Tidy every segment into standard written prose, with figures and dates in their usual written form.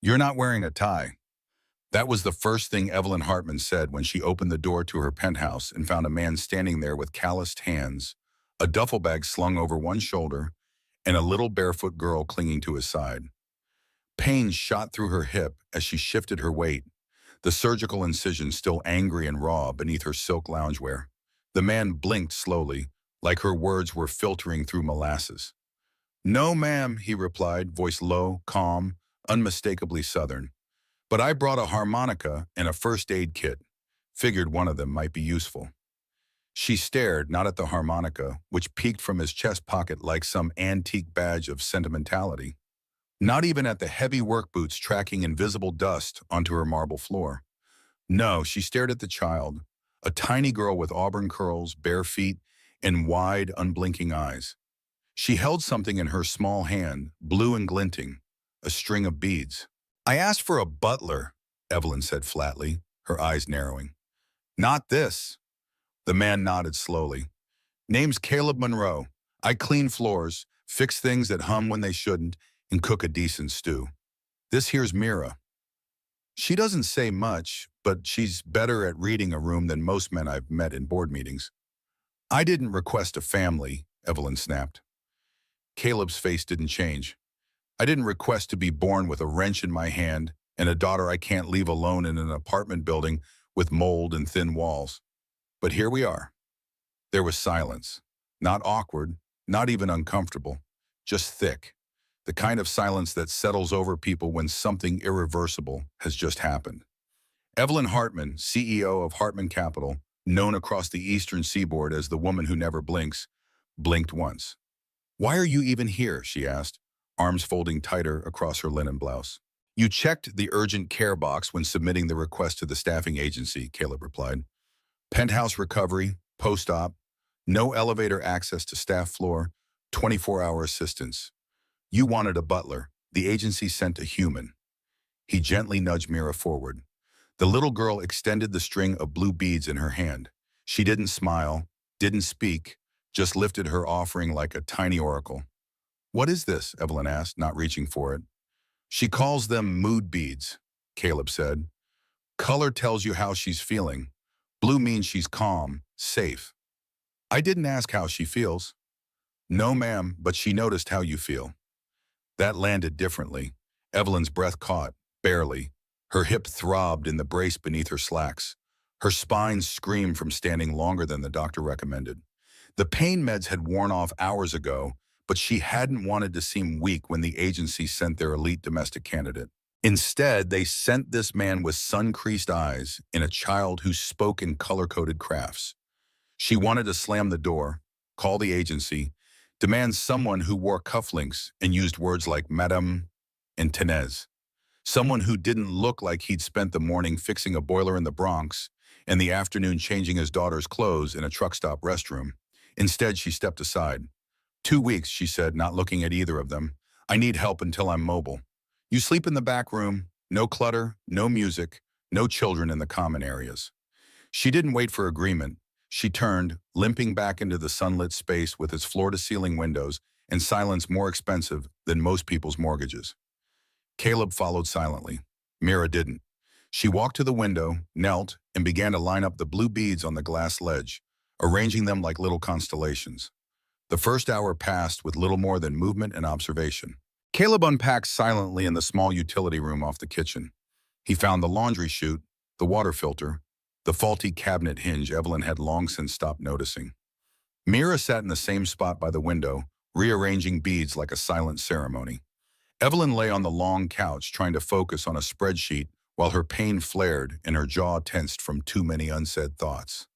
"You're not wearing a tie." That was the first thing Evelyn Hartman said when she opened the door to her penthouse and found a man standing there with calloused hands, a duffel bag slung over one shoulder, and a little barefoot girl clinging to his side. Pain shot through her hip as she shifted her weight, the surgical incision still angry and raw beneath her silk loungewear. The man blinked slowly, like her words were filtering through molasses. "No, ma'am," he replied, voice low, calm, unmistakably Southern. "But I brought a harmonica and a first aid kit. Figured one of them might be useful." She stared, not at the harmonica, which peeked from his chest pocket like some antique badge of sentimentality, not even at the heavy work boots tracking invisible dust onto her marble floor. No, she stared at the child, a tiny girl with auburn curls, bare feet, and wide, unblinking eyes. She held something in her small hand, blue and glinting, a string of beads. "I asked for a butler," Evelyn said flatly, her eyes narrowing. "Not this." The man nodded slowly. "Name's Caleb Monroe. I clean floors, fix things that hum when they shouldn't, and cook a decent stew. This here's Mira. She doesn't say much, but she's better at reading a room than most men I've met in board meetings." "I didn't request a family," Evelyn snapped. Caleb's face didn't change. "I didn't request to be born with a wrench in my hand and a daughter I can't leave alone in an apartment building with mold and thin walls. But here we are." There was silence. Not awkward, not even uncomfortable, just thick. The kind of silence that settles over people when something irreversible has just happened. Evelyn Hartman, CEO of Hartman Capital, known across the eastern seaboard as the woman who never blinks, blinked once. "Why are you even here?" she asked, arms folding tighter across her linen blouse. "You checked the urgent care box when submitting the request to the staffing agency," Caleb replied. "Penthouse recovery, post-op, no elevator access to staff floor, 24-hour assistance. You wanted a butler. The agency sent a human." He gently nudged Mira forward. The little girl extended the string of blue beads in her hand. She didn't smile, didn't speak, just lifted her offering like a tiny oracle. "What is this?" Evelyn asked, not reaching for it. "She calls them mood beads," Caleb said. "Color tells you how she's feeling. Blue means she's calm, safe." "I didn't ask how she feels." "No, ma'am, but she noticed how you feel." That landed differently. Evelyn's breath caught, barely. Her hip throbbed in the brace beneath her slacks. Her spine screamed from standing longer than the doctor recommended. The pain meds had worn off hours ago, but she hadn't wanted to seem weak when the agency sent their elite domestic candidate. Instead, they sent this man with sun-creased eyes and a child who spoke in color-coded crafts. She wanted to slam the door, call the agency, demand someone who wore cufflinks and used words like "madame" and "tenez." Someone who didn't look like he'd spent the morning fixing a boiler in the Bronx and the afternoon changing his daughter's clothes in a truck stop restroom. Instead, she stepped aside. "2 weeks," she said, not looking at either of them. "I need help until I'm mobile. You sleep in the back room, no clutter, no music, no children in the common areas." She didn't wait for agreement. She turned, limping back into the sunlit space with its floor-to-ceiling windows and silence more expensive than most people's mortgages. Caleb followed silently. Mira didn't. She walked to the window, knelt, and began to line up the blue beads on the glass ledge, arranging them like little constellations. The first hour passed with little more than movement and observation. Caleb unpacked silently in the small utility room off the kitchen. He found the laundry chute, the water filter, the faulty cabinet hinge Evelyn had long since stopped noticing. Mira sat in the same spot by the window, rearranging beads like a silent ceremony. Evelyn lay on the long couch trying to focus on a spreadsheet while her pain flared and her jaw tensed from too many unsaid thoughts.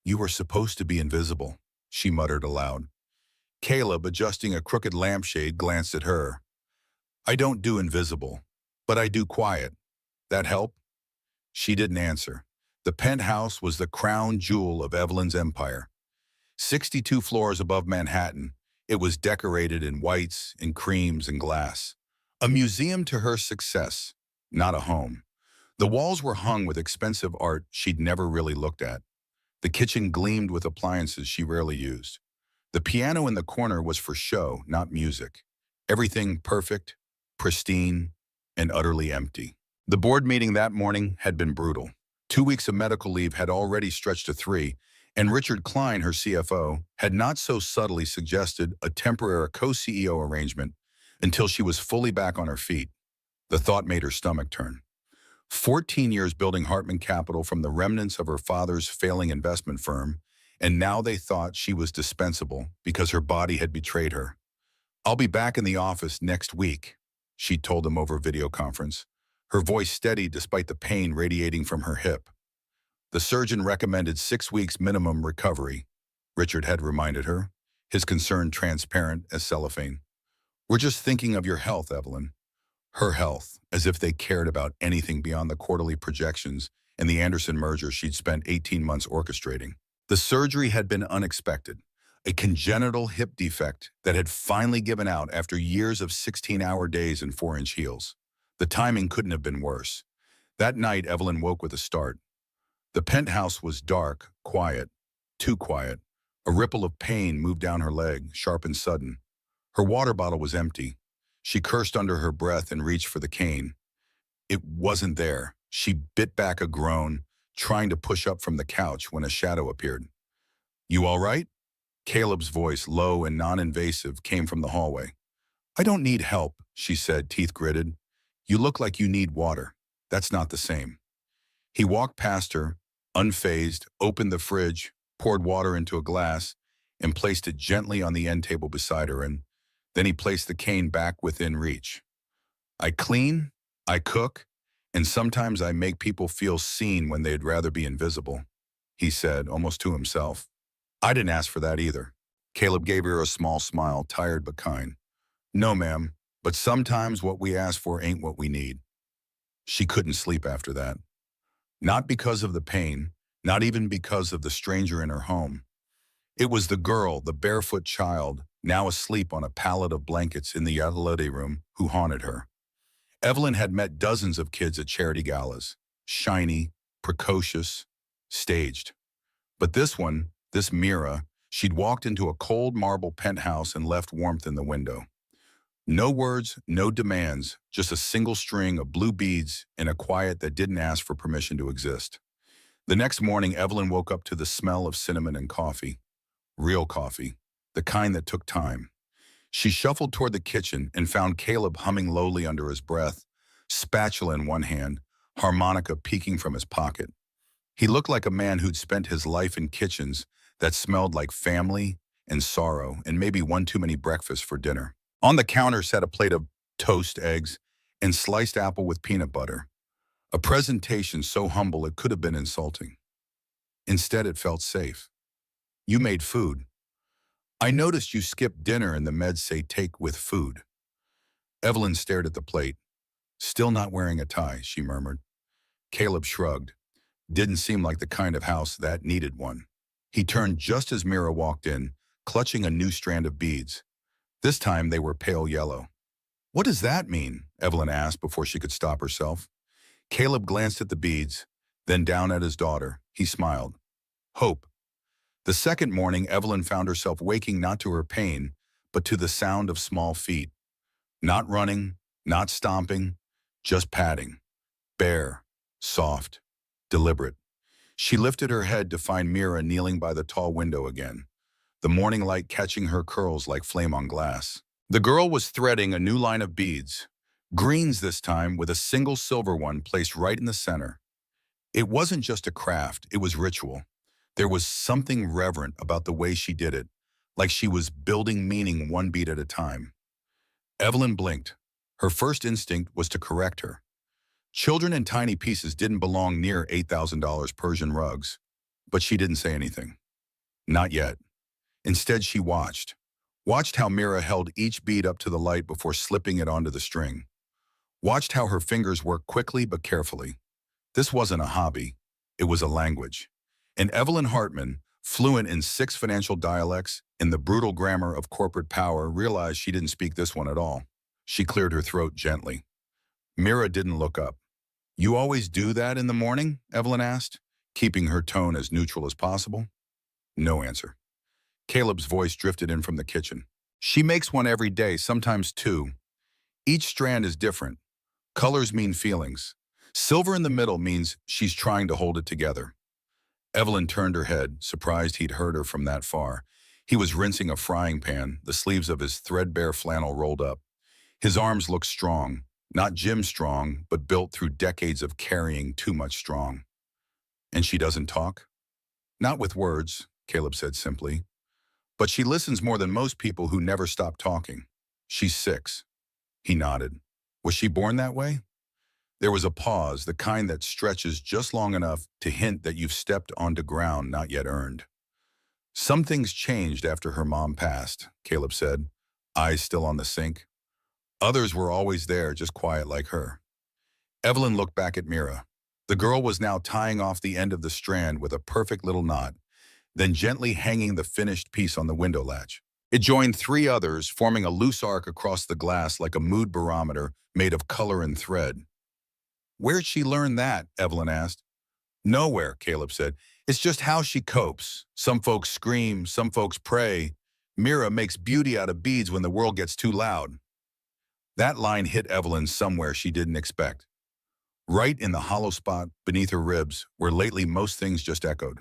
"You were supposed to be invisible," she muttered aloud. Caleb, adjusting a crooked lampshade, glanced at her. "I don't do invisible, but I do quiet. That help?" She didn't answer. The penthouse was the crown jewel of Evelyn's empire. 62 floors above Manhattan, it was decorated in whites and creams and glass. A museum to her success, not a home. The walls were hung with expensive art she'd never really looked at. The kitchen gleamed with appliances she rarely used. The piano in the corner was for show, not music. Everything perfect, pristine, and utterly empty. The board meeting that morning had been brutal. 2 weeks of medical leave had already stretched to 3, and Richard Klein, her CFO, had not so subtly suggested a temporary co-CEO arrangement until she was fully back on her feet. The thought made her stomach turn. 14 years building Hartman Capital from the remnants of her father's failing investment firm, and now they thought she was dispensable because her body had betrayed her. "I'll be back in the office next week," she told him over video conference, her voice steady despite the pain radiating from her hip. The surgeon recommended 6 weeks minimum recovery, Richard had reminded her, his concern transparent as cellophane. "We're just thinking of your health, Evelyn." Her health, as if they cared about anything beyond the quarterly projections and the Anderson merger she'd spent 18 months orchestrating. The surgery had been unexpected, a congenital hip defect that had finally given out after years of 16-hour days and 4-inch heels. The timing couldn't have been worse. That night, Evelyn woke with a start. The penthouse was dark, quiet, too quiet. A ripple of pain moved down her leg, sharp and sudden. Her water bottle was empty. She cursed under her breath and reached for the cane. It wasn't there. She bit back a groan, trying to push up from the couch when a shadow appeared. "You all right?" Caleb's voice, low and non-invasive, came from the hallway. "I don't need help," she said, teeth gritted. "You look like you need water. That's not the same." He walked past her, unfazed, opened the fridge, poured water into a glass, and placed it gently on the end table beside her, and then he placed the cane back within reach. "I clean, I cook, and sometimes I make people feel seen when they'd rather be invisible," he said, almost to himself. "I didn't ask for that either." Caleb gave her a small smile, tired but kind. "No, ma'am, but sometimes what we ask for ain't what we need." She couldn't sleep after that. Not because of the pain, not even because of the stranger in her home. It was the girl, the barefoot child, now asleep on a pallet of blankets in the utility room, who haunted her. Evelyn had met dozens of kids at charity galas, shiny, precocious, staged. But this one, this Mira, she'd walked into a cold marble penthouse and left warmth in the window. No words, no demands, just a single string of blue beads in a quiet that didn't ask for permission to exist. The next morning, Evelyn woke up to the smell of cinnamon and coffee. Real coffee, the kind that took time. She shuffled toward the kitchen and found Caleb humming lowly under his breath, spatula in one hand, harmonica peeking from his pocket. He looked like a man who'd spent his life in kitchens that smelled like family and sorrow and maybe one too many breakfasts for dinner. On the counter sat a plate of toast, eggs, and sliced apple with peanut butter. A presentation so humble it could have been insulting. Instead, it felt safe. "You made food. I noticed you skipped dinner and the meds say take with food." Evelyn stared at the plate. "Still not wearing a tie," she murmured. Caleb shrugged. Didn't seem like the kind of house that needed one. He turned just as Mira walked in, clutching a new strand of beads. This time they were pale yellow. "What does that mean?" Evelyn asked before she could stop herself. Caleb glanced at the beads, then down at his daughter. He smiled. "Hope." The second morning, Evelyn found herself waking not to her pain, but to the sound of small feet. Not running, not stomping, just padding. Bare, soft, deliberate. She lifted her head to find Mira kneeling by the tall window again, the morning light catching her curls like flame on glass. The girl was threading a new line of beads, greens this time with a single silver one placed right in the center. It wasn't just a craft, it was ritual. There was something reverent about the way she did it, like she was building meaning one bead at a time. Evelyn blinked. Her first instinct was to correct her. Children in tiny pieces didn't belong near $8,000 Persian rugs, but she didn't say anything. Not yet. Instead, she watched how Mira held each bead up to the light before slipping it onto the string. Watched how her fingers worked quickly but carefully. This wasn't a hobby, it was a language. And Evelyn Hartman, fluent in 6 financial dialects, in the brutal grammar of corporate power, realized she didn't speak this one at all. She cleared her throat gently. Mira didn't look up. "You always do that in the morning?" Evelyn asked, keeping her tone as neutral as possible. No answer. Caleb's voice drifted in from the kitchen. "She makes one every day, sometimes 2. Each strand is different. Colors mean feelings. Silver in the middle means she's trying to hold it together. Evelyn turned her head, surprised he'd heard her from that far. He was rinsing a frying pan, the sleeves of his threadbare flannel rolled up. His arms looked strong, not gym strong, but built through decades of carrying too much strong. And she doesn't talk? Not with words, Caleb said simply. But she listens more than most people who never stop talking. She's 6. He nodded. Was she born that way? There was a pause, the kind that stretches just long enough to hint that you've stepped onto ground not yet earned. Some things changed after her mom passed, Caleb said, eyes still on the sink. Others were always there, just quiet like her. Evelyn looked back at Mira. The girl was now tying off the end of the strand with a perfect little knot, then gently hanging the finished piece on the window latch. It joined 3 others, forming a loose arc across the glass like a mood barometer made of color and thread. Where'd she learn that? Evelyn asked. Nowhere, Caleb said. It's just how she copes. Some folks scream, some folks pray. Mira makes beauty out of beads when the world gets too loud. That line hit Evelyn somewhere she didn't expect. Right in the hollow spot beneath her ribs, where lately most things just echoed.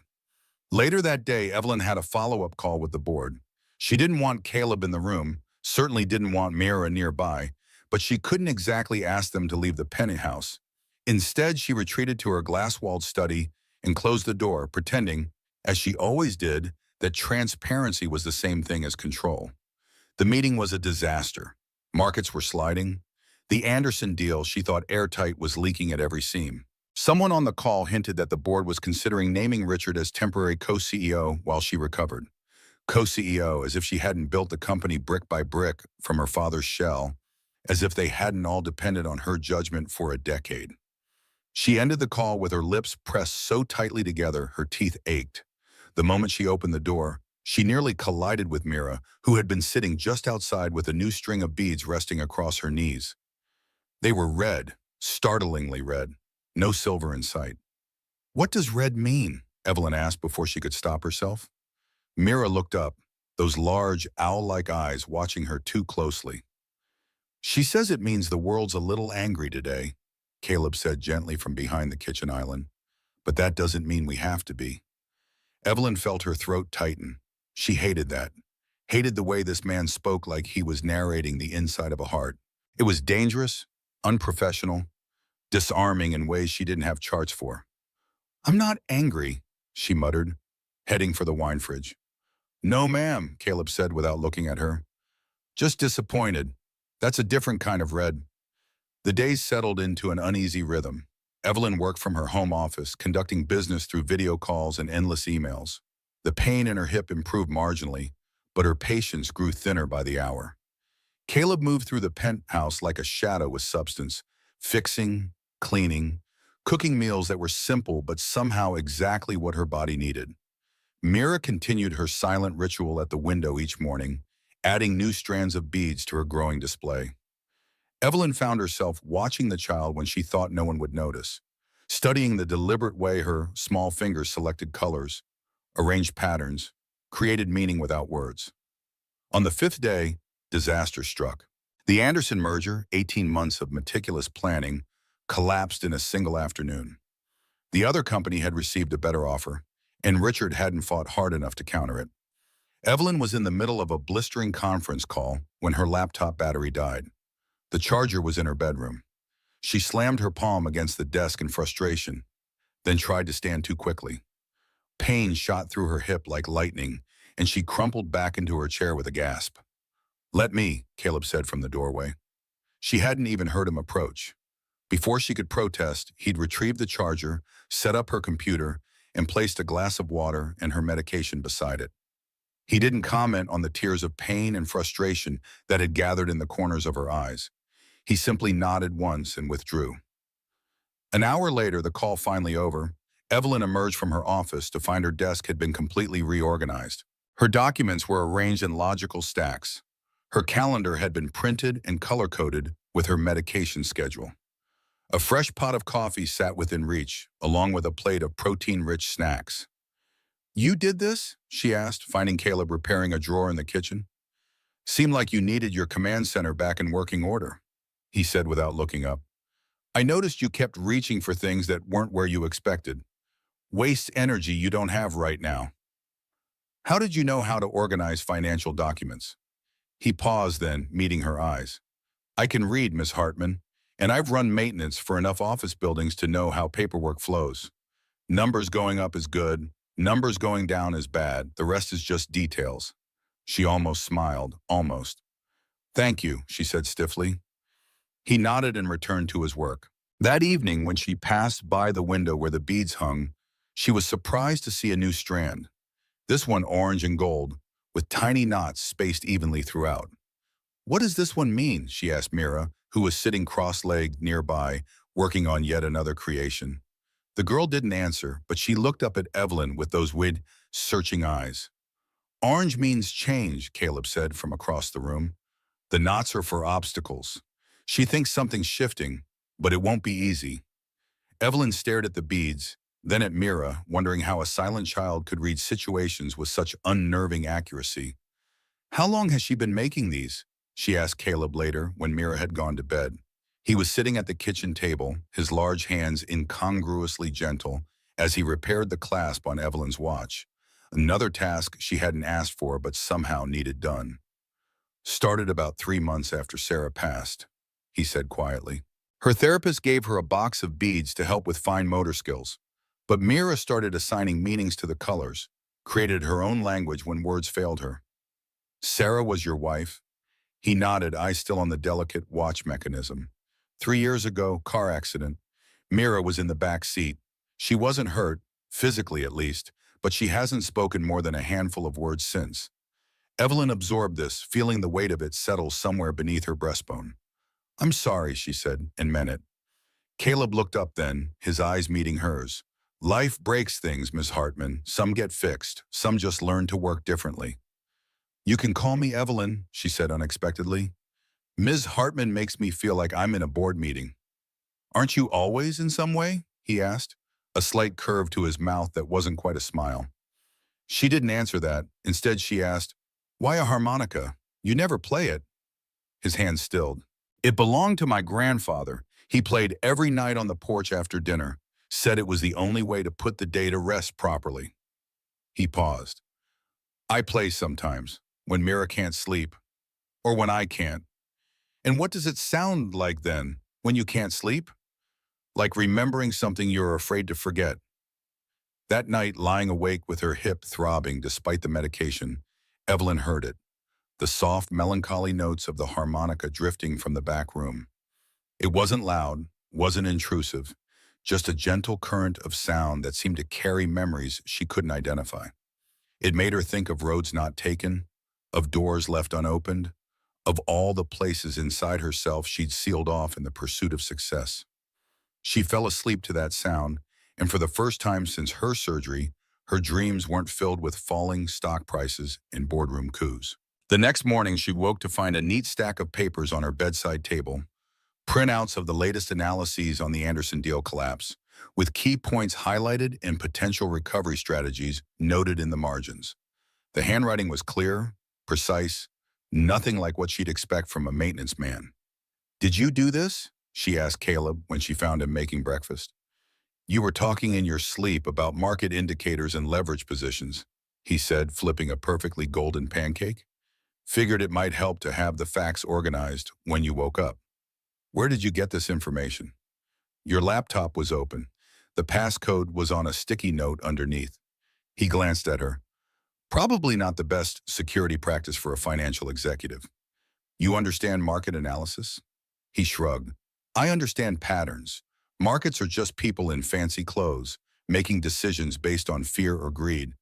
Later that day, Evelyn had a follow-up call with the board. She didn't want Caleb in the room, certainly didn't want Mira nearby, but she couldn't exactly ask them to leave the penthouse. Instead, she retreated to her glass-walled study and closed the door, pretending, as she always did, that transparency was the same thing as control. The meeting was a disaster. Markets were sliding. The Anderson deal she thought airtight was leaking at every seam. Someone on the call hinted that the board was considering naming Richard as temporary co-CEO while she recovered. Co-CEO, as if she hadn't built the company brick by brick from her father's shell, as if they hadn't all depended on her judgment for a decade. She ended the call with her lips pressed so tightly together her teeth ached. The moment she opened the door, she nearly collided with Mira, who had been sitting just outside with a new string of beads resting across her knees. They were red, startlingly red, no silver in sight. What does red mean? Evelyn asked before she could stop herself. Mira looked up, those large, owl-like eyes watching her too closely. She says it means the world's a little angry today, Caleb said gently from behind the kitchen island. But that doesn't mean we have to be. Evelyn felt her throat tighten. She hated that. Hated the way this man spoke like he was narrating the inside of a heart. It was dangerous, unprofessional, disarming in ways she didn't have charts for. I'm not angry, she muttered, heading for the wine fridge. No, ma'am, Caleb said without looking at her. Just disappointed. That's a different kind of red. The days settled into an uneasy rhythm. Evelyn worked from her home office, conducting business through video calls and endless emails. The pain in her hip improved marginally, but her patience grew thinner by the hour. Caleb moved through the penthouse like a shadow with substance, fixing, cleaning, cooking meals that were simple but somehow exactly what her body needed. Mira continued her silent ritual at the window each morning, adding new strands of beads to her growing display. Evelyn found herself watching the child when she thought no one would notice, studying the deliberate way her small fingers selected colors, arranged patterns, created meaning without words. On the 5th day, disaster struck. The Anderson merger, 18 months of meticulous planning, collapsed in a single afternoon. The other company had received a better offer, and Richard hadn't fought hard enough to counter it. Evelyn was in the middle of a blistering conference call when her laptop battery died. The charger was in her bedroom. She slammed her palm against the desk in frustration, then tried to stand too quickly. Pain shot through her hip like lightning, and she crumpled back into her chair with a gasp. Let me, Caleb said from the doorway. She hadn't even heard him approach. Before she could protest, he'd retrieved the charger, set up her computer, and placed a glass of water and her medication beside it. He didn't comment on the tears of pain and frustration that had gathered in the corners of her eyes. He simply nodded once and withdrew. An hour later, the call finally over, Evelyn emerged from her office to find her desk had been completely reorganized. Her documents were arranged in logical stacks. Her calendar had been printed and color-coded with her medication schedule. A fresh pot of coffee sat within reach, along with a plate of protein-rich snacks. You did this? She asked, finding Caleb repairing a drawer in the kitchen. Seemed like you needed your command center back in working order, he said without looking up. I noticed you kept reaching for things that weren't where you expected. Waste energy you don't have right now. How did you know how to organize financial documents? He paused then, meeting her eyes. I can read, Miss Hartman, and I've run maintenance for enough office buildings to know how paperwork flows. Numbers going up is good, numbers going down is bad, the rest is just details. She almost smiled, almost. Thank you, she said stiffly. He nodded and returned to his work. That evening, when she passed by the window where the beads hung, she was surprised to see a new strand, this one orange and gold, with tiny knots spaced evenly throughout. What does this one mean? She asked Mira, who was sitting cross-legged nearby, working on yet another creation. The girl didn't answer, but she looked up at Evelyn with those wide, searching eyes. Orange means change, Caleb said from across the room. The knots are for obstacles. She thinks something's shifting, but it won't be easy. Evelyn stared at the beads, then at Mira, wondering how a silent child could read situations with such unnerving accuracy. How long has she been making these? She asked Caleb later when Mira had gone to bed. He was sitting at the kitchen table, his large hands incongruously gentle, as he repaired the clasp on Evelyn's watch, another task she hadn't asked for but somehow needed done. Started about 3 months after Sarah passed, he said quietly. Her therapist gave her a box of beads to help with fine motor skills, but Mira started assigning meanings to the colors, created her own language when words failed her. Sarah was your wife? He nodded, eyes still on the delicate watch mechanism. 3 years ago, car accident. Mira was in the back seat. She wasn't hurt, physically at least, but she hasn't spoken more than a handful of words since. Evelyn absorbed this, feeling the weight of it settle somewhere beneath her breastbone. I'm sorry, she said, and meant it. Caleb looked up then, his eyes meeting hers. Life breaks things, Miss Hartman. Some get fixed, some just learn to work differently. You can call me Evelyn, she said unexpectedly. Ms. Hartman makes me feel like I'm in a board meeting. Aren't you always in some way? He asked, a slight curve to his mouth that wasn't quite a smile. She didn't answer that. Instead, she asked, why a harmonica? You never play it. His hand stilled. It belonged to my grandfather. He played every night on the porch after dinner, said it was the only way to put the day to rest properly. He paused. I play sometimes, when Mira can't sleep, or when I can't. And what does it sound like then, when you can't sleep? Like remembering something you're afraid to forget. That night, lying awake with her hip throbbing despite the medication, Evelyn heard it, the soft, melancholy notes of the harmonica drifting from the back room. It wasn't loud, wasn't intrusive, just a gentle current of sound that seemed to carry memories she couldn't identify. It made her think of roads not taken, of doors left unopened, of all the places inside herself she'd sealed off in the pursuit of success. She fell asleep to that sound, and for the first time since her surgery, her dreams weren't filled with falling stock prices and boardroom coups. The next morning, she woke to find a neat stack of papers on her bedside table, printouts of the latest analyses on the Anderson deal collapse, with key points highlighted and potential recovery strategies noted in the margins. The handwriting was clear, precise, nothing like what she'd expect from a maintenance man. Did you do this? She asked Caleb when she found him making breakfast. You were talking in your sleep about market indicators and leverage positions, he said, flipping a perfectly golden pancake. Figured it might help to have the facts organized when you woke up. Where did you get this information? Your laptop was open. The passcode was on a sticky note underneath. He glanced at her. Probably not the best security practice for a financial executive. You understand market analysis? He shrugged. I understand patterns. Markets are just people in fancy clothes, making decisions based on fear or greed.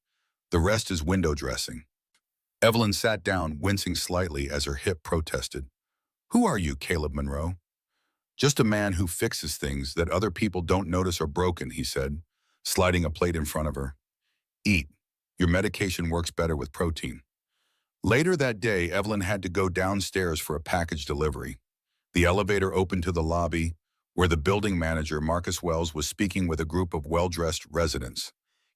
The rest is window dressing. Evelyn sat down, wincing slightly as her hip protested. Who are you, Caleb Monroe? Just a man who fixes things that other people don't notice are broken, he said, sliding a plate in front of her. Eat. Your medication works better with protein. Later that day, Evelyn had to go downstairs for a package delivery. The elevator opened to the lobby, where the building manager, Marcus Wells, was speaking with a group of well-dressed residents.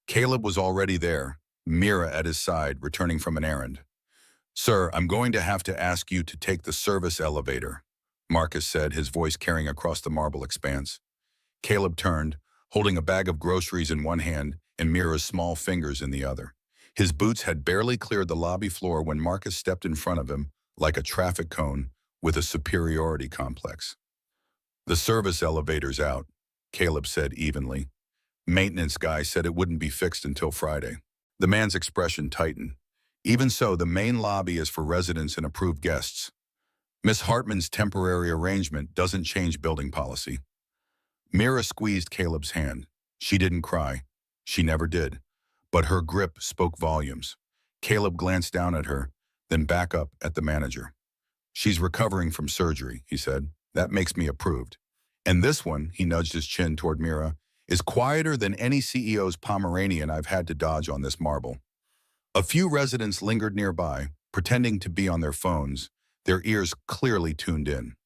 Caleb was already there, Mira at his side, returning from an errand. Sir, I'm going to have to ask you to take the service elevator, Marcus said, his voice carrying across the marble expanse. Caleb turned, holding a bag of groceries in one hand and Mira's small fingers in the other. His boots had barely cleared the lobby floor when Marcus stepped in front of him like a traffic cone with a superiority complex. "The service elevator's out," Caleb said evenly. "Maintenance guy said it wouldn't be fixed until Friday." The man's expression tightened. "Even so, the main lobby is for residents and approved guests. Miss Hartman's temporary arrangement doesn't change building policy." Mira squeezed Caleb's hand. She didn't cry. She never did. But her grip spoke volumes. Caleb glanced down at her, then back up at the manager. "She's recovering from surgery," he said. "That makes me approved. And this one," he nudged his chin toward Mira, "is quieter than any CEO's Pomeranian I've had to dodge on this marble." A few residents lingered nearby, pretending to be on their phones, their ears clearly tuned in.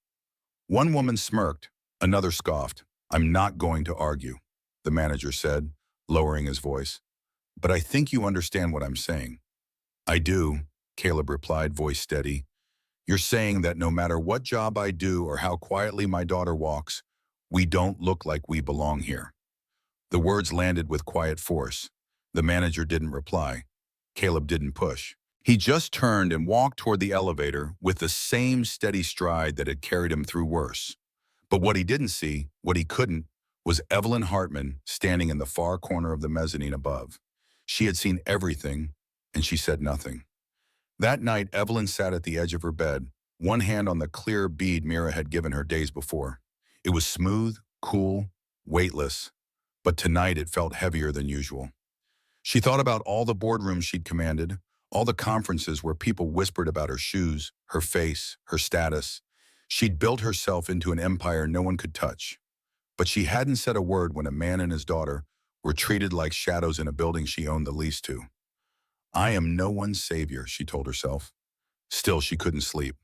One woman smirked, another scoffed. "I'm not going to argue," the manager said, lowering his voice. "But I think you understand what I'm saying." "I do," Caleb replied, voice steady. "You're saying that no matter what job I do or how quietly my daughter walks, we don't look like we belong here." The words landed with quiet force. The manager didn't reply. Caleb didn't push. He just turned and walked toward the elevator with the same steady stride that had carried him through worse. But what he didn't see, what he couldn't, was Evelyn Hartman standing in the far corner of the mezzanine above. She had seen everything, and she said nothing. That night, Evelyn sat at the edge of her bed, one hand on the clear bead Mira had given her days before. It was smooth, cool, weightless, but tonight it felt heavier than usual. She thought about all the boardrooms she'd commanded, all the conferences where people whispered about her shoes, her face, her status. She'd built herself into an empire no one could touch. But she hadn't said a word when a man and his daughter were treated like shadows in a building she owned the lease to. "I am no one's savior," she told herself. Still, she couldn't sleep.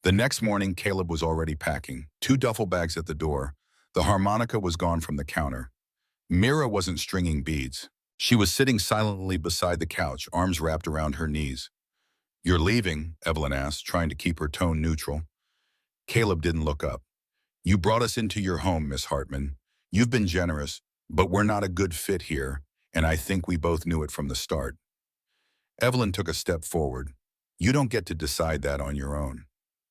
The next morning, Caleb was already packing, 2 duffel bags at the door. The harmonica was gone from the counter. Mira wasn't stringing beads. She was sitting silently beside the couch, arms wrapped around her knees. "You're leaving?" Evelyn asked, trying to keep her tone neutral. Caleb didn't look up. "You brought us into your home, Miss Hartman. You've been generous, but we're not a good fit here, and I think we both knew it from the start." Evelyn took a step forward. "You don't get to decide that on your own."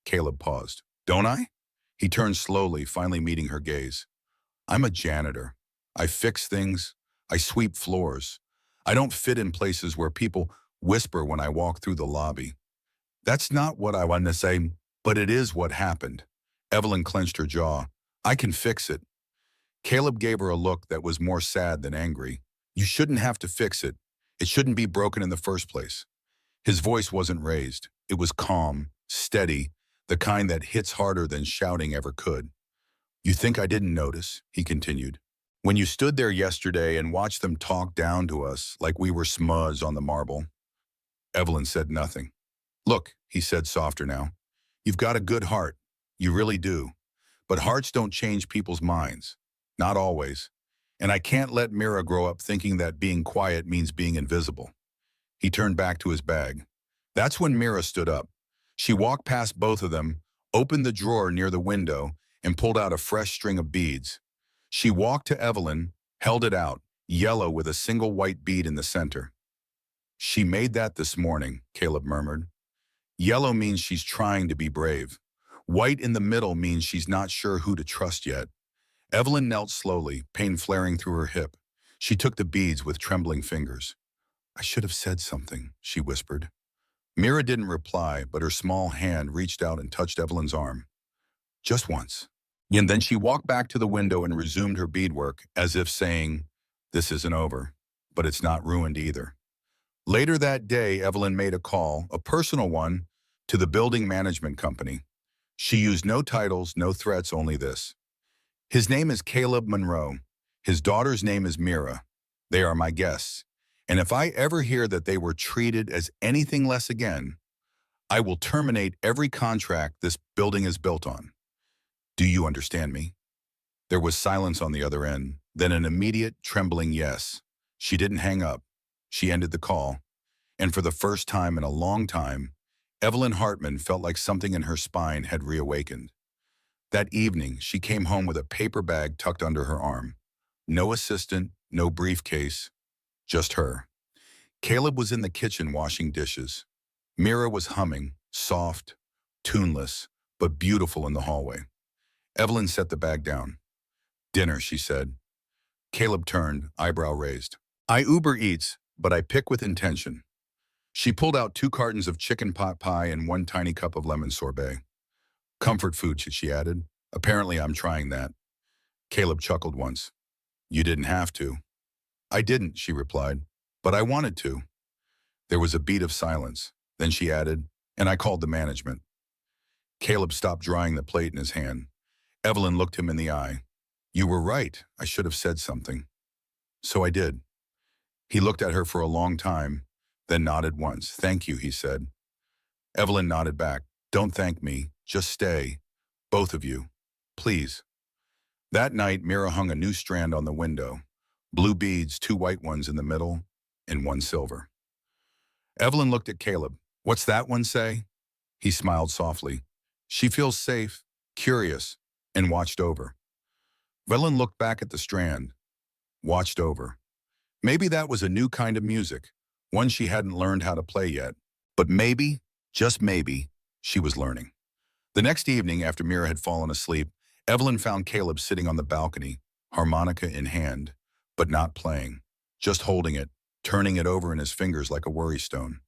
Caleb paused. "Don't I?" He turned slowly, finally meeting her gaze. "I'm a janitor. I fix things. I sweep floors. I don't fit in places where people whisper when I walk through the lobby." "That's not what I want to say, but it is what happened." Evelyn clenched her jaw. "I can fix it." Caleb gave her a look that was more sad than angry. "You shouldn't have to fix it. It shouldn't be broken in the first place." His voice wasn't raised. It was calm, steady, the kind that hits harder than shouting ever could. "You think I didn't notice?" he continued. "When you stood there yesterday and watched them talk down to us like we were smudge on the marble." Evelyn said nothing. "Look," he said softer now, "you've got a good heart. You really do. But hearts don't change people's minds. Not always. And I can't let Mira grow up thinking that being quiet means being invisible." He turned back to his bag. That's when Mira stood up. She walked past both of them, opened the drawer near the window, and pulled out a fresh string of beads. She walked to Evelyn, held it out, yellow with a single white bead in the center. "She made that this morning," Caleb murmured. "Yellow means she's trying to be brave. White in the middle means she's not sure who to trust yet." Evelyn knelt slowly, pain flaring through her hip. She took the beads with trembling fingers. "I should have said something," she whispered. Mira didn't reply, but her small hand reached out and touched Evelyn's arm. "Just once." And then she walked back to the window and resumed her beadwork, as if saying, "This isn't over, but it's not ruined either." Later that day, Evelyn made a call, a personal one, to the building management company. She used no titles, no threats, only this. "His name is Caleb Monroe. His daughter's name is Mira. They are my guests. And if I ever hear that they were treated as anything less again, I will terminate every contract this building is built on. Do you understand me?" There was silence on the other end, then an immediate, trembling yes. She didn't hang up. She ended the call. And for the first time in a long time, Evelyn Hartman felt like something in her spine had reawakened. That evening, she came home with a paper bag tucked under her arm. No assistant, no briefcase, just her. Caleb was in the kitchen washing dishes. Mira was humming, soft, tuneless, but beautiful in the hallway. Evelyn set the bag down. "Dinner," she said. Caleb turned, eyebrow raised. "I Uber Eats, but I pick with intention." She pulled out 2 cartons of chicken pot pie and 1 tiny cup of lemon sorbet. "Comfort food," she added. "Apparently I'm trying that." Caleb chuckled once. "You didn't have to." "I didn't," she replied, "but I wanted to." There was a beat of silence. Then she added, "And I called the management." Caleb stopped drying the plate in his hand. Evelyn looked him in the eye. "You were right. I should have said something." "So I did." He looked at her for a long time, then nodded once. "Thank you," he said. Evelyn nodded back. "Don't thank me. Just stay. Both of you. Please." That night, Mira hung a new strand on the window. Blue beads, 2 white ones in the middle, and 1 silver. Evelyn looked at Caleb. "What's that one say?" He smiled softly. "She feels safe, curious, and watched over." Evelyn looked back at the strand. Watched over. Maybe that was a new kind of music, one she hadn't learned how to play yet. But maybe, just maybe, she was learning. The next evening, after Mira had fallen asleep, Evelyn found Caleb sitting on the balcony, harmonica in hand, but not playing, just holding it, turning it over in his fingers like a worry stone.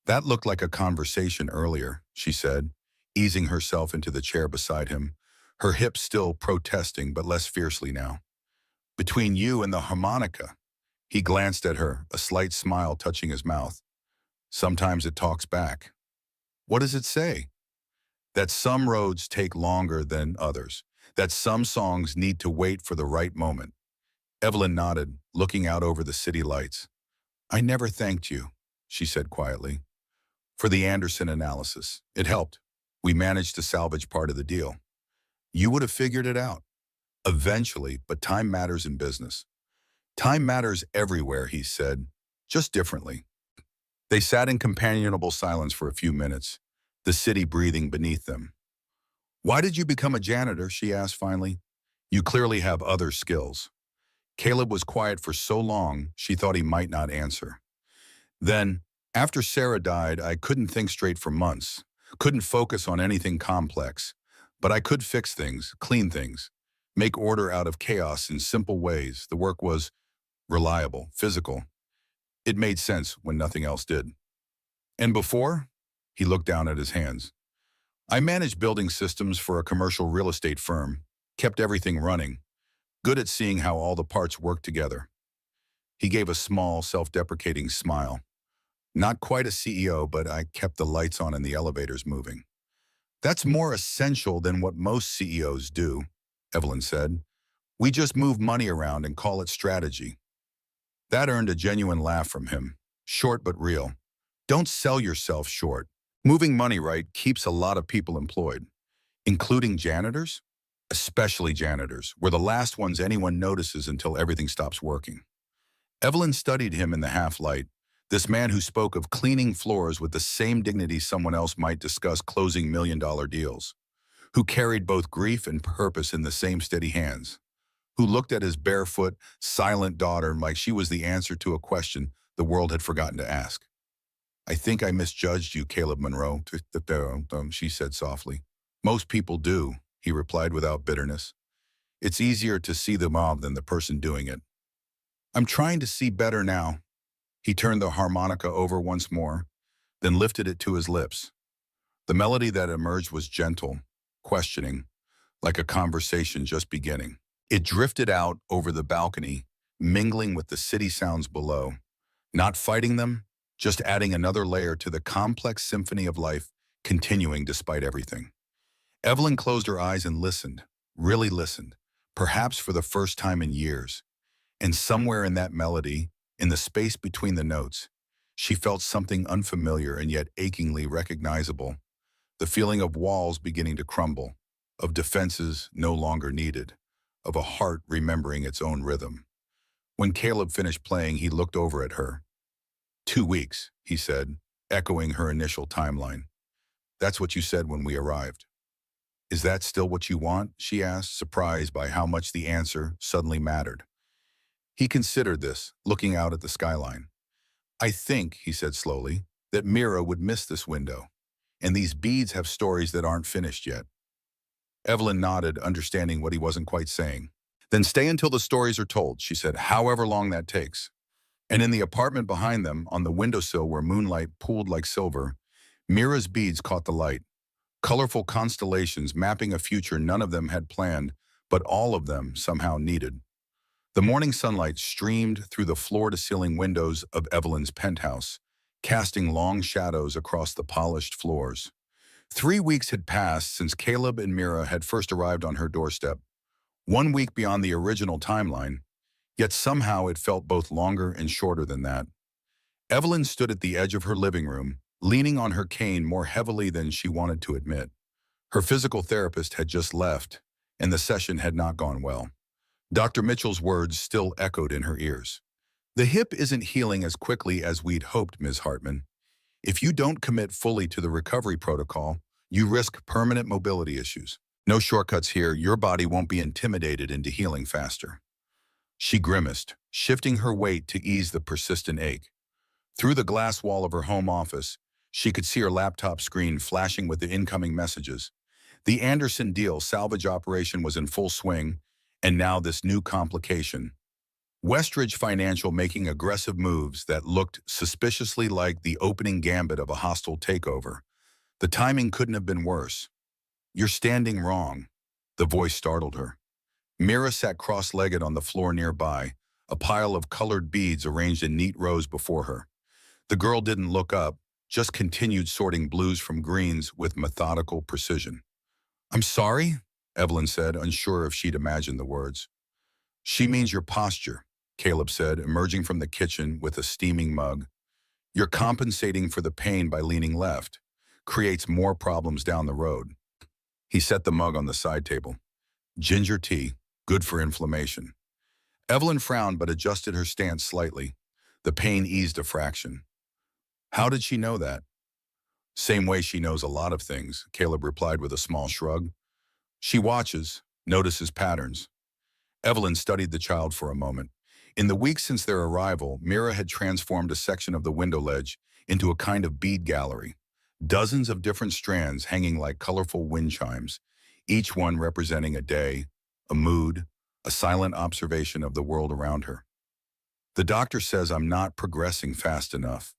"That looked like a conversation earlier," she said, easing herself into the chair beside him, her hips still protesting but less fiercely now. "Between you and the harmonica." He glanced at her, a slight smile touching his mouth. "Sometimes it talks back." "What does it say?" "That some roads take longer than others, that some songs need to wait for the right moment." Evelyn nodded, looking out over the city lights. "I never thanked you," she said quietly. "For the Anderson analysis. It helped. We managed to salvage part of the deal. You would have figured it out. Eventually, but time matters in business." "Time matters everywhere," he said, just differently. They sat in companionable silence for a few minutes, the city breathing beneath them. "Why did you become a janitor?" she asked finally. "You clearly have other skills." Caleb was quiet for so long, she thought he might not answer. "Then, after Sarah died, I couldn't think straight for months, couldn't focus on anything complex. But I could fix things, clean things, make order out of chaos in simple ways. The work was reliable, physical. It made sense when nothing else did." "And before?" He looked down at his hands. "I managed building systems for a commercial real estate firm, kept everything running, good at seeing how all the parts work together." He gave a small, self-deprecating smile. "Not quite a CEO, but I kept the lights on and the elevators moving." "That's more essential than what most CEOs do," Evelyn said. "We just move money around and call it strategy." That earned a genuine laugh from him, short but real. "Don't sell yourself short. Moving money right keeps a lot of people employed." "Including janitors?" "Especially janitors. We're the last ones anyone notices until everything stops working." Evelyn studied him in the half-light, this man who spoke of cleaning floors with the same dignity someone else might discuss closing million-dollar deals, who carried both grief and purpose in the same steady hands, who looked at his barefoot, silent daughter like she was the answer to a question the world had forgotten to ask. "I think I misjudged you, Caleb Monroe," she said softly. "Most people do," he replied without bitterness. "It's easier to see the mob than the person doing it." "I'm trying to see better now." He turned the harmonica over once more, then lifted it to his lips. The melody that emerged was gentle, questioning, like a conversation just beginning. It drifted out over the balcony, mingling with the city sounds below, not fighting them, just adding another layer to the complex symphony of life continuing despite everything. Evelyn closed her eyes and listened, really listened, perhaps for the first time in years. And somewhere in that melody, in the space between the notes, she felt something unfamiliar and yet achingly recognizable, the feeling of walls beginning to crumble, of defenses no longer needed, of a heart remembering its own rhythm. When Caleb finished playing, he looked over at her. 2 weeks, he said, echoing her initial timeline. "That's what you said when we arrived." Is that still what you want? She asked, surprised by how much the answer suddenly mattered. He considered this, looking out at the skyline. I think, he said slowly, that Mira would miss this window. And these beads have stories that aren't finished yet. Evelyn nodded, understanding what he wasn't quite saying. Then stay until the stories are told, she said, however long that takes. And in the apartment behind them, on the windowsill where moonlight pooled like silver, Mira's beads caught the light. Colorful constellations mapping a future none of them had planned, but all of them somehow needed. The morning sunlight streamed through the floor-to-ceiling windows of Evelyn's penthouse, casting long shadows across the polished floors. 3 weeks had passed since Caleb and Mira had first arrived on her doorstep, 1 week beyond the original timeline, yet somehow it felt both longer and shorter than that. Evelyn stood at the edge of her living room, leaning on her cane more heavily than she wanted to admit. Her physical therapist had just left, and the session had not gone well. Dr. Mitchell's words still echoed in her ears. The hip isn't healing as quickly as we'd hoped, Ms. Hartman. If you don't commit fully to the recovery protocol, you risk permanent mobility issues. No shortcuts here, your body won't be intimidated into healing faster. She grimaced, shifting her weight to ease the persistent ache. Through the glass wall of her home office, she could see her laptop screen flashing with the incoming messages. The Anderson deal salvage operation was in full swing, and now this new complication. Westridge Financial making aggressive moves that looked suspiciously like the opening gambit of a hostile takeover. The timing couldn't have been worse. You're standing wrong. The voice startled her. Mira sat cross-legged on the floor nearby, a pile of colored beads arranged in neat rows before her. The girl didn't look up, just continued sorting blues from greens with methodical precision. I'm sorry, Evelyn said, unsure if she'd imagined the words. She means your posture, Caleb said, emerging from the kitchen with a steaming mug. You're compensating for the pain by leaning left. Creates more problems down the road. He set the mug on the side table. Ginger tea, good for inflammation. Evelyn frowned but adjusted her stance slightly. The pain eased a fraction. How did she know that? Same way she knows a lot of things, Caleb replied with a small shrug. She watches, notices patterns. Evelyn studied the child for a moment. In the weeks since their arrival, Mira had transformed a section of the window ledge into a kind of bead gallery. Dozens of different strands hanging like colorful wind chimes, each one representing a day, a mood, a silent observation of the world around her. The doctor says I'm not progressing fast enough,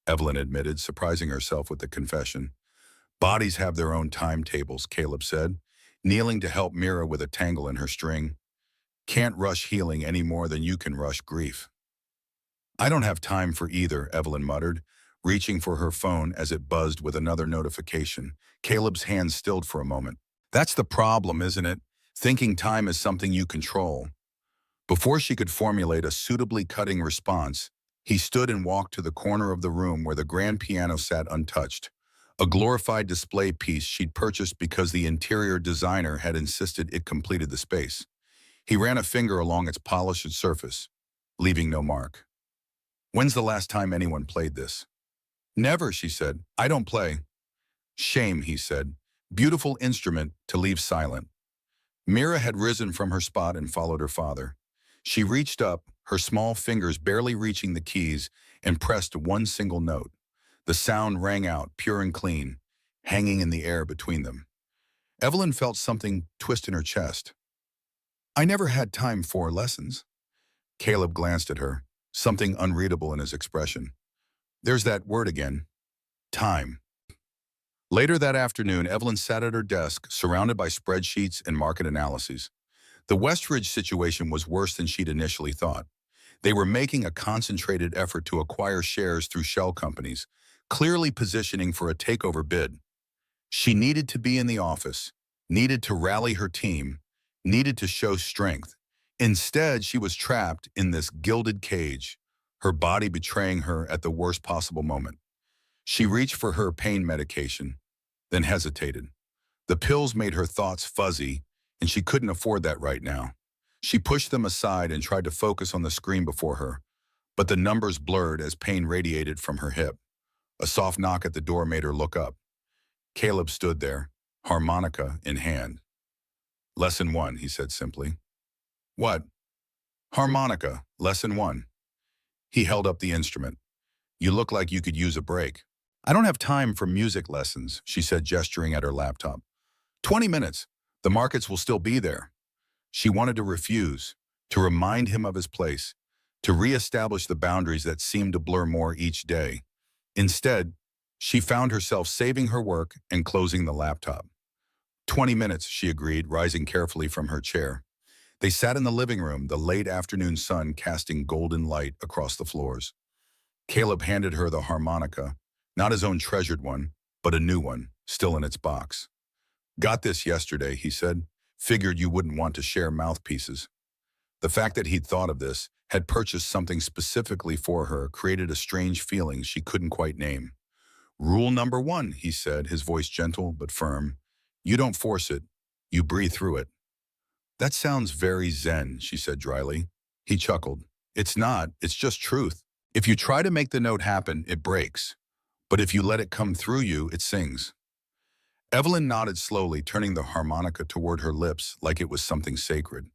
Evelyn admitted, surprising herself with the confession. Bodies have their own timetables, Caleb said, kneeling to help Mira with a tangle in her string. Can't rush healing any more than you can rush grief. I don't have time for either, Evelyn muttered, reaching for her phone as it buzzed with another notification. Caleb's hand stilled for a moment. That's the problem, isn't it? Thinking time is something you control. Before she could formulate a suitably cutting response, he stood and walked to the corner of the room where the grand piano sat untouched, a glorified display piece she'd purchased because the interior designer had insisted it completed the space. He ran a finger along its polished surface, leaving no mark. When's the last time anyone played this? Never, she said. I don't play. Shame, he said. Beautiful instrument to leave silent. Mira had risen from her spot and followed her father. She reached up, her small fingers barely reaching the keys, and pressed one single note. The sound rang out, pure and clean, hanging in the air between them. Evelyn felt something twist in her chest. I never had time for lessons. Caleb glanced at her, something unreadable in his expression. There's that word again. Time. Later that afternoon, Evelyn sat at her desk, surrounded by spreadsheets and market analyses. The Westridge situation was worse than she'd initially thought. They were making a concentrated effort to acquire shares through shell companies, clearly positioning for a takeover bid. She needed to be in the office, needed to rally her team, needed to show strength. Instead, she was trapped in this gilded cage, her body betraying her at the worst possible moment. She reached for her pain medication, then hesitated. The pills made her thoughts fuzzy, and she couldn't afford that right now. She pushed them aside and tried to focus on the screen before her, but the numbers blurred as pain radiated from her hip. A soft knock at the door made her look up. Caleb stood there, harmonica in hand. Lesson 1, he said simply. What? Harmonica, lesson 1. He held up the instrument. You look like you could use a break. I don't have time for music lessons, she said, gesturing at her laptop. 20 minutes. The markets will still be there. She wanted to refuse, to remind him of his place, to reestablish the boundaries that seemed to blur more each day. Instead, she found herself saving her work and closing the laptop. 20 minutes, she agreed, rising carefully from her chair. They sat in the living room, the late afternoon sun casting golden light across the floors. Caleb handed her the harmonica, not his own treasured one, but a new one, still in its box. Got this yesterday, he said. Figured you wouldn't want to share mouthpieces. The fact that he'd thought of this, had purchased something specifically for her, created a strange feeling she couldn't quite name. Rule number 1, he said, his voice gentle but firm. You don't force it, you breathe through it. That sounds very zen, she said dryly. He chuckled. It's not, it's just truth. If you try to make the note happen, it breaks. But if you let it come through you, it sings. Evelyn nodded slowly, turning the harmonica toward her lips like it was something sacred.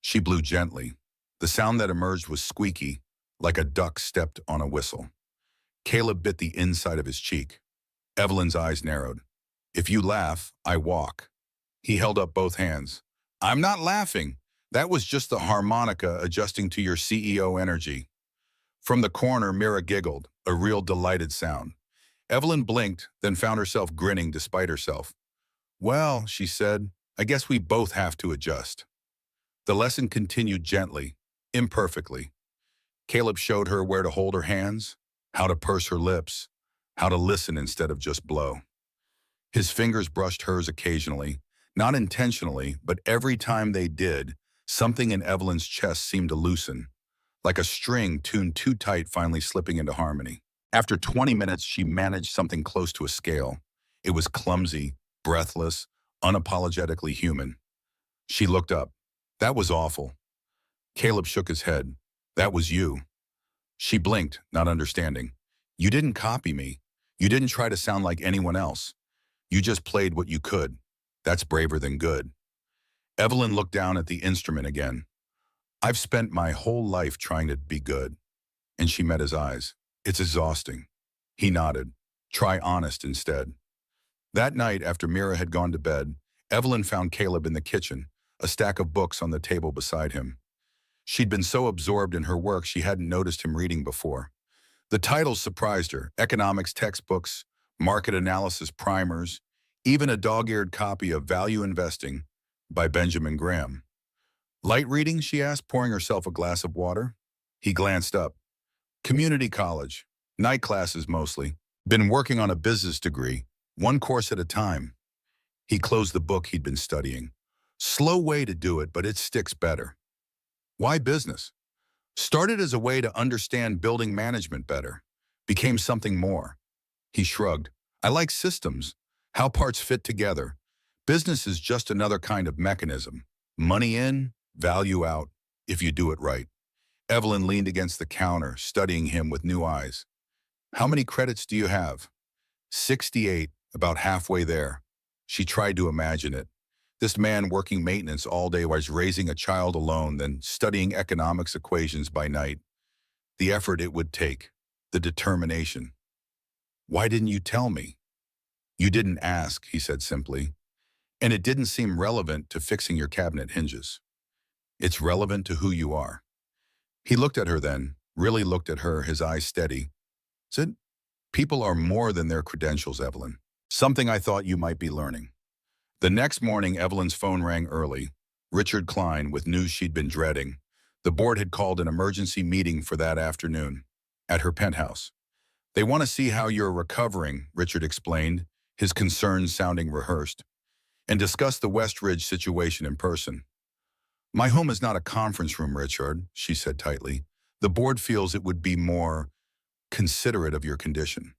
She blew gently. The sound that emerged was squeaky, like a duck stepped on a whistle. Caleb bit the inside of his cheek. Evelyn's eyes narrowed. If you laugh, I walk. He held up both hands. I'm not laughing. That was just the harmonica adjusting to your CEO energy. From the corner, Mira giggled, a real delighted sound. Evelyn blinked, then found herself grinning despite herself. Well, she said, I guess we both have to adjust. The lesson continued gently, imperfectly. Caleb showed her where to hold her hands, how to purse her lips, how to listen instead of just blow. His fingers brushed hers occasionally, not intentionally, but every time they did, something in Evelyn's chest seemed to loosen, like a string tuned too tight finally slipping into harmony. After 20 minutes, she managed something close to a scale. It was clumsy, breathless, unapologetically human. She looked up. That was awful. Caleb shook his head. That was you. She blinked, not understanding. You didn't copy me. You didn't try to sound like anyone else. You just played what you could. That's braver than good. Evelyn looked down at the instrument again. I've spent my whole life trying to be good. And she met his eyes. It's exhausting. He nodded. Try honest instead. That night, after Mira had gone to bed, Evelyn found Caleb in the kitchen, a stack of books on the table beside him. She'd been so absorbed in her work she hadn't noticed him reading before. The titles surprised her: economics textbooks, market analysis primers, even a dog-eared copy of Value Investing by Benjamin Graham. Light reading, she asked, pouring herself a glass of water. He glanced up. Community college, night classes mostly. Been working on a business degree, one course at a time. He closed the book he'd been studying. Slow way to do it, but it sticks better. Why business? Started as a way to understand building management better. Became something more. He shrugged. I like systems, how parts fit together. Business is just another kind of mechanism. Money in, value out, if you do it right. Evelyn leaned against the counter, studying him with new eyes. How many credits do you have? 68, about halfway there. She tried to imagine it. This man working maintenance all day while raising a child alone, then studying economics equations by night. The effort it would take, the determination. Why didn't you tell me? You didn't ask, he said simply. And it didn't seem relevant to fixing your cabinet hinges. It's relevant to who you are. He looked at her then, really looked at her, his eyes steady. Said, people are more than their credentials, Evelyn. Something I thought you might be learning. The next morning, Evelyn's phone rang early. Richard Klein, with news she'd been dreading. The board had called an emergency meeting for that afternoon, at her penthouse. They want to see how you're recovering, Richard explained, his concerns sounding rehearsed, and discuss the West Ridge situation in person. My home is not a conference room, Richard, she said tightly. The board feels it would be more considerate of your condition.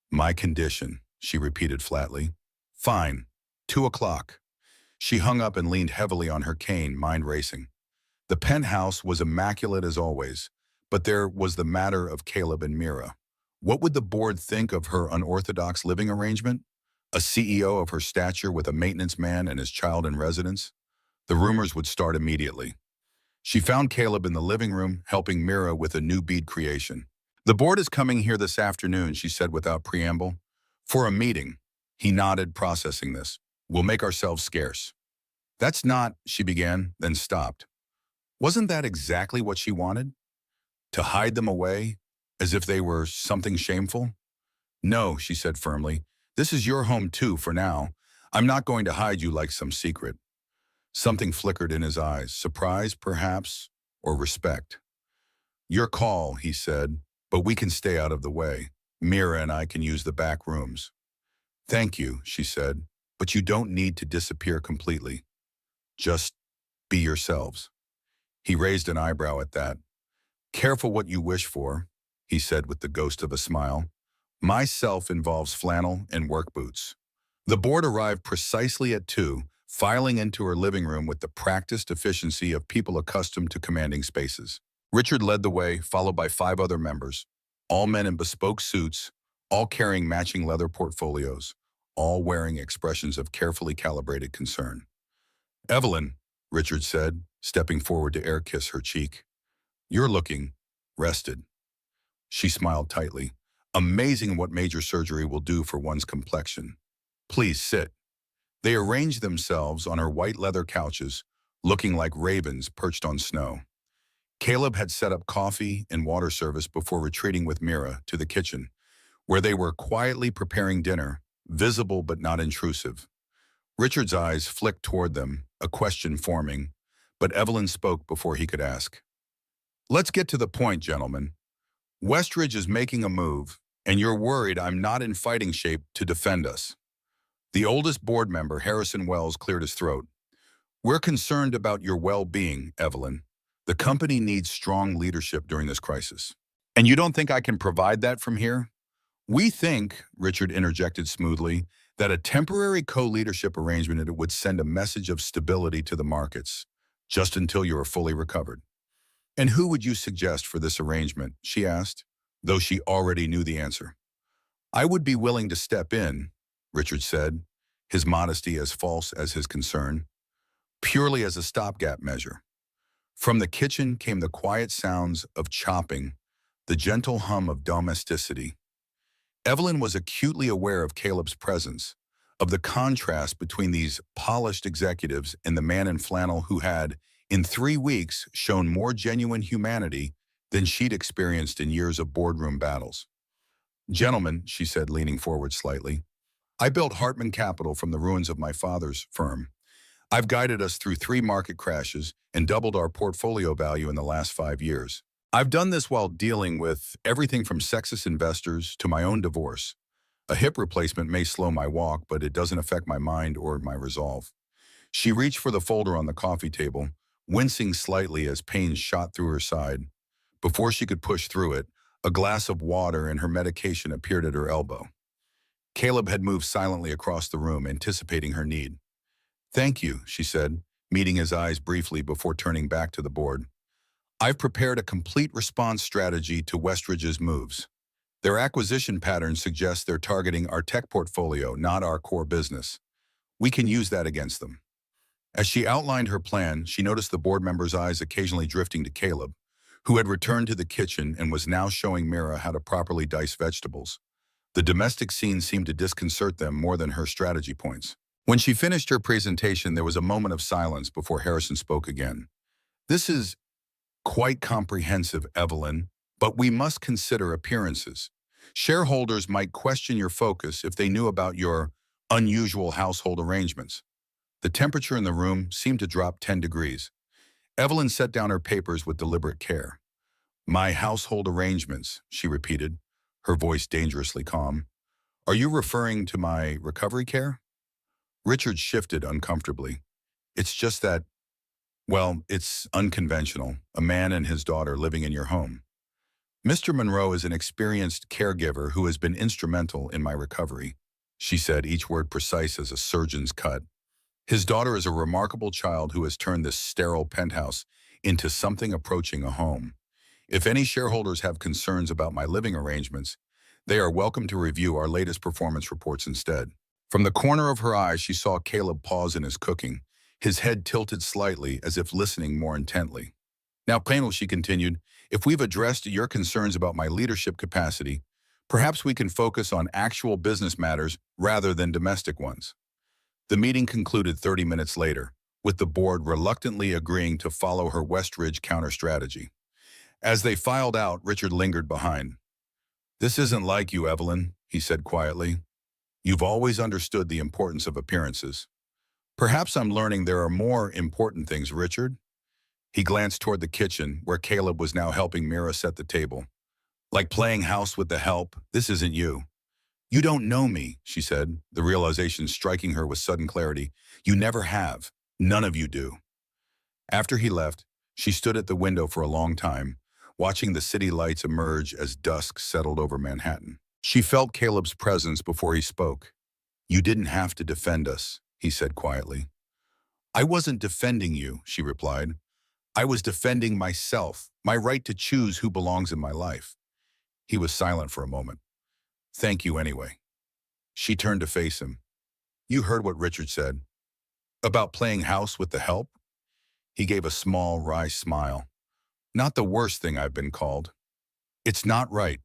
My condition, she repeated flatly. Fine. 2 o'clock. She hung up and leaned heavily on her cane, mind racing. The penthouse was immaculate as always, but there was the matter of Caleb and Mira. What would the board think of her unorthodox living arrangement? A CEO of her stature with a maintenance man and his child in residence? The rumors would start immediately. She found Caleb in the living room, helping Mira with a new bead creation. "The board is coming here this afternoon," she said without preamble. "For a meeting." He nodded, processing this. "We'll make ourselves scarce." "That's not," she began, then stopped. Wasn't that exactly what she wanted? To hide them away, as if they were something shameful? "No," she said firmly. "This is your home too, for now. I'm not going to hide you like some secret." Something flickered in his eyes, surprise, perhaps, or respect. "Your call," he said, "but we can stay out of the way. Mira and I can use the back rooms." "Thank you," she said, "but you don't need to disappear completely. Just be yourselves." He raised an eyebrow at that. "Careful what you wish for," he said with the ghost of a smile. "Myself involves flannel and work boots." The board arrived precisely at 2, filing into her living room with the practiced efficiency of people accustomed to commanding spaces. Richard led the way, followed by 5 other members, all men in bespoke suits, all carrying matching leather portfolios, all wearing expressions of carefully calibrated concern. "Evelyn," Richard said, stepping forward to air kiss her cheek. "You're looking rested." She smiled tightly. "Amazing what major surgery will do for one's complexion. Please sit." They arranged themselves on her white leather couches, looking like ravens perched on snow. Caleb had set up coffee and water service before retreating with Mira to the kitchen, where they were quietly preparing dinner, visible but not intrusive. Richard's eyes flicked toward them, a question forming, but Evelyn spoke before he could ask. "Let's get to the point, gentlemen. Westridge is making a move, and you're worried I'm not in fighting shape to defend us." The oldest board member, Harrison Wells, cleared his throat. "We're concerned about your well-being, Evelyn. The company needs strong leadership during this crisis. And you don't think I can provide that from here?" "We think," Richard interjected smoothly, "that a temporary co-leadership arrangement would send a message of stability to the markets, just until you are fully recovered." "And who would you suggest for this arrangement?" she asked, though she already knew the answer. "I would be willing to step in," Richard said, his modesty as false as his concern, "purely as a stopgap measure." From the kitchen came the quiet sounds of chopping, the gentle hum of domesticity. Evelyn was acutely aware of Caleb's presence, of the contrast between these polished executives and the man in flannel who had, in 3 weeks, shown more genuine humanity than she'd experienced in years of boardroom battles. "Gentlemen," she said, leaning forward slightly, "I built Hartman Capital from the ruins of my father's firm. I've guided us through 3 market crashes and doubled our portfolio value in the last 5 years. I've done this while dealing with everything from sexist investors to my own divorce. A hip replacement may slow my walk, but it doesn't affect my mind or my resolve." She reached for the folder on the coffee table, wincing slightly as pain shot through her side. Before she could push through it, a glass of water and her medication appeared at her elbow. Caleb had moved silently across the room, anticipating her need. "Thank you," she said, meeting his eyes briefly before turning back to the board. "I've prepared a complete response strategy to Westridge's moves. Their acquisition pattern suggests they're targeting our tech portfolio, not our core business. We can use that against them." As she outlined her plan, she noticed the board members' eyes occasionally drifting to Caleb, who had returned to the kitchen and was now showing Mira how to properly dice vegetables. The domestic scene seemed to disconcert them more than her strategy points. When she finished her presentation, there was a moment of silence before Harrison spoke again. "This is quite comprehensive, Evelyn, but we must consider appearances. Shareholders might question your focus if they knew about your unusual household arrangements." The temperature in the room seemed to drop 10 degrees. Evelyn set down her papers with deliberate care. "My household arrangements," she repeated, her voice dangerously calm. "Are you referring to my recovery care?" Richard shifted uncomfortably. "It's just that, well, it's unconventional, a man and his daughter living in your home. Mr. Monroe is an experienced caregiver who has been instrumental in my recovery," she said, each word precise as a surgeon's cut. "His daughter is a remarkable child who has turned this sterile penthouse into something approaching a home. If any shareholders have concerns about my living arrangements, they are welcome to review our latest performance reports instead." From the corner of her eye, she saw Caleb pause in his cooking, his head tilted slightly as if listening more intently. Now, Panel, she continued, if we've addressed your concerns about my leadership capacity, perhaps we can focus on actual business matters rather than domestic ones. The meeting concluded 30 minutes later, with the board reluctantly agreeing to follow her Westridge counter-strategy. As they filed out, Richard lingered behind. This isn't like you, Evelyn, he said quietly. You've always understood the importance of appearances. Perhaps I'm learning there are more important things, Richard. He glanced toward the kitchen, where Caleb was now helping Mira set the table. Like playing house with the help, this isn't you. You don't know me, she said, the realization striking her with sudden clarity. You never have. None of you do. After he left, she stood at the window for a long time, watching the city lights emerge as dusk settled over Manhattan. She felt Caleb's presence before he spoke. You didn't have to defend us, he said quietly. I wasn't defending you, she replied. I was defending myself, my right to choose who belongs in my life. He was silent for a moment. Thank you anyway. She turned to face him. You heard what Richard said. About playing house with the help? He gave a small, wry smile. Not the worst thing I've been called. It's not right.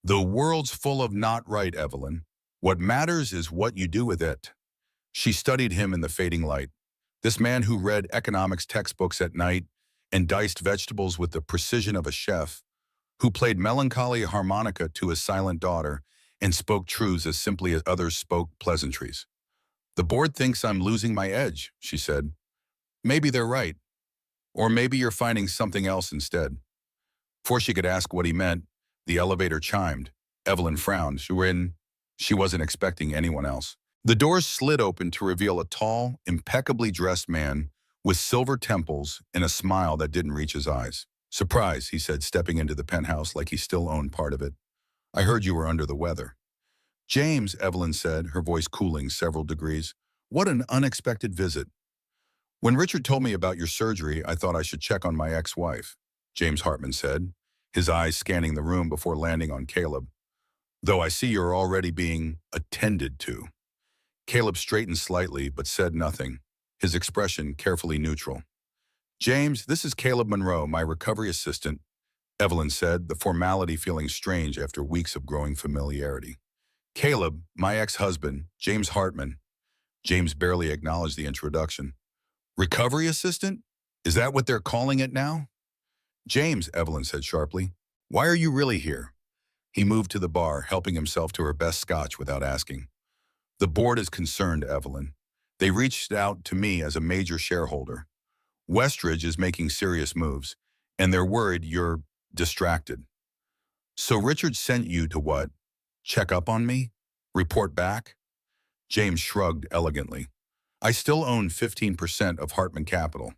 The world's full of not right, Evelyn. What matters is what you do with it. She studied him in the fading light. This man who read economics textbooks at night and diced vegetables with the precision of a chef, who played melancholy harmonica to his silent daughter and spoke truths as simply as others spoke pleasantries. The board thinks I'm losing my edge, she said. Maybe they're right. Or maybe you're finding something else instead. Before she could ask what he meant, the elevator chimed. Evelyn frowned. She wasn't expecting anyone else. The doors slid open to reveal a tall, impeccably dressed man with silver temples and a smile that didn't reach his eyes. Surprise, he said, stepping into the penthouse like he still owned part of it. I heard you were under the weather. James, Evelyn said, her voice cooling several degrees. What an unexpected visit. When Richard told me about your surgery, I thought I should check on my ex-wife, James Hartman said, his eyes scanning the room before landing on Caleb. Though I see you're already being attended to. Caleb straightened slightly but said nothing, his expression carefully neutral. James, this is Caleb Monroe, my recovery assistant, Evelyn said, the formality feeling strange after weeks of growing familiarity. Caleb, my ex-husband, James Hartman. James barely acknowledged the introduction. Recovery assistant? Is that what they're calling it now? James, Evelyn said sharply, why are you really here? He moved to the bar, helping himself to her best scotch without asking. The board is concerned, Evelyn. They reached out to me as a major shareholder. Westridge is making serious moves, and they're worried you're distracted. So Richard sent you to what? Check up on me? Report back? James shrugged elegantly. I still own 15% of Hartman Capital.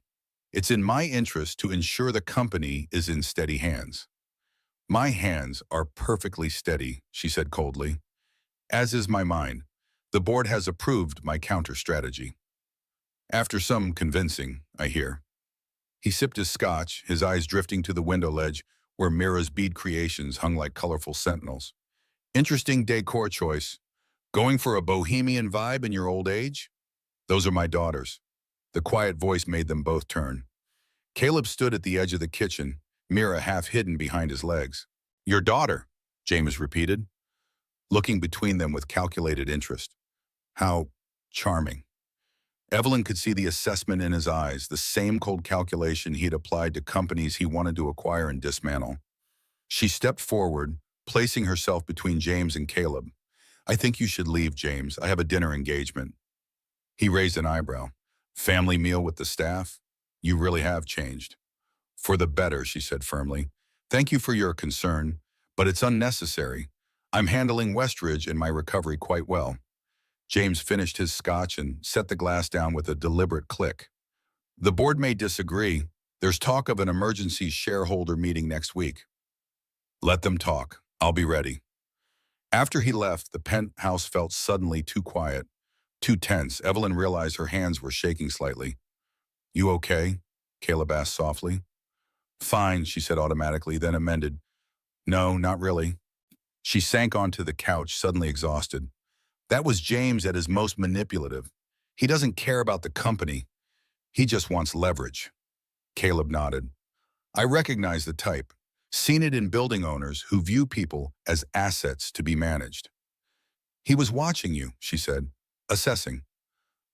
It's in my interest to ensure the company is in steady hands. My hands are perfectly steady, she said coldly. As is my mind. The board has approved my counter-strategy. After some convincing, I hear. He sipped his scotch, his eyes drifting to the window ledge where Mira's bead creations hung like colorful sentinels. Interesting decor choice. Going for a bohemian vibe in your old age? Those are my daughters. The quiet voice made them both turn. Caleb stood at the edge of the kitchen, Mira half hidden behind his legs. Your daughter, James repeated, looking between them with calculated interest. How charming. Evelyn could see the assessment in his eyes, the same cold calculation he'd applied to companies he wanted to acquire and dismantle. She stepped forward, placing herself between James and Caleb. I think you should leave, James. I have a dinner engagement. He raised an eyebrow. Family meal with the staff? You really have changed. For the better, she said firmly. Thank you for your concern, but it's unnecessary. I'm handling Westridge and my recovery quite well. James finished his scotch and set the glass down with a deliberate click. The board may disagree. There's talk of an emergency shareholder meeting next week. Let them talk. I'll be ready. After he left, the penthouse felt suddenly too quiet, too tense. Evelyn realized her hands were shaking slightly. You okay? Caleb asked softly. Fine, she said automatically, then amended. No, not really. She sank onto the couch, suddenly exhausted. That was James at his most manipulative. He doesn't care about the company. He just wants leverage. Caleb nodded. I recognize the type. Seen it in building owners who view people as assets to be managed. He was watching you, she said, assessing.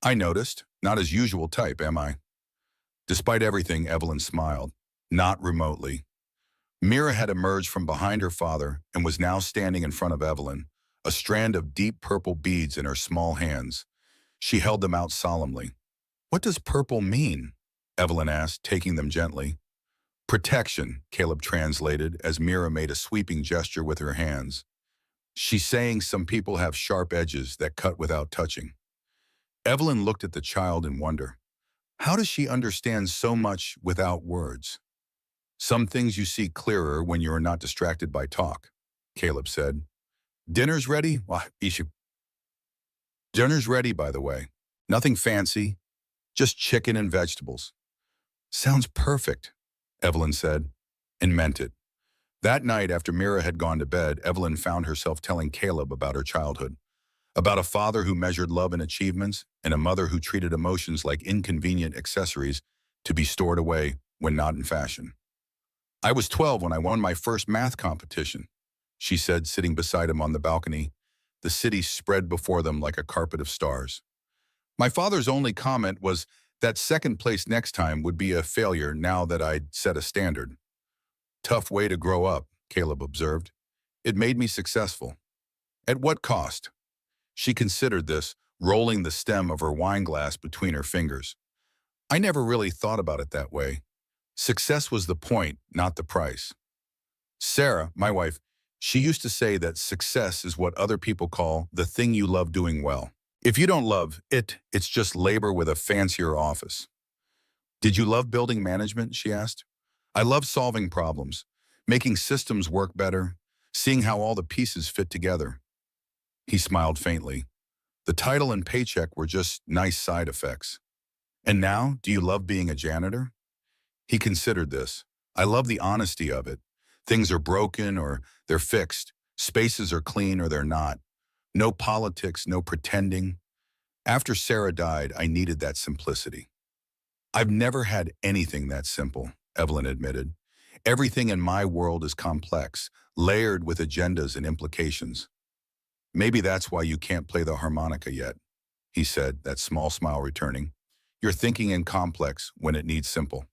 I noticed. Not his usual type, am I? Despite everything, Evelyn smiled. Not remotely. Mira had emerged from behind her father and was now standing in front of Evelyn, a strand of deep purple beads in her small hands. She held them out solemnly. What does purple mean? Evelyn asked, taking them gently. Protection, Caleb translated as Mira made a sweeping gesture with her hands. She's saying some people have sharp edges that cut without touching. Evelyn looked at the child in wonder. How does she understand so much without words? Some things you see clearer when you are not distracted by talk, Caleb said. Dinner's ready? Dinner's ready, by the way. Nothing fancy, just chicken and vegetables. Sounds perfect, Evelyn said, and meant it. That night, after Mira had gone to bed, Evelyn found herself telling Caleb about her childhood, about a father who measured love in achievements and a mother who treated emotions like inconvenient accessories to be stored away when not in fashion. I was 12 when I won my first math competition, she said, sitting beside him on the balcony, the city spread before them like a carpet of stars. My father's only comment was that second place next time would be a failure now that I'd set a standard. Tough way to grow up, Caleb observed. It made me successful. At what cost? She considered this, rolling the stem of her wine glass between her fingers. I never really thought about it that way. Success was the point, not the price. Sarah, my wife, she used to say that success is what other people call the thing you love doing well. If you don't love it, it's just labor with a fancier office. Did you love building management? She asked. I love solving problems, making systems work better, seeing how all the pieces fit together. He smiled faintly. The title and paycheck were just nice side effects. And now, do you love being a janitor? He considered this. I love the honesty of it. Things are broken or they're fixed. Spaces are clean or they're not. No politics, no pretending. After Sarah died, I needed that simplicity. I've never had anything that simple, Evelyn admitted. Everything in my world is complex, layered with agendas and implications. Maybe that's why you can't play the harmonica yet, he said, that small smile returning. You're thinking in complex when it needs simple.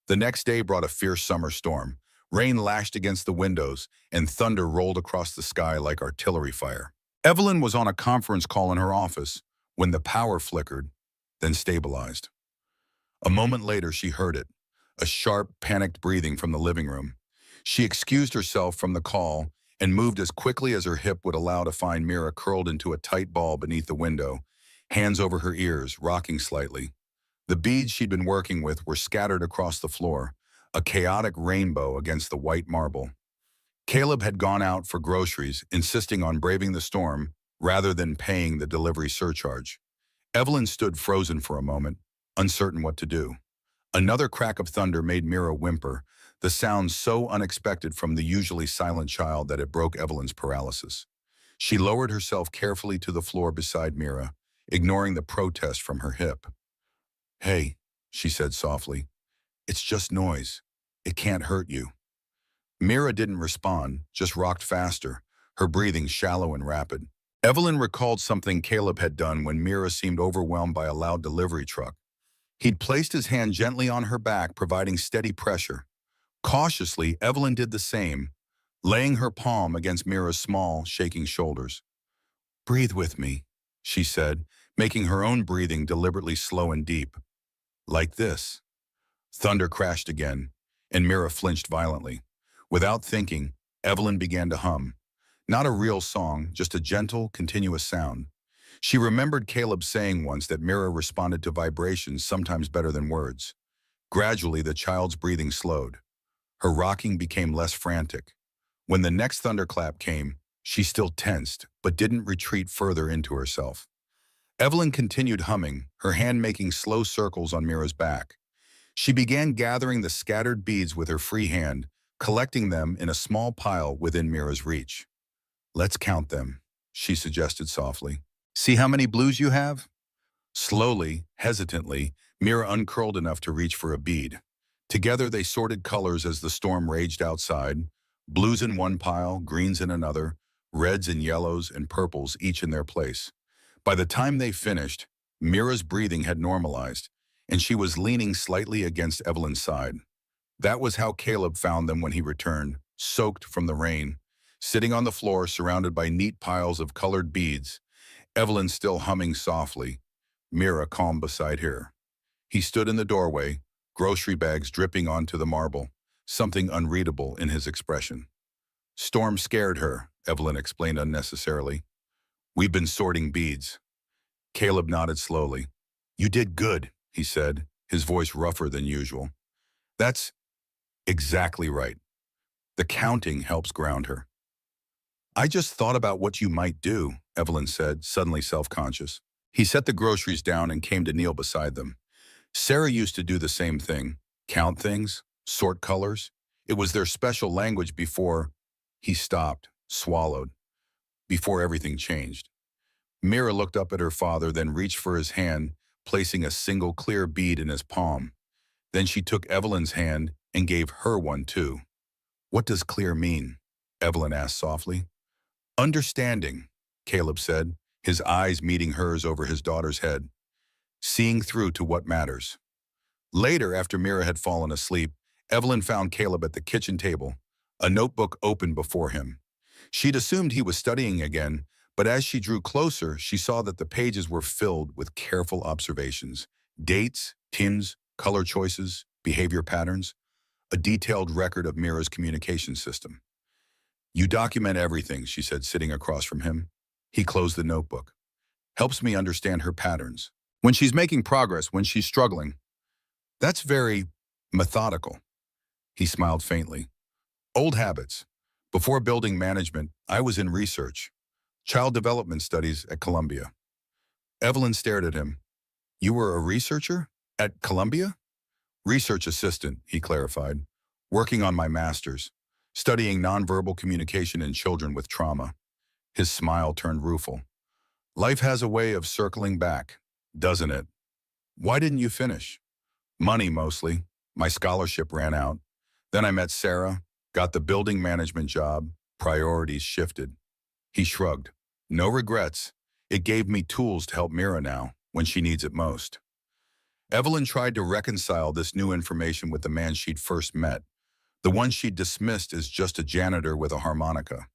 The next day brought a fierce summer storm. Rain lashed against the windows, and thunder rolled across the sky like artillery fire. Evelyn was on a conference call in her office when the power flickered, then stabilized. A moment later, she heard it, a sharp, panicked breathing from the living room. She excused herself from the call and moved as quickly as her hip would allow to find Mira curled into a tight ball beneath the window, hands over her ears, rocking slightly. The beads she'd been working with were scattered across the floor, a chaotic rainbow against the white marble. Caleb had gone out for groceries, insisting on braving the storm rather than paying the delivery surcharge. Evelyn stood frozen for a moment, uncertain what to do. Another crack of thunder made Mira whimper, the sound so unexpected from the usually silent child that it broke Evelyn's paralysis. She lowered herself carefully to the floor beside Mira, ignoring the protest from her hip. Hey, she said softly, it's just noise. It can't hurt you. Mira didn't respond, just rocked faster, her breathing shallow and rapid. Evelyn recalled something Caleb had done when Mira seemed overwhelmed by a loud delivery truck. He'd placed his hand gently on her back, providing steady pressure. Cautiously, Evelyn did the same, laying her palm against Mira's small, shaking shoulders. Breathe with me, she said, making her own breathing deliberately slow and deep. Like this. Thunder crashed again, and Mira flinched violently. Without thinking, Evelyn began to hum. Not a real song, just a gentle, continuous sound. She remembered Caleb saying once that Mira responded to vibrations sometimes better than words. Gradually, the child's breathing slowed. Her rocking became less frantic. When the next thunderclap came, she still tensed, but didn't retreat further into herself. Evelyn continued humming, her hand making slow circles on Mira's back. She began gathering the scattered beads with her free hand, collecting them in a small pile within Mira's reach. Let's count them, she suggested softly. See how many blues you have? Slowly, hesitantly, Mira uncurled enough to reach for a bead. Together they sorted colors as the storm raged outside, blues in one pile, greens in another, reds and yellows and purples each in their place. By the time they finished, Mira's breathing had normalized, and she was leaning slightly against Evelyn's side. That was how Caleb found them when he returned, soaked from the rain, sitting on the floor surrounded by neat piles of colored beads, Evelyn still humming softly, Mira calm beside her. He stood in the doorway, grocery bags dripping onto the marble, something unreadable in his expression. Storm scared her, Evelyn explained unnecessarily. We've been sorting beads. Caleb nodded slowly. You did good, he said, his voice rougher than usual. That's exactly right. The counting helps ground her. I just thought about what you might do, Evelyn said, suddenly self-conscious. He set the groceries down and came to kneel beside them. Sarah used to do the same thing. Count things, sort colors. It was their special language before he stopped, swallowed, before everything changed. Mira looked up at her father, then reached for his hand, placing a single clear bead in his palm. Then she took Evelyn's hand and gave her one too. What does clear mean? Evelyn asked softly. Understanding, Caleb said, his eyes meeting hers over his daughter's head. Seeing through to what matters. Later, after Mira had fallen asleep, Evelyn found Caleb at the kitchen table, a notebook open before him. She'd assumed he was studying again, but as she drew closer, she saw that the pages were filled with careful observations, dates, tints, color choices, behavior patterns, a detailed record of Mira's communication system. You document everything, she said, sitting across from him. He closed the notebook. Helps me understand her patterns. When she's making progress, when she's struggling. That's very methodical. He smiled faintly. Old habits. Before building management, I was in research. Child development studies at Columbia. Evelyn stared at him. You were a researcher? At Columbia? Research assistant, he clarified. Working on my master's. Studying nonverbal communication in children with trauma. His smile turned rueful. Life has a way of circling back, doesn't it? Why didn't you finish? Money, mostly. My scholarship ran out. Then I met Sarah, got the building management job, priorities shifted. He shrugged. No regrets. It gave me tools to help Mira now, when she needs it most. Evelyn tried to reconcile this new information with the man she'd first met, the one she'd dismissed as just a janitor with a harmonica.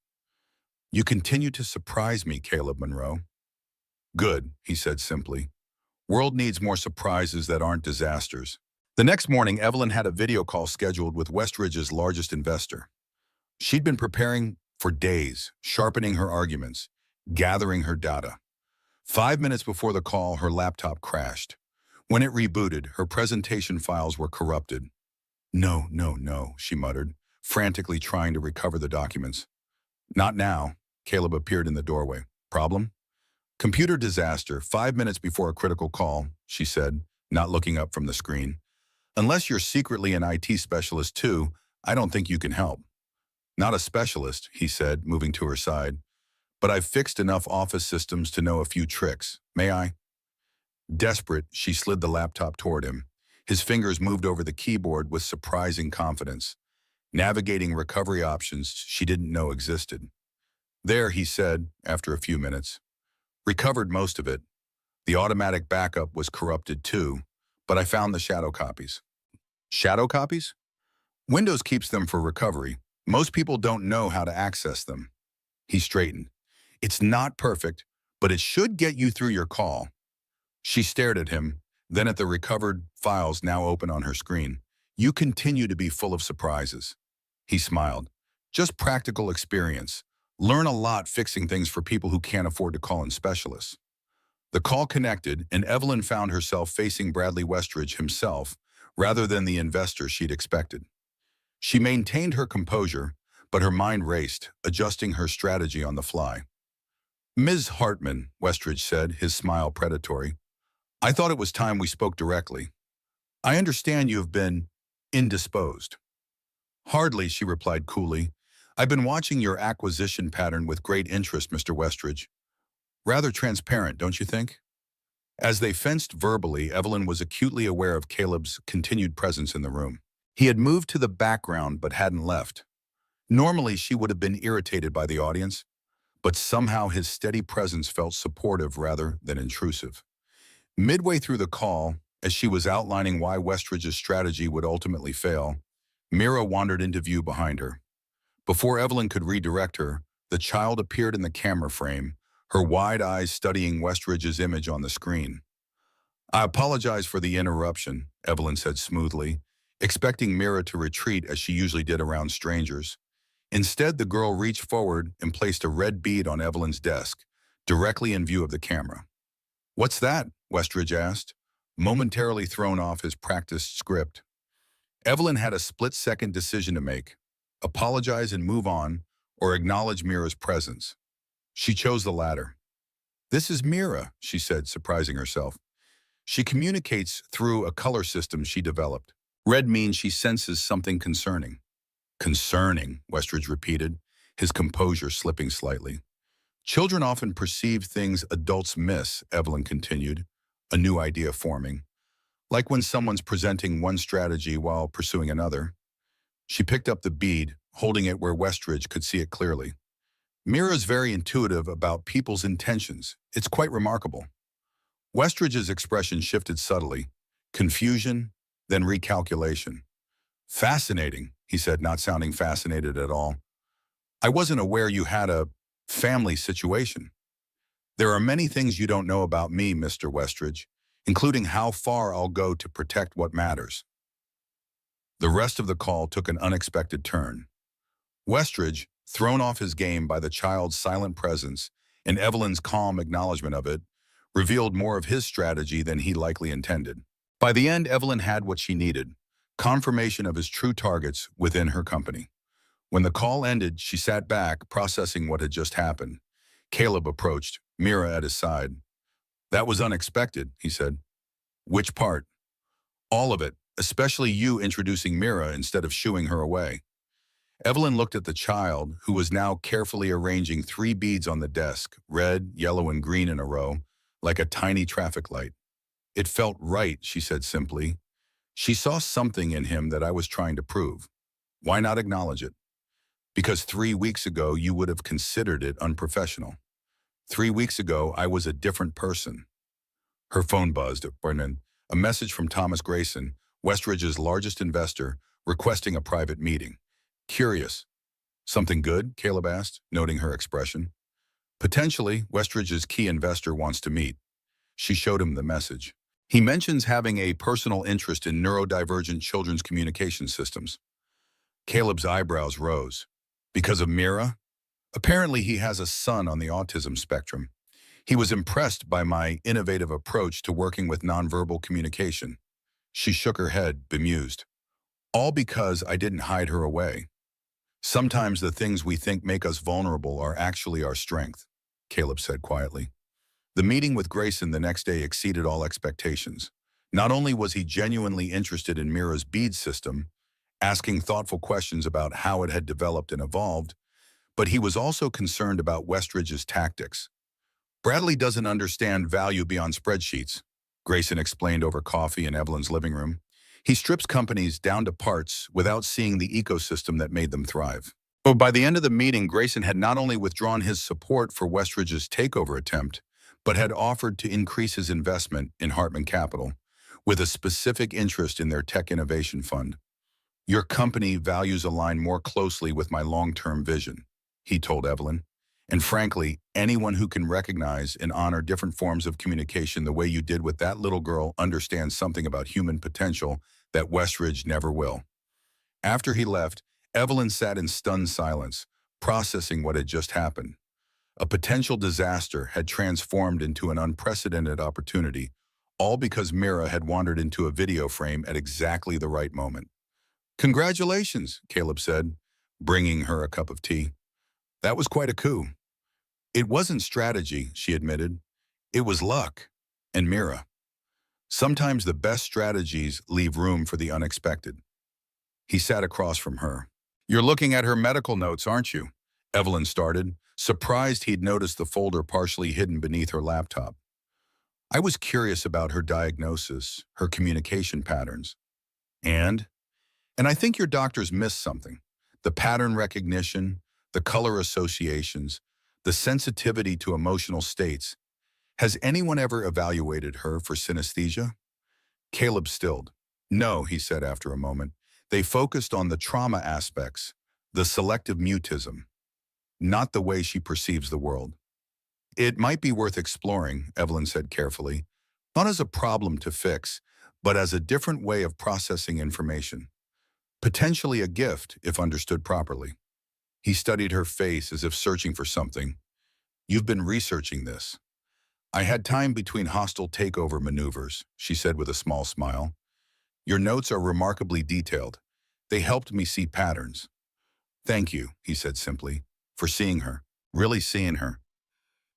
You continue to surprise me, Caleb Monroe. Good, he said simply. World needs more surprises that aren't disasters. The next morning, Evelyn had a video call scheduled with Westridge's largest investor. She'd been preparing for days, sharpening her arguments, gathering her data. 5 minutes before the call, her laptop crashed. When it rebooted, her presentation files were corrupted. No, no, no, she muttered, frantically trying to recover the documents. Not now. Caleb appeared in the doorway. Problem? Computer disaster, 5 minutes before a critical call, she said, not looking up from the screen. Unless you're secretly an IT specialist too, I don't think you can help. Not a specialist, he said, moving to her side. But I've fixed enough office systems to know a few tricks. May I? Desperate, she slid the laptop toward him. His fingers moved over the keyboard with surprising confidence, navigating recovery options she didn't know existed. There, he said, after a few minutes. Recovered most of it. The automatic backup was corrupted too, but I found the shadow copies. Shadow copies? Windows keeps them for recovery. Most people don't know how to access them. He straightened. It's not perfect, but it should get you through your call. She stared at him, then at the recovered files now open on her screen. You continue to be full of surprises. He smiled. Just practical experience. Learn a lot fixing things for people who can't afford to call in specialists. The call connected, and Evelyn found herself facing Bradley Westridge himself, rather than the investor she'd expected. She maintained her composure, but her mind raced, adjusting her strategy on the fly. Ms. Hartman, Westridge said, his smile predatory. I thought it was time we spoke directly. I understand you have been indisposed. Hardly, she replied coolly. I've been watching your acquisition pattern with great interest, Mr. Westridge. Rather transparent, don't you think? As they fenced verbally, Evelyn was acutely aware of Caleb's continued presence in the room. He had moved to the background but hadn't left. Normally, she would have been irritated by the audience, but somehow his steady presence felt supportive rather than intrusive. Midway through the call, as she was outlining why Westridge's strategy would ultimately fail, Mira wandered into view behind her. Before Evelyn could redirect her, the child appeared in the camera frame, her wide eyes studying Westridge's image on the screen. "I apologize for the interruption," Evelyn said smoothly, expecting Mira to retreat as she usually did around strangers. Instead, the girl reached forward and placed a red bead on Evelyn's desk, directly in view of the camera. "What's that?" Westridge asked, momentarily thrown off his practiced script. Evelyn had a split-second decision to make: apologize and move on, or acknowledge Mira's presence. She chose the latter. "This is Mira," she said, surprising herself. "She communicates through a color system she developed. Red means she senses something concerning." "Concerning," Westridge repeated, his composure slipping slightly. "Children often perceive things adults miss," Evelyn continued, a new idea forming. "Like when someone's presenting one strategy while pursuing another." She picked up the bead, holding it where Westridge could see it clearly. "Mira's very intuitive about people's intentions. It's quite remarkable." Westridge's expression shifted subtly, confusion, then recalculation. "Fascinating," he said, not sounding fascinated at all. "I wasn't aware you had a family situation." "There are many things you don't know about me, Mr. Westridge, including how far I'll go to protect what matters." The rest of the call took an unexpected turn. Westridge, thrown off his game by the child's silent presence and Evelyn's calm acknowledgement of it, revealed more of his strategy than he likely intended. By the end, Evelyn had what she needed: confirmation of his true targets within her company. When the call ended, she sat back, processing what had just happened. Caleb approached, Mira at his side. "That was unexpected," he said. "Which part?" "All of it, especially you introducing Mira instead of shooing her away." Evelyn looked at the child, who was now carefully arranging 3 beads on the desk, red, yellow, and green in a row, like a tiny traffic light. "It felt right," she said simply. "She saw something in him that I was trying to prove. Why not acknowledge it? Because 3 weeks ago you would have considered it unprofessional. 3 weeks ago I was a different person." Her phone buzzed, a message from Thomas Grayson, Westridge's largest investor, requesting a private meeting. "Curious. Something good?" Caleb asked, noting her expression. "Potentially, Westridge's key investor wants to meet." She showed him the message. "He mentions having a personal interest in neurodivergent children's communication systems." Caleb's eyebrows rose. "Because of Mira?" "Apparently he has a son on the autism spectrum. He was impressed by my innovative approach to working with nonverbal communication." She shook her head, bemused. "All because I didn't hide her away. Sometimes the things we think make us vulnerable are actually our strength," Caleb said quietly. The meeting with Grayson the next day exceeded all expectations. Not only was he genuinely interested in Mira's bead system, asking thoughtful questions about how it had developed and evolved, but he was also concerned about Westridge's tactics. "Bradley doesn't understand value beyond spreadsheets," Grayson explained over coffee in Evelyn's living room. "He strips companies down to parts without seeing the ecosystem that made them thrive." But by the end of the meeting, Grayson had not only withdrawn his support for Westridge's takeover attempt, but had offered to increase his investment in Hartman Capital, with a specific interest in their tech innovation fund. "Your company values align more closely with my long-term vision," he told Evelyn. "And frankly, anyone who can recognize and honor different forms of communication the way you did with that little girl understands something about human potential that Westridge never will." After he left, Evelyn sat in stunned silence, processing what had just happened. A potential disaster had transformed into an unprecedented opportunity, all because Mira had wandered into a video frame at exactly the right moment. "Congratulations," Caleb said, bringing her a cup of tea. "That was quite a coup." "It wasn't strategy," she admitted. "It was luck. And Mira. Sometimes the best strategies leave room for the unexpected." He sat across from her. "You're looking at her medical notes, aren't you?" Evelyn started, surprised he'd noticed the folder partially hidden beneath her laptop. I was curious about her diagnosis, her communication patterns. And? And I think your doctors missed something. The pattern recognition, the color associations, the sensitivity to emotional states. Has anyone ever evaluated her for synesthesia? Caleb stilled. No, he said after a moment. They focused on the trauma aspects, the selective mutism, not the way she perceives the world. It might be worth exploring, Evelyn said carefully, not as a problem to fix, but as a different way of processing information. Potentially a gift, if understood properly. He studied her face as if searching for something. You've been researching this. I had time between hostile takeover maneuvers, she said with a small smile. Your notes are remarkably detailed. They helped me see patterns. Thank you, he said simply, for seeing her, really seeing her.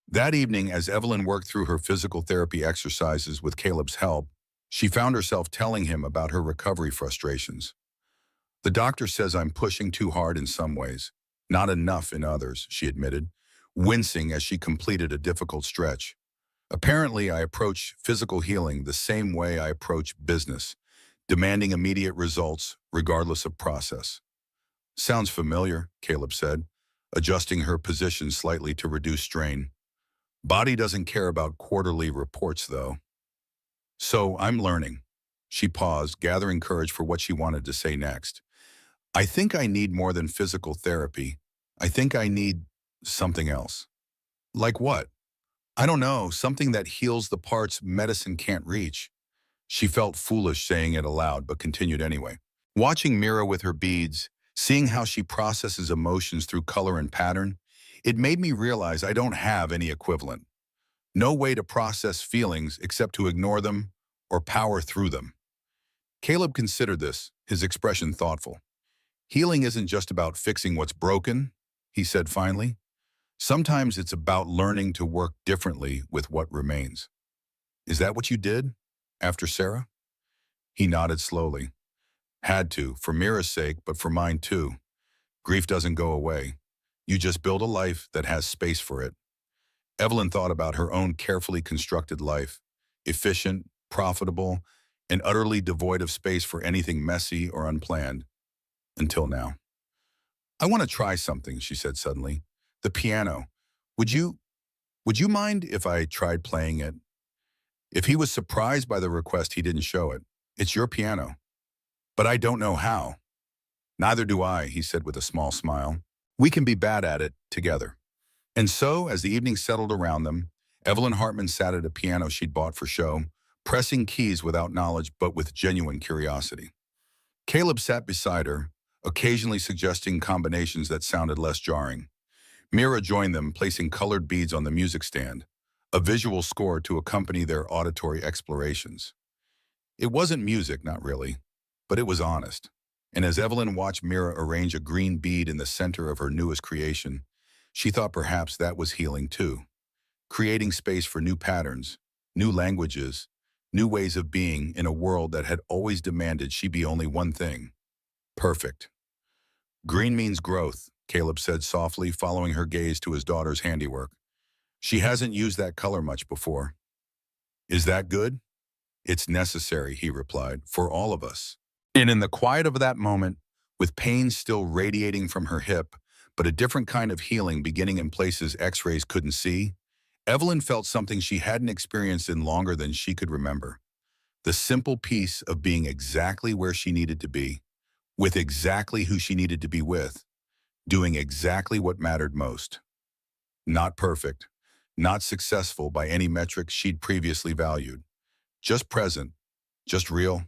That evening, as Evelyn worked through her physical therapy exercises with Caleb's help, she found herself telling him about her recovery frustrations. The doctor says I'm pushing too hard in some ways, not enough in others, she admitted, wincing as she completed a difficult stretch. Apparently, I approach physical healing the same way I approach business, demanding immediate results regardless of process. Sounds familiar, Caleb said, adjusting her position slightly to reduce strain. Body doesn't care about quarterly reports, though. So I'm learning. She paused, gathering courage for what she wanted to say next. I think I need more than physical therapy. I think I need something else. Like what? I don't know, something that heals the parts medicine can't reach. She felt foolish saying it aloud, but continued anyway. Watching Mira with her beads, seeing how she processes emotions through color and pattern, it made me realize I don't have any equivalent. No way to process feelings except to ignore them or power through them. Caleb considered this, his expression thoughtful. Healing isn't just about fixing what's broken, he said finally. Sometimes it's about learning to work differently with what remains. Is that what you did after Sarah? He nodded slowly. Had to, for Mira's sake, but for mine too. Grief doesn't go away. You just build a life that has space for it. Evelyn thought about her own carefully constructed life, efficient, profitable, and utterly devoid of space for anything messy or unplanned. Until now. I want to try something, she said suddenly. The piano. Would you mind if I tried playing it? If he was surprised by the request, he didn't show it. It's your piano. But I don't know how. Neither do I, he said with a small smile. We can be bad at it together. And so, as the evening settled around them, Evelyn Hartman sat at a piano she'd bought for show, pressing keys without knowledge but with genuine curiosity. Caleb sat beside her, occasionally suggesting combinations that sounded less jarring. Mira joined them, placing colored beads on the music stand, a visual score to accompany their auditory explorations. It wasn't music, not really, but it was honest. And as Evelyn watched Mira arrange a green bead in the center of her newest creation, she thought perhaps that was healing too, creating space for new patterns, new languages, new ways of being in a world that had always demanded she be only one thing: perfect. Green means growth, Caleb said softly, following her gaze to his daughter's handiwork. She hasn't used that color much before. Is that good? It's necessary, he replied, for all of us. And in the quiet of that moment, with pain still radiating from her hip, but a different kind of healing beginning in places X-rays couldn't see, Evelyn felt something she hadn't experienced in longer than she could remember. The simple peace of being exactly where she needed to be, with exactly who she needed to be with, doing exactly what mattered most. Not perfect, not successful by any metric she'd previously valued. Just present, just real,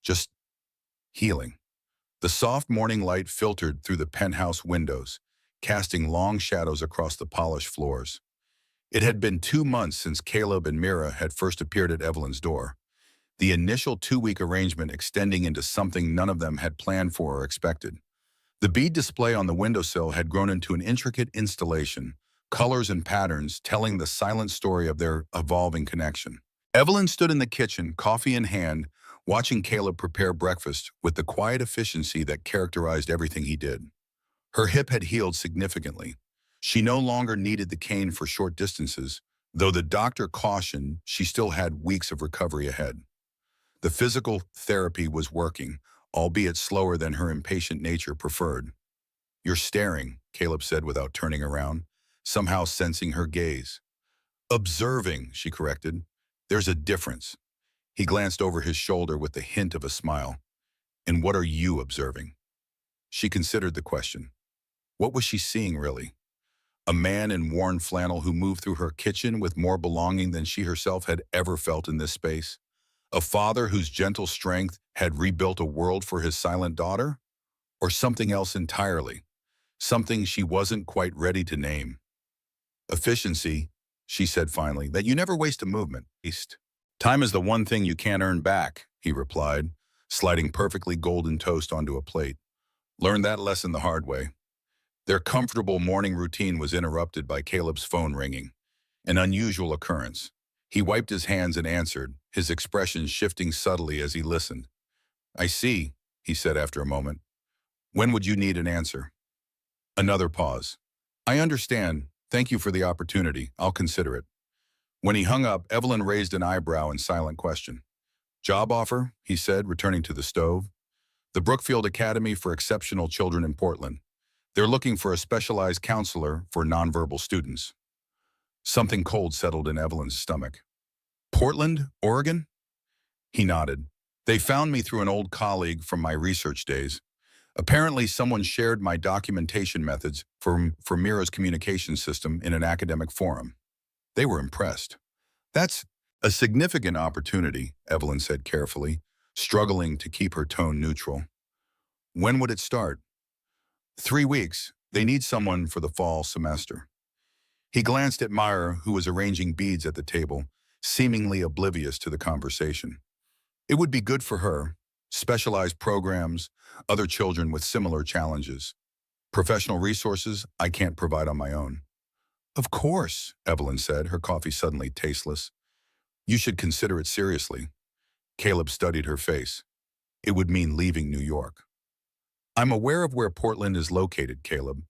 just healing. The soft morning light filtered through the penthouse windows, casting long shadows across the polished floors. It had been 2 months since Caleb and Mira had first appeared at Evelyn's door, the initial 2-week arrangement extending into something none of them had planned for or expected. The bead display on the windowsill had grown into an intricate installation, colors and patterns telling the silent story of their evolving connection. Evelyn stood in the kitchen, coffee in hand, watching Caleb prepare breakfast with the quiet efficiency that characterized everything he did. Her hip had healed significantly, She no longer needed the cane for short distances, though the doctor cautioned she still had weeks of recovery ahead. The physical therapy was working, albeit slower than her impatient nature preferred. "You're staring," Caleb said without turning around, somehow sensing her gaze. "Observing," she corrected. "There's a difference." He glanced over his shoulder with the hint of a smile. "And what are you observing?" She considered the question. What was she seeing, really? A man in worn flannel who moved through her kitchen with more belonging than she herself had ever felt in this space? A father whose gentle strength had rebuilt a world for his silent daughter? Or something else entirely? Something she wasn't quite ready to name. "Efficiency," she said finally, "that you never waste a movement. Time is the one thing you can't earn back," he replied, sliding perfectly golden toast onto a plate. "Learned that lesson the hard way." Their comfortable morning routine was interrupted by Caleb's phone ringing, an unusual occurrence. He wiped his hands and answered, his expression shifting subtly as he listened. "I see," he said after a moment. "When would you need an answer?" Another pause. "I understand. Thank you for the opportunity. I'll consider it." When he hung up, Evelyn raised an eyebrow in silent question. "Job offer," he said, returning to the stove. "The Brookfield Academy for Exceptional Children in Portland. They're looking for a specialized counselor for nonverbal students." Something cold settled in Evelyn's stomach. "Portland, Oregon?" He nodded. "They found me through an old colleague from my research days. Apparently, someone shared my documentation methods for Mira's communication system in an academic forum. They were impressed." "That's a significant opportunity," Evelyn said carefully, struggling to keep her tone neutral. "When would it start?" 3 weeks. They need someone for the fall semester." He glanced at Myra, who was arranging beads at the table, seemingly oblivious to the conversation. "It would be good for her. Specialized programs, other children with similar challenges. Professional resources I can't provide on my own." "Of course," Evelyn said, her coffee suddenly tasteless. "You should consider it seriously." Caleb studied her face. "It would mean leaving New York." "I'm aware of where Portland is located, Caleb."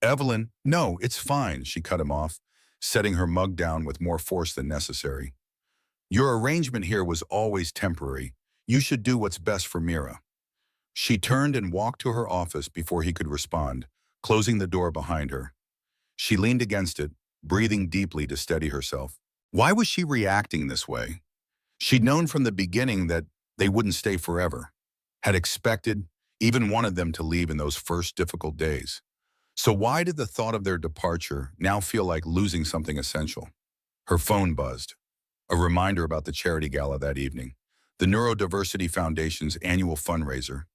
"Evelyn, no, it's fine," she cut him off, setting her mug down with more force than necessary. "Your arrangement here was always temporary. You should do what's best for Mira." She turned and walked to her office before he could respond, closing the door behind her. She leaned against it, breathing deeply to steady herself. Why was she reacting this way? She'd known from the beginning that they wouldn't stay forever, had expected, even wanted them to leave in those first difficult days. So why did the thought of their departure now feel like losing something essential? Her phone buzzed, a reminder about the charity gala that evening, the Neurodiversity Foundation's annual fundraiser,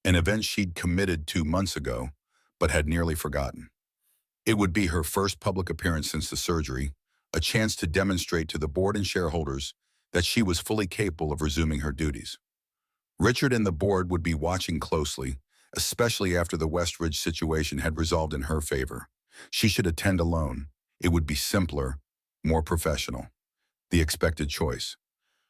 an event she'd committed 2 months ago, but had nearly forgotten. It would be her first public appearance since the surgery, a chance to demonstrate to the board and shareholders that she was fully capable of resuming her duties. Richard and the board would be watching closely, especially after the Westridge situation had resolved in her favor. She should attend alone. It would be simpler, more professional. The expected choice.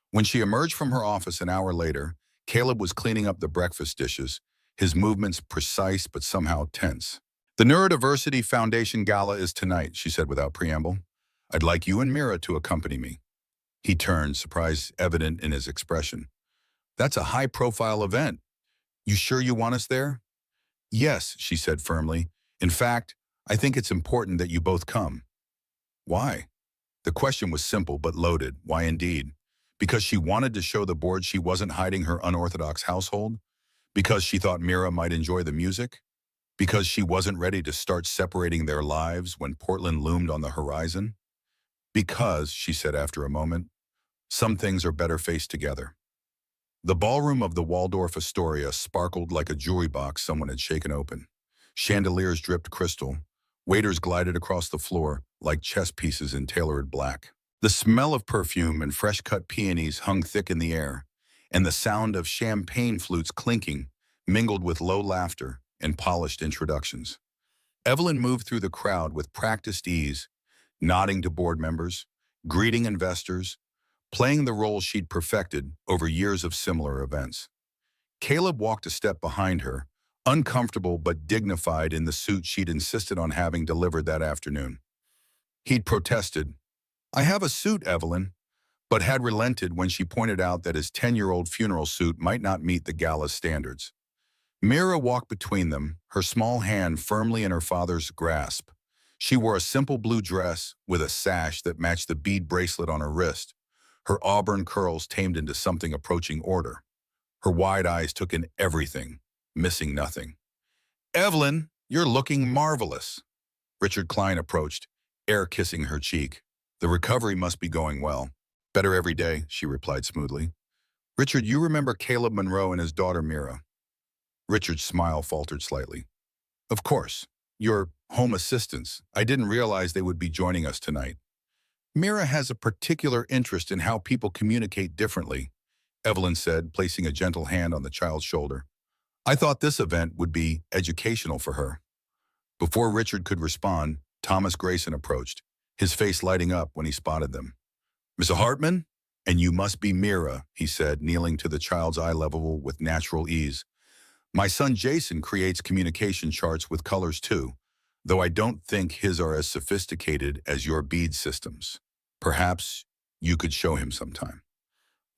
When she emerged from her office an hour later, Caleb was cleaning up the breakfast dishes, his movements precise but somehow tense. "The Neurodiversity Foundation Gala is tonight," she said without preamble. "I'd like you and Mira to accompany me." He turned, surprise evident in his expression. "That's a high-profile event. You sure you want us there?" "Yes," she said firmly. "In fact, I think it's important that you both come." "Why?" The question was simple but loaded. Why indeed? Because she wanted to show the board she wasn't hiding her unorthodox household? Because she thought Mira might enjoy the music? Because she wasn't ready to start separating their lives when Portland loomed on the horizon? "Because," she said after a moment, "some things are better faced together." The ballroom of the Waldorf Astoria sparkled like a jewelry box someone had shaken open. Chandeliers dripped crystal. Waiters glided across the floor like chess pieces in tailored black. The smell of perfume and fresh-cut peonies hung thick in the air, and the sound of champagne flutes clinking mingled with low laughter and polished introductions. Evelyn moved through the crowd with practiced ease, nodding to board members, greeting investors, playing the role she'd perfected over years of similar events. Caleb walked a step behind her, uncomfortable but dignified in the suit she'd insisted on having delivered that afternoon. He'd protested, "I have a suit, Evelyn," but had relented when she pointed out that his 10-year-old funeral suit might not meet the gala's standards. Mira walked between them, her small hand firmly in her father's grasp. She wore a simple blue dress with a sash that matched the bead bracelet on her wrist, her auburn curls tamed into something approaching order. Her wide eyes took in everything, missing nothing. "Evelyn, you're looking marvelous." Richard Klein approached, air kissing her cheek. "The recovery must be going well." "Better every day," she replied smoothly. "Richard, you remember Caleb Monroe and his daughter Mira?" Richard's smile faltered slightly. "Of course. Your home assistants. I didn't realize they would be joining us tonight." "Mira has a particular interest in how people communicate differently," Evelyn said, placing a gentle hand on the child's shoulder. "I thought this event would be educational for her." Before Richard could respond, Thomas Grayson approached, his face lighting up when he spotted them. "Mr. Hartman? And you must be Mira," he said, kneeling to the child's eye level with natural ease. "My son Jason creates communication charts with colors too, though I don't think his are as sophisticated as your bead systems. Perhaps you could show him sometime."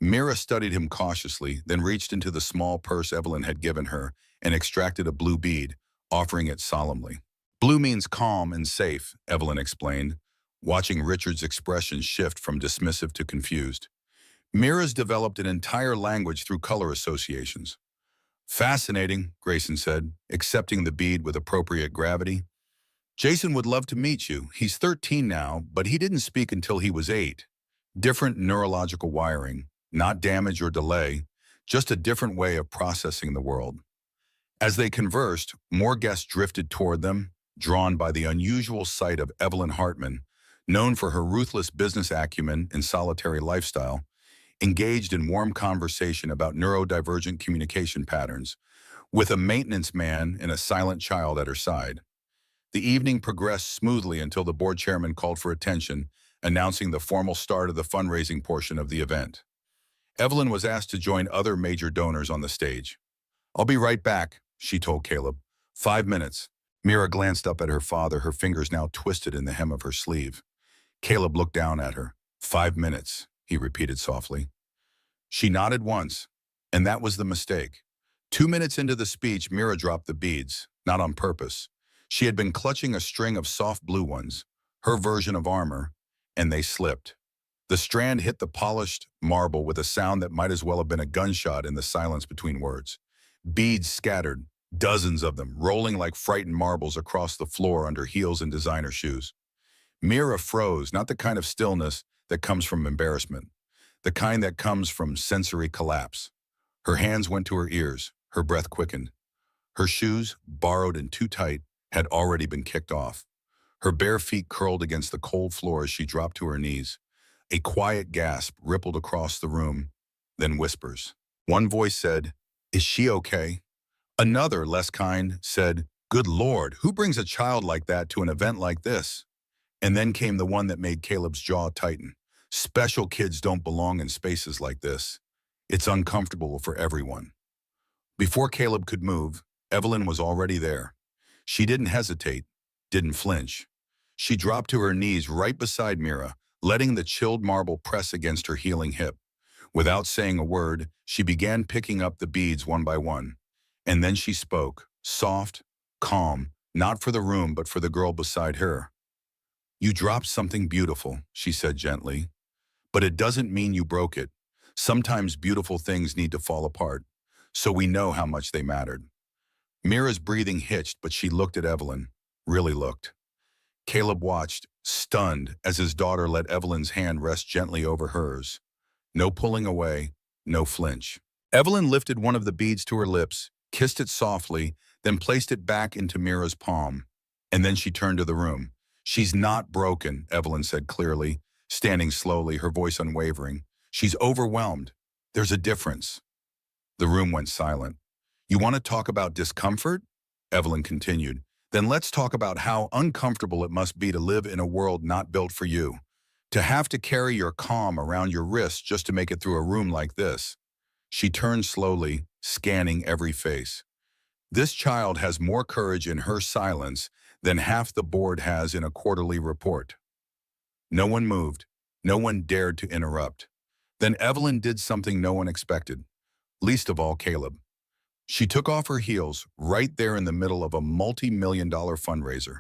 Mira studied him cautiously, then reached into the small purse Evelyn had given her and extracted a blue bead, offering it solemnly. "Blue means calm and safe," Evelyn explained, watching Richard's expression shift from dismissive to confused. "Mira's developed an entire language through color associations." "Fascinating," Grayson said, accepting the bead with appropriate gravity. "Jason would love to meet you. He's 13 now, but he didn't speak until he was 8. Different neurological wiring, not damage or delay, just a different way of processing the world." As they conversed, more guests drifted toward them, drawn by the unusual sight of Evelyn Hartman, known for her ruthless business acumen and solitary lifestyle, engaged in warm conversation about neurodivergent communication patterns, with a maintenance man and a silent child at her side. The evening progressed smoothly until the board chairman called for attention, announcing the formal start of the fundraising portion of the event. Evelyn was asked to join other major donors on the stage. "I'll be right back," she told Caleb. 5 minutes." Mira glanced up at her father, her fingers now twisted in the hem of her sleeve. Caleb looked down at her. 5 minutes, he repeated softly. She nodded once, and that was the mistake. 2 minutes into the speech, Mira dropped the beads, not on purpose. She had been clutching a string of soft blue ones, her version of armor, and they slipped. The strand hit the polished marble with a sound that might as well have been a gunshot in the silence between words. Beads scattered, dozens of them, rolling like frightened marbles across the floor under heels and designer shoes. Mira froze, not the kind of stillness that comes from embarrassment, the kind that comes from sensory collapse. Her hands went to her ears, her breath quickened. Her shoes, borrowed and too tight, had already been kicked off. Her bare feet curled against the cold floor as she dropped to her knees. A quiet gasp rippled across the room, then whispers. One voice said, "Is she okay?" Another, less kind, said, "Good Lord, who brings a child like that to an event like this?" And then came the one that made Caleb's jaw tighten. "Special kids don't belong in spaces like this. It's uncomfortable for everyone." Before Caleb could move, Evelyn was already there. She didn't hesitate, didn't flinch. She dropped to her knees right beside Mira, letting the chilled marble press against her healing hip. Without saying a word, she began picking up the beads one by one. And then she spoke, soft, calm, not for the room but for the girl beside her. "You dropped something beautiful," she said gently. "But it doesn't mean you broke it. Sometimes beautiful things need to fall apart, so we know how much they mattered." Mira's breathing hitched, but she looked at Evelyn, really looked. Caleb watched, stunned, as his daughter let Evelyn's hand rest gently over hers. No pulling away, no flinch. Evelyn lifted one of the beads to her lips, kissed it softly, then placed it back into Mira's palm. And then she turned to the room. "She's not broken," Evelyn said clearly, standing slowly, her voice unwavering. "She's overwhelmed. There's a difference." The room went silent. "You want to talk about discomfort?" Evelyn continued. "Then let's talk about how uncomfortable it must be to live in a world not built for you. To have to carry your calm around your wrist just to make it through a room like this." She turned slowly, scanning every face. This child has more courage in her silence than half the board has in a quarterly report. No one moved. No one dared to interrupt. Then Evelyn did something no one expected, least of all Caleb. She took off her heels right there in the middle of a multi-million-dollar fundraiser.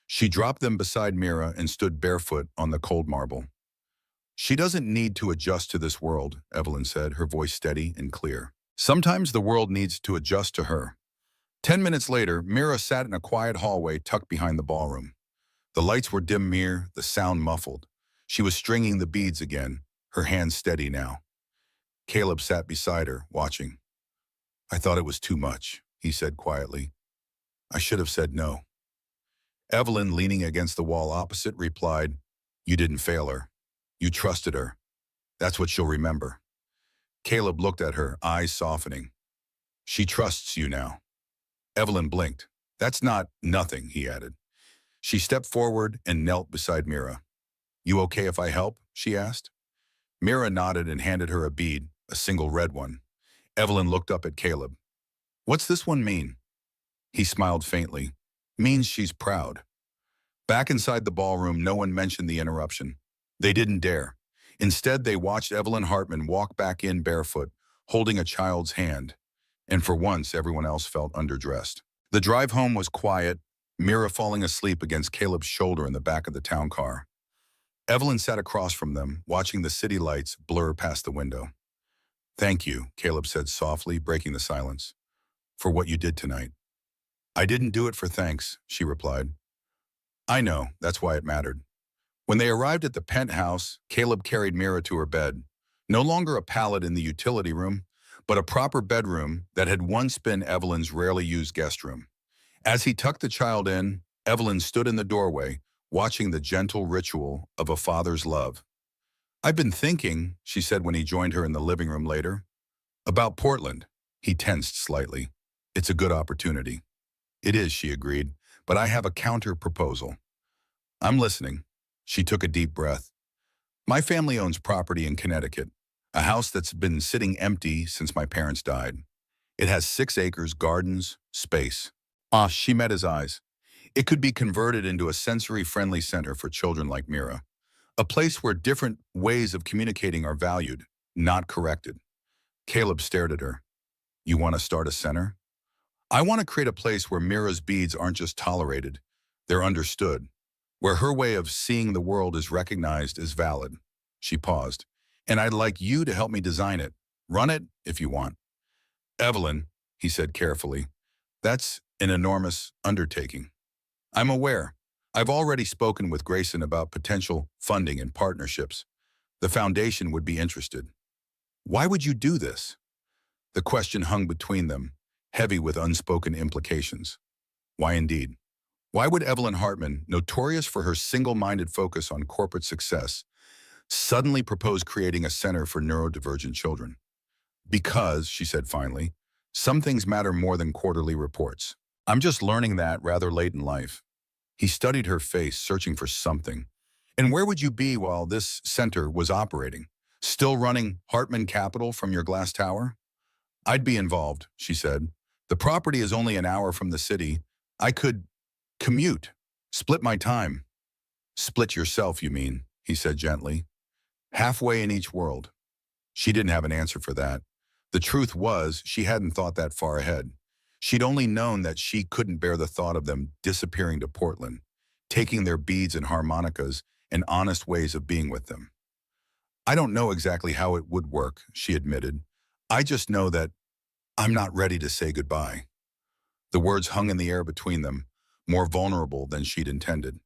She dropped them beside Mira and stood barefoot on the cold marble. She doesn't need to adjust to this world, Evelyn said, her voice steady and clear. Sometimes the world needs to adjust to her. 10 minutes later, Mira sat in a quiet hallway tucked behind the ballroom. The lights were dim the sound muffled. She was stringing the beads again, her hands steady now. Caleb sat beside her, watching. I thought it was too much, he said quietly. I should have said no. Evelyn, leaning against the wall opposite, replied, You didn't fail her. You trusted her. That's what she'll remember. Caleb looked at her, eyes softening. She trusts you now. Evelyn blinked. That's not nothing, he added. She stepped forward and knelt beside Mira. You okay if I help? She asked. Mira nodded and handed her a bead, a single red one. Evelyn looked up at Caleb. What's this one mean? He smiled faintly. Means she's proud. Back inside the ballroom, no one mentioned the interruption. They didn't dare. Instead, they watched Evelyn Hartman walk back in barefoot, holding a child's hand. And for once, everyone else felt underdressed. The drive home was quiet, Mira falling asleep against Caleb's shoulder in the back of the town car. Evelyn sat across from them, watching the city lights blur past the window. Thank you, Caleb said softly, breaking the silence, for what you did tonight. I didn't do it for thanks, she replied. I know, that's why it mattered. When they arrived at the penthouse, Caleb carried Mira to her bed. No longer a pallet in the utility room, but a proper bedroom that had once been Evelyn's rarely used guest room. As he tucked the child in, Evelyn stood in the doorway, watching the gentle ritual of a father's love. I've been thinking, she said when he joined her in the living room later, about Portland. He tensed slightly. It's a good opportunity. It is, she agreed, but I have a counter-proposal. I'm listening. She took a deep breath. My family owns property in Connecticut, a house that's been sitting empty since my parents died. It has 6 acres, gardens, space. She met his eyes. It could be converted into a sensory-friendly center for children like Mira, a place where different ways of communicating are valued, not corrected. Caleb stared at her. You want to start a center? I want to create a place where Mira's beads aren't just tolerated, they're understood, where her way of seeing the world is recognized as valid. She paused. And I'd like you to help me design it. Run it if you want. Evelyn, he said carefully, that's an enormous undertaking. I'm aware. I've already spoken with Grayson about potential funding and partnerships. The foundation would be interested. Why would you do this? The question hung between them, heavy with unspoken implications. Why indeed? Why would Evelyn Hartman, notorious for her single-minded focus on corporate success, suddenly propose creating a center for neurodivergent children? Because, she said finally, some things matter more than quarterly reports. I'm just learning that rather late in life. He studied her face, searching for something. And where would you be while this center was operating? Still running Hartman Capital from your glass tower? I'd be involved, she said. The property is only an hour from the city. I could commute, split my time. Split yourself, you mean, he said gently. Halfway in each world. She didn't have an answer for that. The truth was, she hadn't thought that far ahead. She'd only known that she couldn't bear the thought of them disappearing to Portland, taking their beads and harmonicas and honest ways of being with them. I don't know exactly how it would work, she admitted. I just know that I'm not ready to say goodbye. The words hung in the air between them, more vulnerable than she'd intended.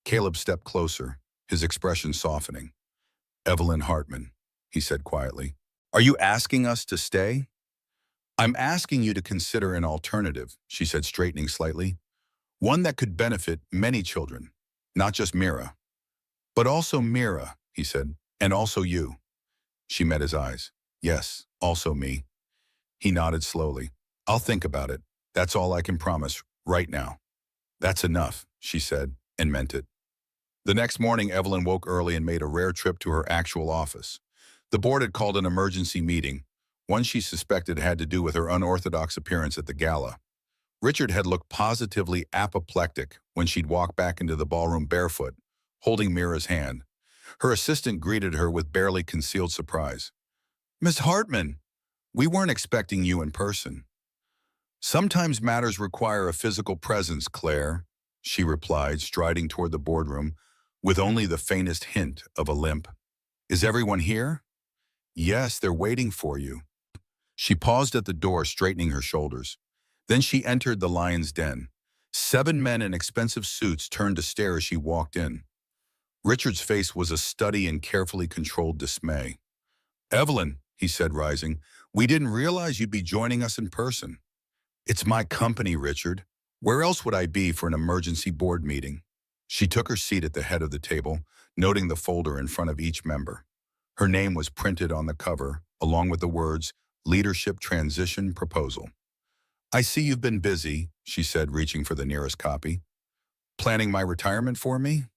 Caleb stepped closer, his expression softening. Evelyn Hartman, he said quietly. Are you asking us to stay? I'm asking you to consider an alternative, she said, straightening slightly. One that could benefit many children, not just Mira. But also Mira, he said, and also you. She met his eyes. Yes, also me. He nodded slowly. I'll think about it. That's all I can promise right now. That's enough, she said, and meant it. The next morning, Evelyn woke early and made a rare trip to her actual office. The board had called an emergency meeting, one she suspected had to do with her unorthodox appearance at the gala. Richard had looked positively apoplectic when she'd walked back into the ballroom barefoot, holding Mira's hand. Her assistant greeted her with barely concealed surprise. "Miss Hartman, we weren't expecting you in person." "Sometimes matters require a physical presence, Claire," she replied, striding toward the boardroom with only the faintest hint of a limp. "Is everyone here?" "Yes, they're waiting for you." She paused at the door, straightening her shoulders. Then she entered the lion's den. 7 men in expensive suits turned to stare as she walked in. Richard's face was a study in carefully controlled dismay. "Evelyn," he said, rising, "we didn't realize you'd be joining us in person." "It's my company, Richard. Where else would I be for an emergency board meeting?" She took her seat at the head of the table, noting the folder in front of each member. Her name was printed on the cover, along with the words, "Leadership Transition Proposal." "I see you've been busy," she said, reaching for the nearest copy. "Planning my retirement for me?"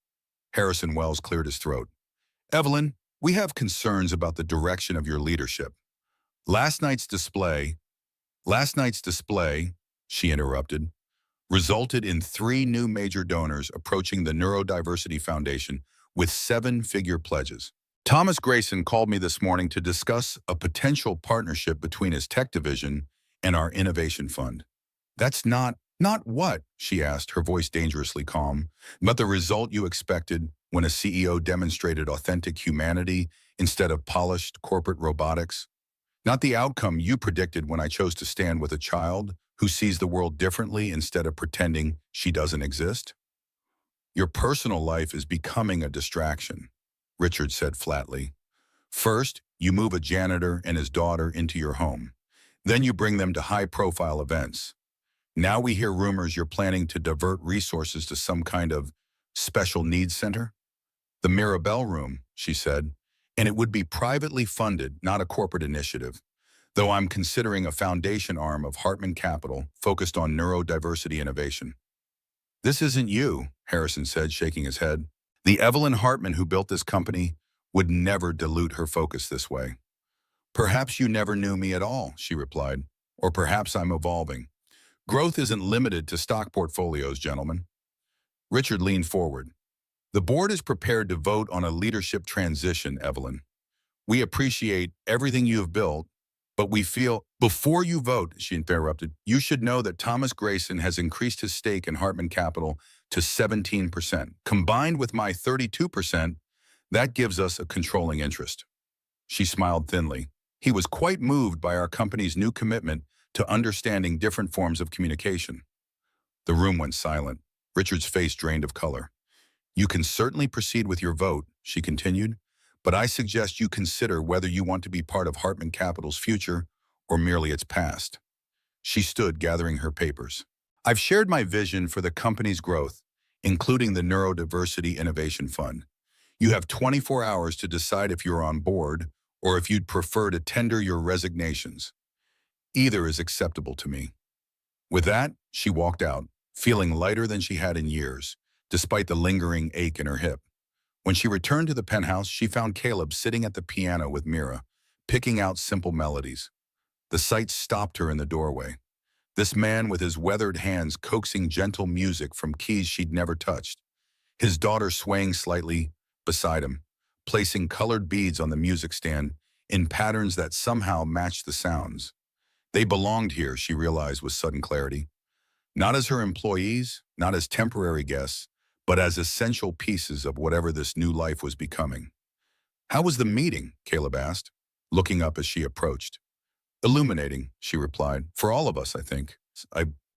Harrison Wells cleared his throat. "Evelyn, we have concerns about the direction of your leadership. Last night's display, she interrupted, resulted in 3 new major donors approaching the Neurodiversity Foundation with 7-figure pledges. Thomas Grayson called me this morning to discuss a potential partnership between his tech division and our innovation fund." "That's not what?" she asked, her voice dangerously calm. "But the result you expected when a CEO demonstrated authentic humanity instead of polished corporate robotics. Not the outcome you predicted when I chose to stand with a child who sees the world differently instead of pretending she doesn't exist." "Your personal life is becoming a distraction," Richard said flatly. "First, you move a janitor and his daughter into your home. Then you bring them to high-profile events. Now we hear rumors you're planning to divert resources to some kind of special needs center." "The Mirabelle Room," she said, "and it would be privately funded, not a corporate initiative, though I'm considering a foundation arm of Hartman Capital focused on neurodiversity innovation." "This isn't you," Harrison said, shaking his head. "The Evelyn Hartman who built this company would never dilute her focus this way." "Perhaps you never knew me at all," she replied, "or perhaps I'm evolving. Growth isn't limited to stock portfolios, gentlemen." Richard leaned forward. "The board is prepared to vote on a leadership transition, Evelyn. We appreciate everything you have built, but we feel—" "Before you vote," she interrupted, "you should know that Thomas Grayson has increased his stake in Hartman Capital to 17%. Combined with my 32%, that gives us a controlling interest." She smiled thinly. "He was quite moved by our company's new commitment to understanding different forms of communication." The room went silent. Richard's face drained of color. "You can certainly proceed with your vote," she continued, "but I suggest you consider whether you want to be part of Hartman Capital's future or merely its past." She stood, gathering her papers. "I've shared my vision for the company's growth, including the Neurodiversity Innovation Fund. You have 24 hours to decide if you're on board or if you'd prefer to tender your resignations. Either is acceptable to me." With that, she walked out, feeling lighter than she had in years, despite the lingering ache in her hip. When she returned to the penthouse, she found Caleb sitting at the piano with Mira, picking out simple melodies. The sight stopped her in the doorway. This man with his weathered hands coaxing gentle music from keys she'd never touched. His daughter swaying slightly beside him, placing colored beads on the music stand in patterns that somehow matched the sounds. They belonged here, she realized with sudden clarity. Not as her employees, not as temporary guests, but as essential pieces of whatever this new life was becoming. "How was the meeting?" Caleb asked, looking up as she approached. "Illuminating," she replied. "For all of us, I think."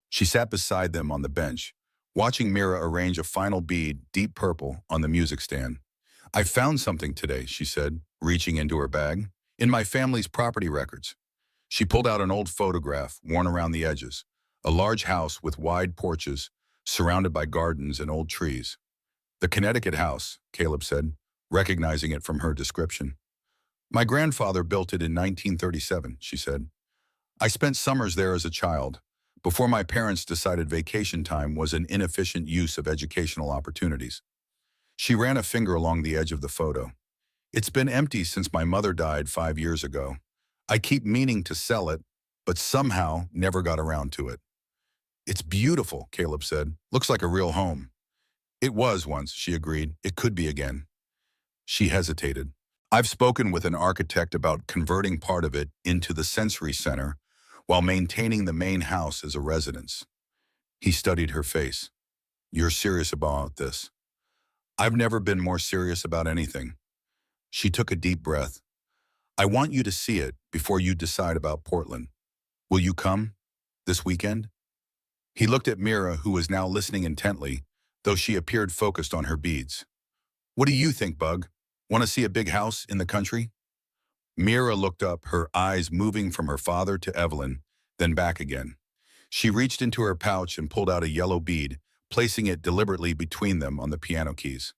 She sat beside them on the bench, watching Mira arrange a final bead, deep purple, on the music stand. "I found something today," she said, reaching into her bag. "In my family's property records." She pulled out an old photograph, worn around the edges. A large house with wide porches, surrounded by gardens and old trees. "The Connecticut house," Caleb said, recognizing it from her description. "My grandfather built it in 1937, she said. "I spent summers there as a child, before my parents decided vacation time was an inefficient use of educational opportunities." She ran a finger along the edge of the photo. "It's been empty since my mother died 5 years ago. I keep meaning to sell it, but somehow never got around to it." It's beautiful, Caleb said. Looks like a real home. It was once, she agreed. It could be again. She hesitated. I've spoken with an architect about converting part of it into the sensory center while maintaining the main house as a residence. He studied her face. You're serious about this? I've never been more serious about anything. She took a deep breath. I want you to see it before you decide about Portland. Will you come? This weekend? He looked at Mira, who was now listening intently, though she appeared focused on her beads. What do you think, Bug? Want to see a big house in the country? Mira looked up, her eyes moving from her father to Evelyn, then back again. She reached into her pouch and pulled out a yellow bead, placing it deliberately between them on the piano keys.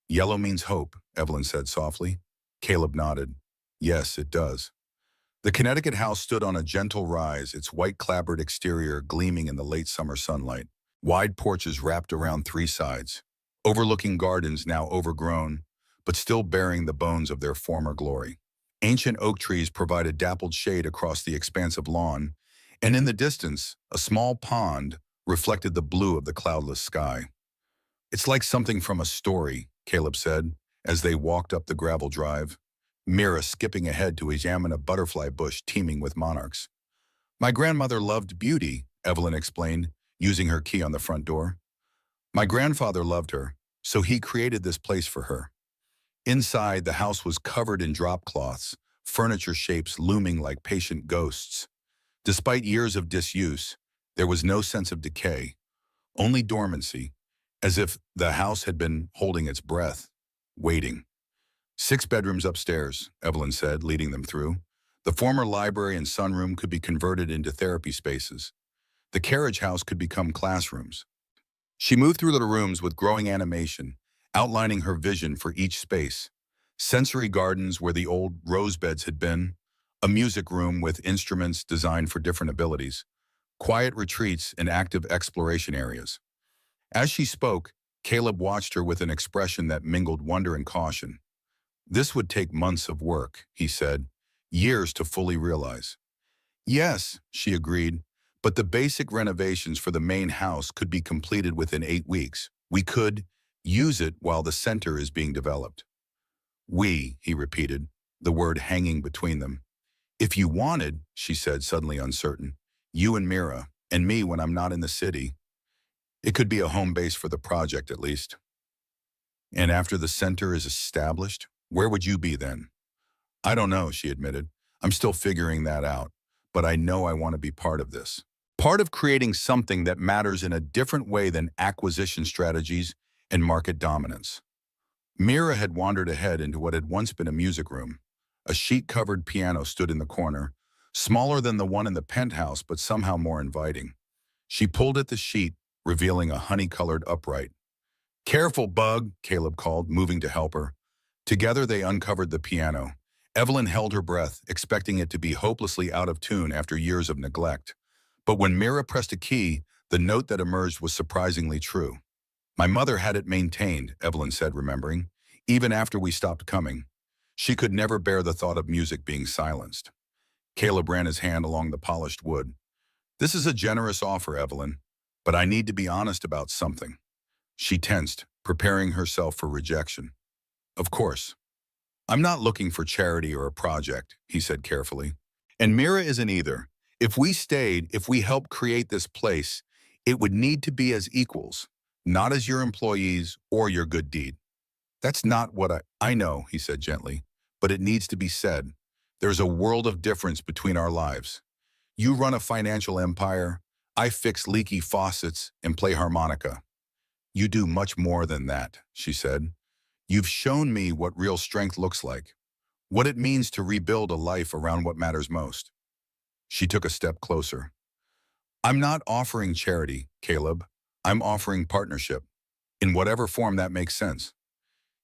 Yellow means hope, Evelyn said softly. Caleb nodded. Yes, it does. The Connecticut house stood on a gentle rise, its white clapboard exterior gleaming in the late summer sunlight. Wide porches wrapped around three sides, overlooking gardens now overgrown, but still bearing the bones of their former glory. Ancient oak trees provided dappled shade across the expansive lawn, and in the distance, a small pond reflected the blue of the cloudless sky. It's like something from a story, Caleb said, as they walked up the gravel drive. Mira skipping ahead to examine a butterfly bush teeming with monarchs. My grandmother loved beauty, Evelyn explained, using her key on the front door. My grandfather loved her, so he created this place for her. Inside, the house was covered in drop cloths, furniture shapes looming like patient ghosts. Despite years of disuse, there was no sense of decay, only dormancy, as if the house had been holding its breath, waiting. 6 bedrooms upstairs, Evelyn said, leading them through. The former library and sunroom could be converted into therapy spaces. The carriage house could become classrooms. She moved through the rooms with growing animation, outlining her vision for each space. Sensory gardens where the old rose beds had been, a music room with instruments designed for different abilities, quiet retreats and active exploration areas. As she spoke, Caleb watched her with an expression that mingled wonder and caution. This would take months of work, he said, years to fully realize. Yes, she agreed, but the basic renovations for the main house could be completed within 8 weeks. We could use it while the center is being developed. We, he repeated, the word hanging between them. If you wanted, she said, suddenly uncertain, you and Mira, and me when I'm not in the city. It could be a home base for the project, at least. And after the center is established, where would you be then? I don't know, she admitted. I'm still figuring that out, but I know I want to be part of this. Part of creating something that matters in a different way than acquisition strategies and market dominance. Mira had wandered ahead into what had once been a music room. A sheet-covered piano stood in the corner, smaller than the one in the penthouse but somehow more inviting. She pulled at the sheet, revealing a honey-colored upright. Careful, Bug, Caleb called, moving to help her. Together they uncovered the piano. Evelyn held her breath, expecting it to be hopelessly out of tune after years of neglect. But when Mira pressed a key, the note that emerged was surprisingly true. My mother had it maintained, Evelyn said, remembering, even after we stopped coming. She could never bear the thought of music being silenced. Caleb ran his hand along the polished wood. This is a generous offer, Evelyn, but I need to be honest about something. She tensed, preparing herself for rejection. Of course. I'm not looking for charity or a project, he said carefully. And Mira isn't either. If we helped create this place, it would need to be as equals, not as your employees or your good deed. That's not what I know, he said gently, but it needs to be said. There's a world of difference between our lives. You run a financial empire, I fix leaky faucets and play harmonica. You do much more than that, she said. You've shown me what real strength looks like, what it means to rebuild a life around what matters most. She took a step closer. I'm not offering charity, Caleb. I'm offering partnership, in whatever form that makes sense.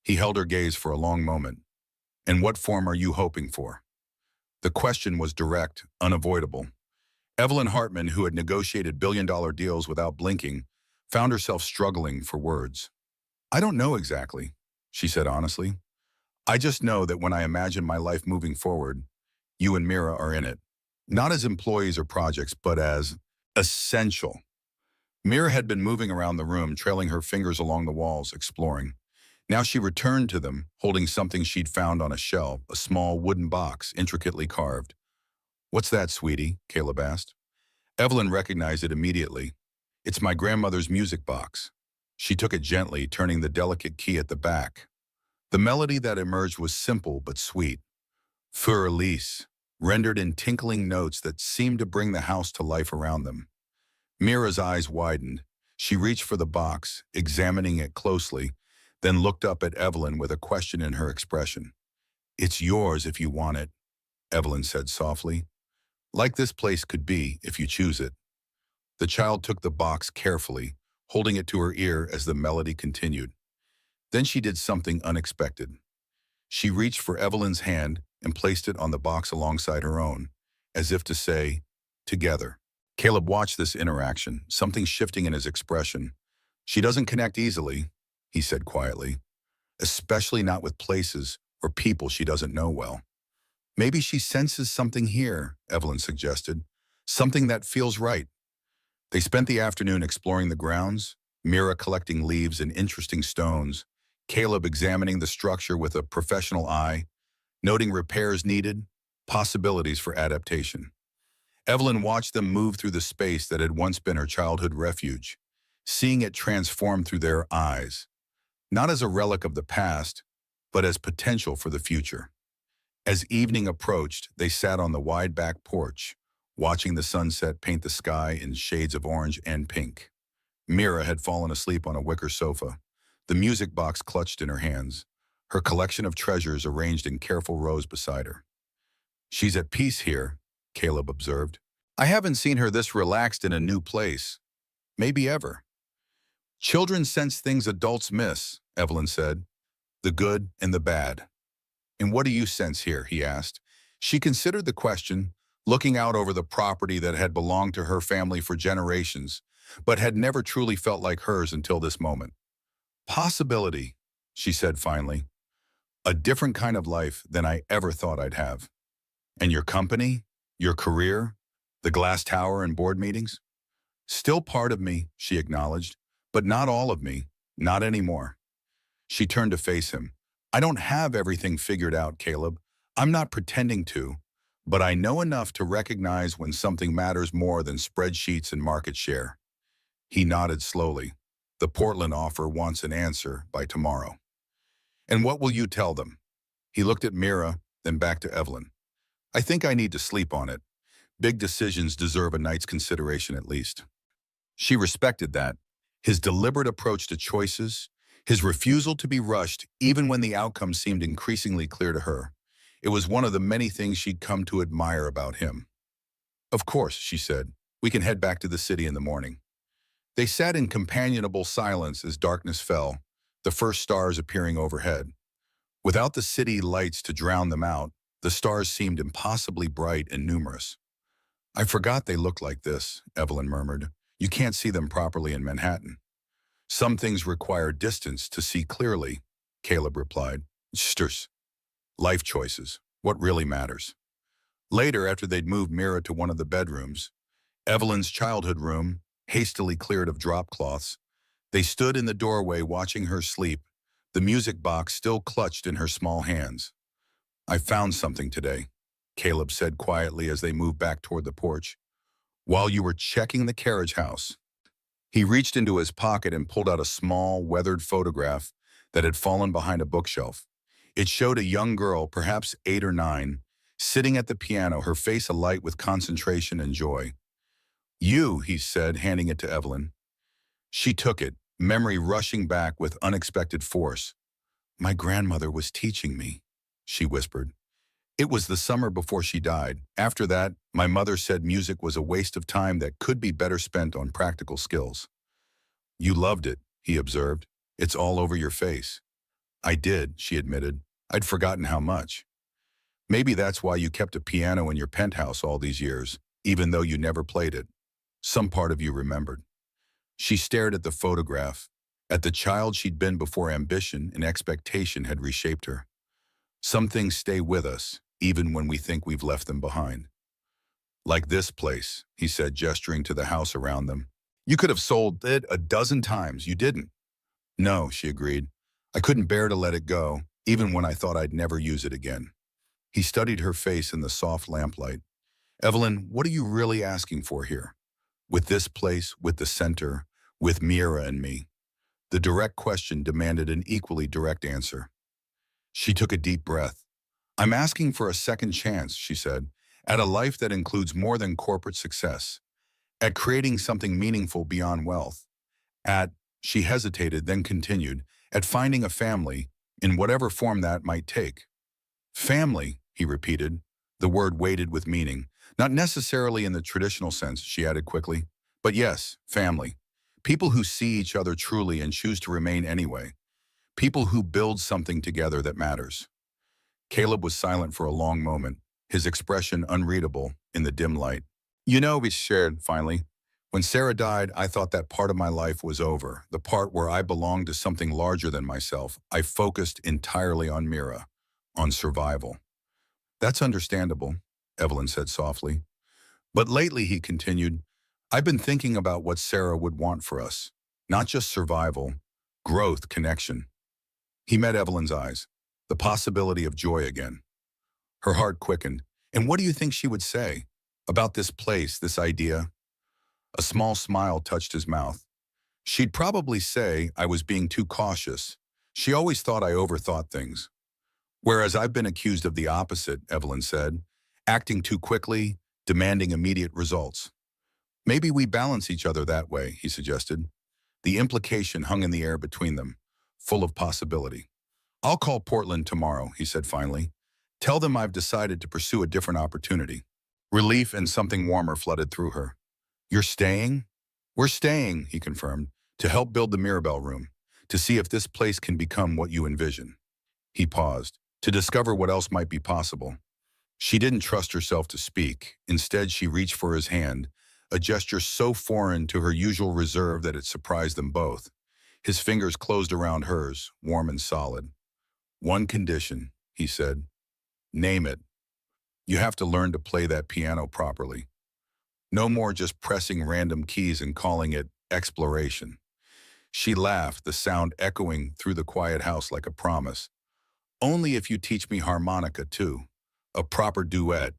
He held her gaze for a long moment. And what form are you hoping for? The question was direct, unavoidable. Evelyn Hartman, who had negotiated billion-dollar deals without blinking, found herself struggling for words. I don't know exactly, she said honestly. I just know that when I imagine my life moving forward, you and Mira are in it. Not as employees or projects, but as essential. Mira had been moving around the room, trailing her fingers along the walls, exploring. Now she returned to them, holding something she'd found on a shelf, a small wooden box, intricately carved. "What's that, sweetie?" Caleb asked. Evelyn recognized it immediately. "It's my grandmother's music box." She took it gently, turning the delicate key at the back. The melody that emerged was simple but sweet. Für Elise, rendered in tinkling notes that seemed to bring the house to life around them. Mira's eyes widened. She reached for the box, examining it closely, then looked up at Evelyn with a question in her expression. "It's yours if you want it," Evelyn said softly. "Like this place could be if you choose it." The child took the box carefully, holding it to her ear as the melody continued. Then she did something unexpected. She reached for Evelyn's hand and placed it on the box alongside her own, as if to say, "Together." Caleb watched this interaction, something shifting in his expression. "She doesn't connect easily," he said quietly, "especially not with places or people she doesn't know well." "Maybe she senses something here," Evelyn suggested. "Something that feels right." They spent the afternoon exploring the grounds, Mira collecting leaves and interesting stones, Caleb examining the structure with a professional eye, noting repairs needed, possibilities for adaptation. Evelyn watched them move through the space that had once been her childhood refuge, seeing it transform through their eyes, not as a relic of the past, but as potential for the future. As evening approached, they sat on the wide back porch, watching the sunset paint the sky in shades of orange and pink. Mira had fallen asleep on a wicker sofa, the music box clutched in her hands, her collection of treasures arranged in careful rows beside her. "She's at peace here," Caleb observed. "I haven't seen her this relaxed in a new place. Maybe ever." "Children sense things adults miss," Evelyn said. "The good and the bad." "And what do you sense here?" he asked. She considered the question, looking out over the property that had belonged to her family for generations, but had never truly felt like hers until this moment. "Possibility," she said finally. "A different kind of life than I ever thought I'd have." "And your company? Your career? The glass tower and board meetings?" "Still part of me," she acknowledged, "but not all of me. Not anymore." She turned to face him. "I don't have everything figured out, Caleb. I'm not pretending to, but I know enough to recognize when something matters more than spreadsheets and market share." He nodded slowly. "The Portland offer wants an answer by tomorrow." "And what will you tell them?" He looked at Mira, then back to Evelyn. "I think I need to sleep on it. Big decisions deserve a night's consideration at least." She respected that. His deliberate approach to choices, his refusal to be rushed even when the outcome seemed increasingly clear to her. It was one of the many things she'd come to admire about him. "Of course," she said. "We can head back to the city in the morning." They sat in companionable silence as darkness fell, the first stars appearing overhead. Without the city lights to drown them out, the stars seemed impossibly bright and numerous. "I forgot they looked like this," Evelyn murmured. "You can't see them properly in Manhattan." "Some things require distance to see clearly," Caleb replied. "Sters. Life choices. What really matters." Later, after they'd moved Mira to one of the bedrooms, Evelyn's childhood room, hastily cleared of drop cloths, they stood in the doorway watching her sleep, the music box still clutched in her small hands. "I found something today," Caleb said quietly as they moved back toward the porch. "While you were checking the carriage house." He reached into his pocket and pulled out a small, weathered photograph that had fallen behind a bookshelf. It showed a young girl, perhaps 8 or 9, sitting at the piano, her face alight with concentration and joy. "You," he said, handing it to Evelyn. She took it, memory rushing back with unexpected force. "My grandmother was teaching me," she whispered. "It was the summer before she died. After that, my mother said music was a waste of time that could be better spent on practical skills." "You loved it," he observed. "It's all over your face." "I did," she admitted. "I'd forgotten how much." "Maybe that's why you kept a piano in your penthouse all these years, even though you never played it. Some part of you remembered." She stared at the photograph, at the child she'd been before ambition and expectation had reshaped her. "Some things stay with us, even when we think we've left them behind." "Like this place," he said, gesturing to the house around them. You could have sold it a dozen times. You didn't. No, she agreed. I couldn't bear to let it go, even when I thought I'd never use it again. He studied her face in the soft lamplight. Evelyn, what are you really asking for here? With this place, with the center, with Mira and me? The direct question demanded an equally direct answer. She took a deep breath. I'm asking for a second chance, she said, at a life that includes more than corporate success, at creating something meaningful beyond wealth, she hesitated, then continued, at finding a family, in whatever form that might take. Family, he repeated, the word weighted with meaning, not necessarily in the traditional sense, she added quickly, but yes, family. People who see each other truly and choose to remain anyway. People who build something together that matters. Caleb was silent for a long moment, his expression unreadable in the dim light. You know, he shared, finally, when Sarah died, I thought that part of my life was over, the part where I belonged to something larger than myself. I focused entirely on Mira, on survival. That's understandable, Evelyn said softly. But lately, he continued, I've been thinking about what Sarah would want for us. Not just survival, growth, connection. He met Evelyn's eyes, the possibility of joy again. Her heart quickened. And what do you think she would say about this place, this idea? A small smile touched his mouth. She'd probably say I was being too cautious. She always thought I overthought things. Whereas I've been accused of the opposite, Evelyn said, acting too quickly, demanding immediate results. Maybe we balance each other that way, he suggested. The implication hung in the air between them, full of possibility. I'll call Portland tomorrow, he said finally. Tell them I've decided to pursue a different opportunity. Relief and something warmer flooded through her. You're staying? We're staying, he confirmed, to help build the Mirabelle room, to see if this place can become what you envision. He paused, to discover what else might be possible. She didn't trust herself to speak. Instead, she reached for his hand, a gesture so foreign to her usual reserve that it surprised them both. His fingers closed around hers, warm and solid. One condition, he said. Name it. You have to learn to play that piano properly. No more just pressing random keys and calling it exploration. She laughed, the sound echoing through the quiet house like a promise. Only if you teach me harmonica, too. A proper duet.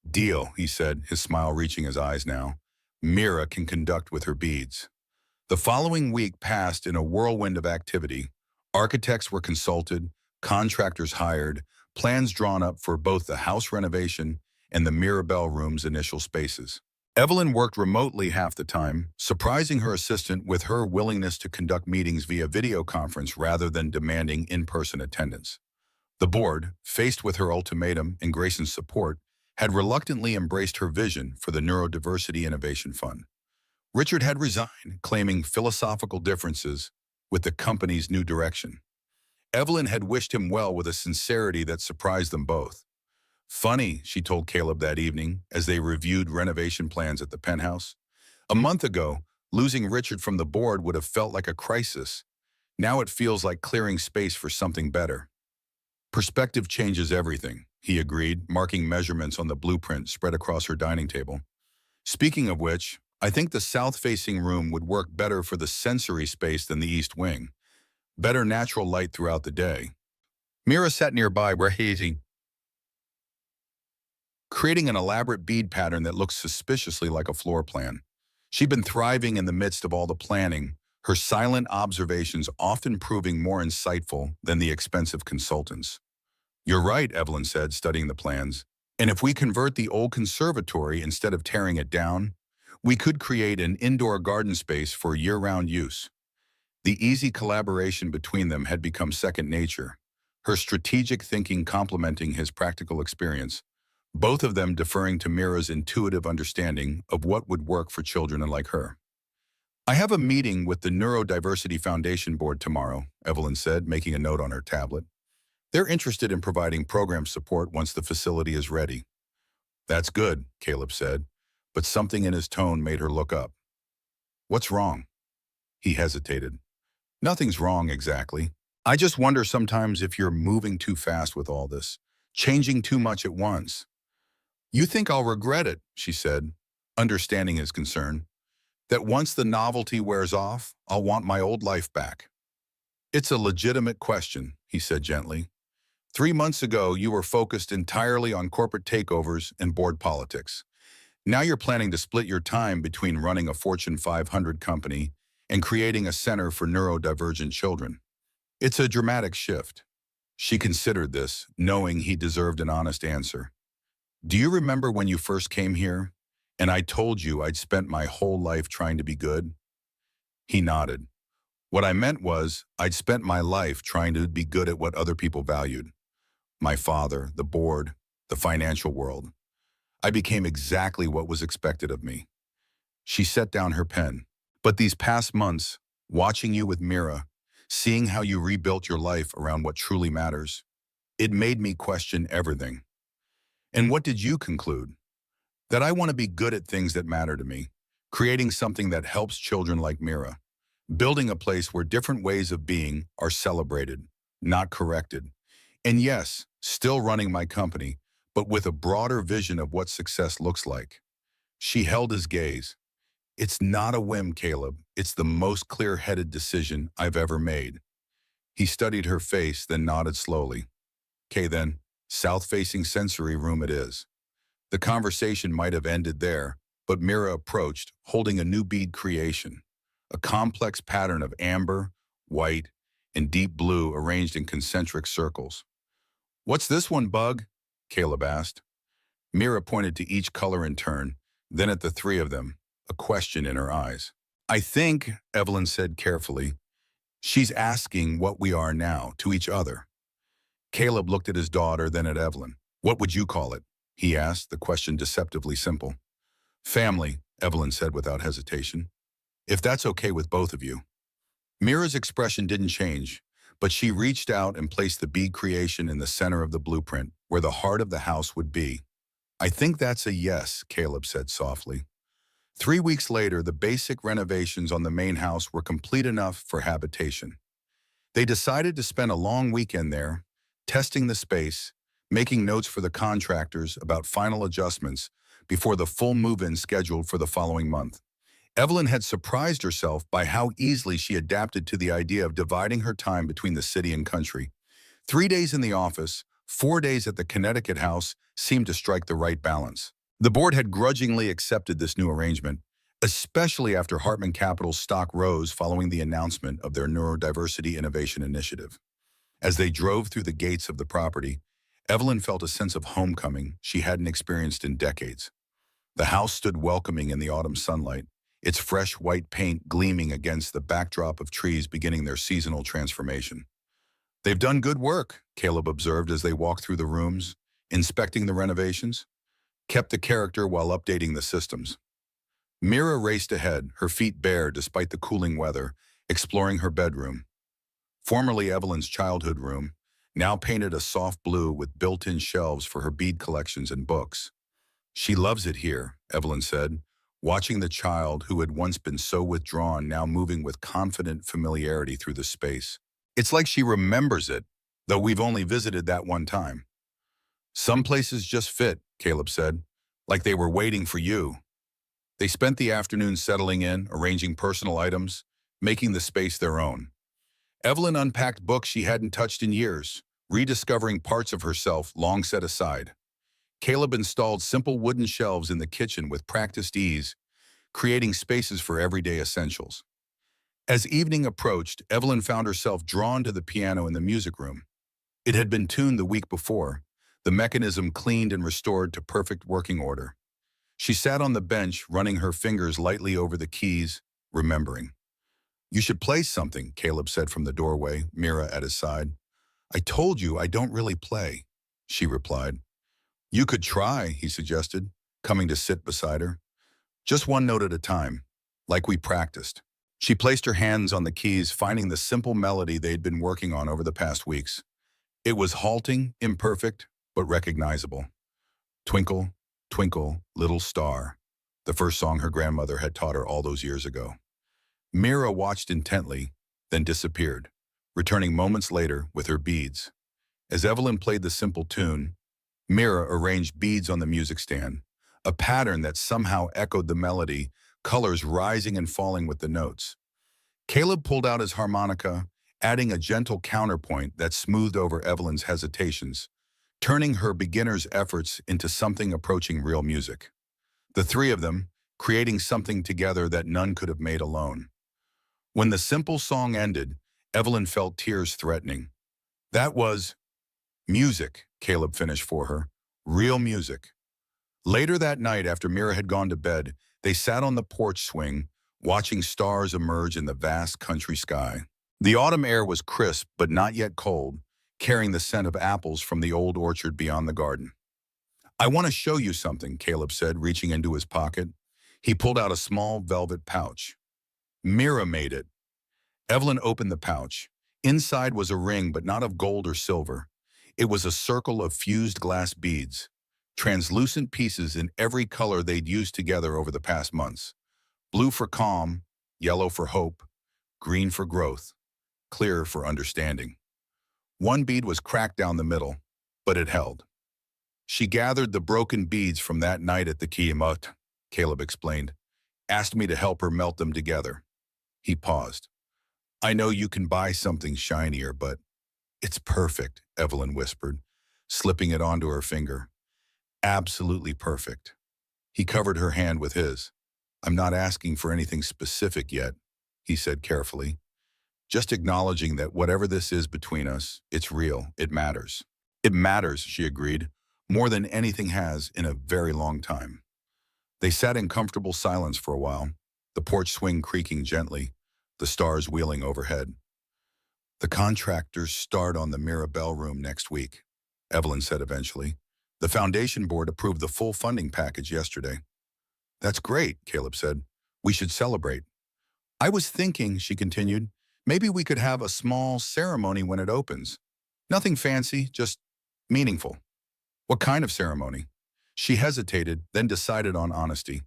Deal, he said, his smile reaching his eyes now. Mira can conduct with her beads. The following week passed in a whirlwind of activity. Architects were consulted, contractors hired, plans drawn up for both the house renovation and the Mirabelle room's initial spaces. Evelyn worked remotely half the time, surprising her assistant with her willingness to conduct meetings via video conference rather than demanding in-person attendance. The board, faced with her ultimatum and Grayson's support, had reluctantly embraced her vision for the Neurodiversity Innovation Fund. Richard had resigned, claiming philosophical differences with the company's new direction. Evelyn had wished him well with a sincerity that surprised them both. Funny, she told Caleb that evening as they reviewed renovation plans at the penthouse. A month ago, losing Richard from the board would have felt like a crisis. Now it feels like clearing space for something better. Perspective changes everything, he agreed, marking measurements on the blueprint spread across her dining table. Speaking of which, I think the south-facing room would work better for the sensory space than the east wing. Better natural light throughout the day. Mira sat nearby, creating an elaborate bead pattern that looked suspiciously like a floor plan. She'd been thriving in the midst of all the planning, her silent observations often proving more insightful than the expensive consultants. You're right, Evelyn said, studying the plans. And if we convert the old conservatory instead of tearing it down, we could create an indoor garden space for year-round use. The easy collaboration between them had become second nature, her strategic thinking complementing his practical experience, both of them deferring to Mira's intuitive understanding of what would work for children like her. I have a meeting with the Neurodiversity Foundation Board tomorrow, Evelyn said, making a note on her tablet. They're interested in providing program support once the facility is ready. That's good, Caleb said, but something in his tone made her look up. What's wrong? He hesitated. Nothing's wrong exactly. I just wonder sometimes if you're moving too fast with all this, changing too much at once. You think I'll regret it, she said, understanding his concern. That once the novelty wears off, I'll want my old life back. It's a legitimate question, he said gently. 3 months ago, you were focused entirely on corporate takeovers and board politics. Now you're planning to split your time between running a Fortune 500 company and creating a center for neurodivergent children. It's a dramatic shift. She considered this, knowing he deserved an honest answer. Do you remember when you first came here, and I told you I'd spent my whole life trying to be good? He nodded. What I meant was, I'd spent my life trying to be good at what other people valued. My father, the board, the financial world. I became exactly what was expected of me. She set down her pen. But these past months, watching you with Mira, seeing how you rebuilt your life around what truly matters, it made me question everything. And what did you conclude? That I want to be good at things that matter to me, creating something that helps children like Mira, building a place where different ways of being are celebrated, not corrected. And yes, still running my company, but with a broader vision of what success looks like. She held his gaze. It's not a whim, Caleb. It's the most clear-headed decision I've ever made. He studied her face, then nodded slowly. Okay then, south-facing sensory room it is. The conversation might have ended there, but Mira approached, holding a new bead creation, a complex pattern of amber, white, and deep blue arranged in concentric circles. What's this one, Bug? Caleb asked. Mira pointed to each color in turn, then at the three of them, a question in her eyes. I think, Evelyn said carefully, she's asking what we are now to each other. Caleb looked at his daughter, then at Evelyn. What would you call it? He asked, the question deceptively simple. Family, Evelyn said without hesitation. If that's okay with both of you. Mira's expression didn't change, but she reached out and placed the bead creation in the center of the blueprint, where the heart of the house would be. I think that's a yes, Caleb said softly. 3 weeks later, the basic renovations on the main house were complete enough for habitation. They decided to spend a long weekend there, testing the space, making notes for the contractors about final adjustments before the full move-in scheduled for the following month. Evelyn had surprised herself by how easily she adapted to the idea of dividing her time between the city and country. 3 days in the office, 4 days at the Connecticut house seemed to strike the right balance. The board had grudgingly accepted this new arrangement, especially after Hartman Capital's stock rose following the announcement of their Neurodiversity Innovation Initiative. As they drove through the gates of the property, Evelyn felt a sense of homecoming she hadn't experienced in decades. The house stood welcoming in the autumn sunlight, its fresh white paint gleaming against the backdrop of trees beginning their seasonal transformation. They've done good work, Caleb observed as they walked through the rooms, inspecting the renovations. Kept the character while updating the systems. Mira raced ahead, her feet bare despite the cooling weather, exploring her bedroom. Formerly Evelyn's childhood room, now painted a soft blue with built-in shelves for her bead collections and books. She loves it here, Evelyn said, watching the child who had once been so withdrawn now moving with confident familiarity through the space. It's like she remembers it, though we've only visited that one time. Some places just fit, Caleb said, like they were waiting for you. They spent the afternoon settling in, arranging personal items, making the space their own. Evelyn unpacked books she hadn't touched in years, rediscovering parts of herself long set aside. Caleb installed simple wooden shelves in the kitchen with practiced ease, creating spaces for everyday essentials. As evening approached, Evelyn found herself drawn to the piano in the music room. It had been tuned the week before, the mechanism cleaned and restored to perfect working order. She sat on the bench, running her fingers lightly over the keys, remembering. You should play something, Caleb said from the doorway, Mira at his side. I told you I don't really play, she replied. You could try, he suggested, coming to sit beside her. Just one note at a time, like we practiced. She placed her hands on the keys, finding the simple melody they'd been working on over the past weeks. It was halting, imperfect, but recognizable. Twinkle, Twinkle, Little Star, the first song her grandmother had taught her all those years ago. Mira watched intently, then disappeared, returning moments later with her beads. As Evelyn played the simple tune, Mira arranged beads on the music stand, a pattern that somehow echoed the melody, colors rising and falling with the notes. Caleb pulled out his harmonica, adding a gentle counterpoint that smoothed over Evelyn's hesitations, turning her beginner's efforts into something approaching real music. The three of them, creating something together that none could have made alone. When the simple song ended, Evelyn felt tears threatening. That was music, Caleb finished for her. Real music. Later that night, after Mira had gone to bed, they sat on the porch swing, watching stars emerge in the vast country sky. The autumn air was crisp but not yet cold, carrying the scent of apples from the old orchard beyond the garden. I want to show you something, Caleb said, reaching into his pocket. He pulled out a small velvet pouch. Mira made it. Evelyn opened the pouch. Inside was a ring, but not of gold or silver. It was a circle of fused glass beads, translucent pieces in every color they'd used together over the past months. Blue for calm, yellow for hope, green for growth, clear for understanding. One bead was cracked down the middle, but it held. She gathered the broken beads from that night at the Kiamut, Caleb explained, asked me to help her melt them together. He paused. I know you can buy something shinier, but it's perfect, Evelyn whispered, slipping it onto her finger. Absolutely perfect. He covered her hand with his. I'm not asking for anything specific yet, he said carefully. Just acknowledging that whatever this is between us, it's real, it matters. It matters, she agreed, more than anything has in a very long time. They sat in comfortable silence for a while, the porch swing creaking gently, the stars wheeling overhead. The contractors start on the Mirabelle room next week, Evelyn said eventually. The foundation board approved the full funding package yesterday. That's great, Caleb said. We should celebrate. I was thinking, she continued, maybe we could have a small ceremony when it opens. Nothing fancy, just meaningful. What kind of ceremony? She hesitated, then decided on honesty.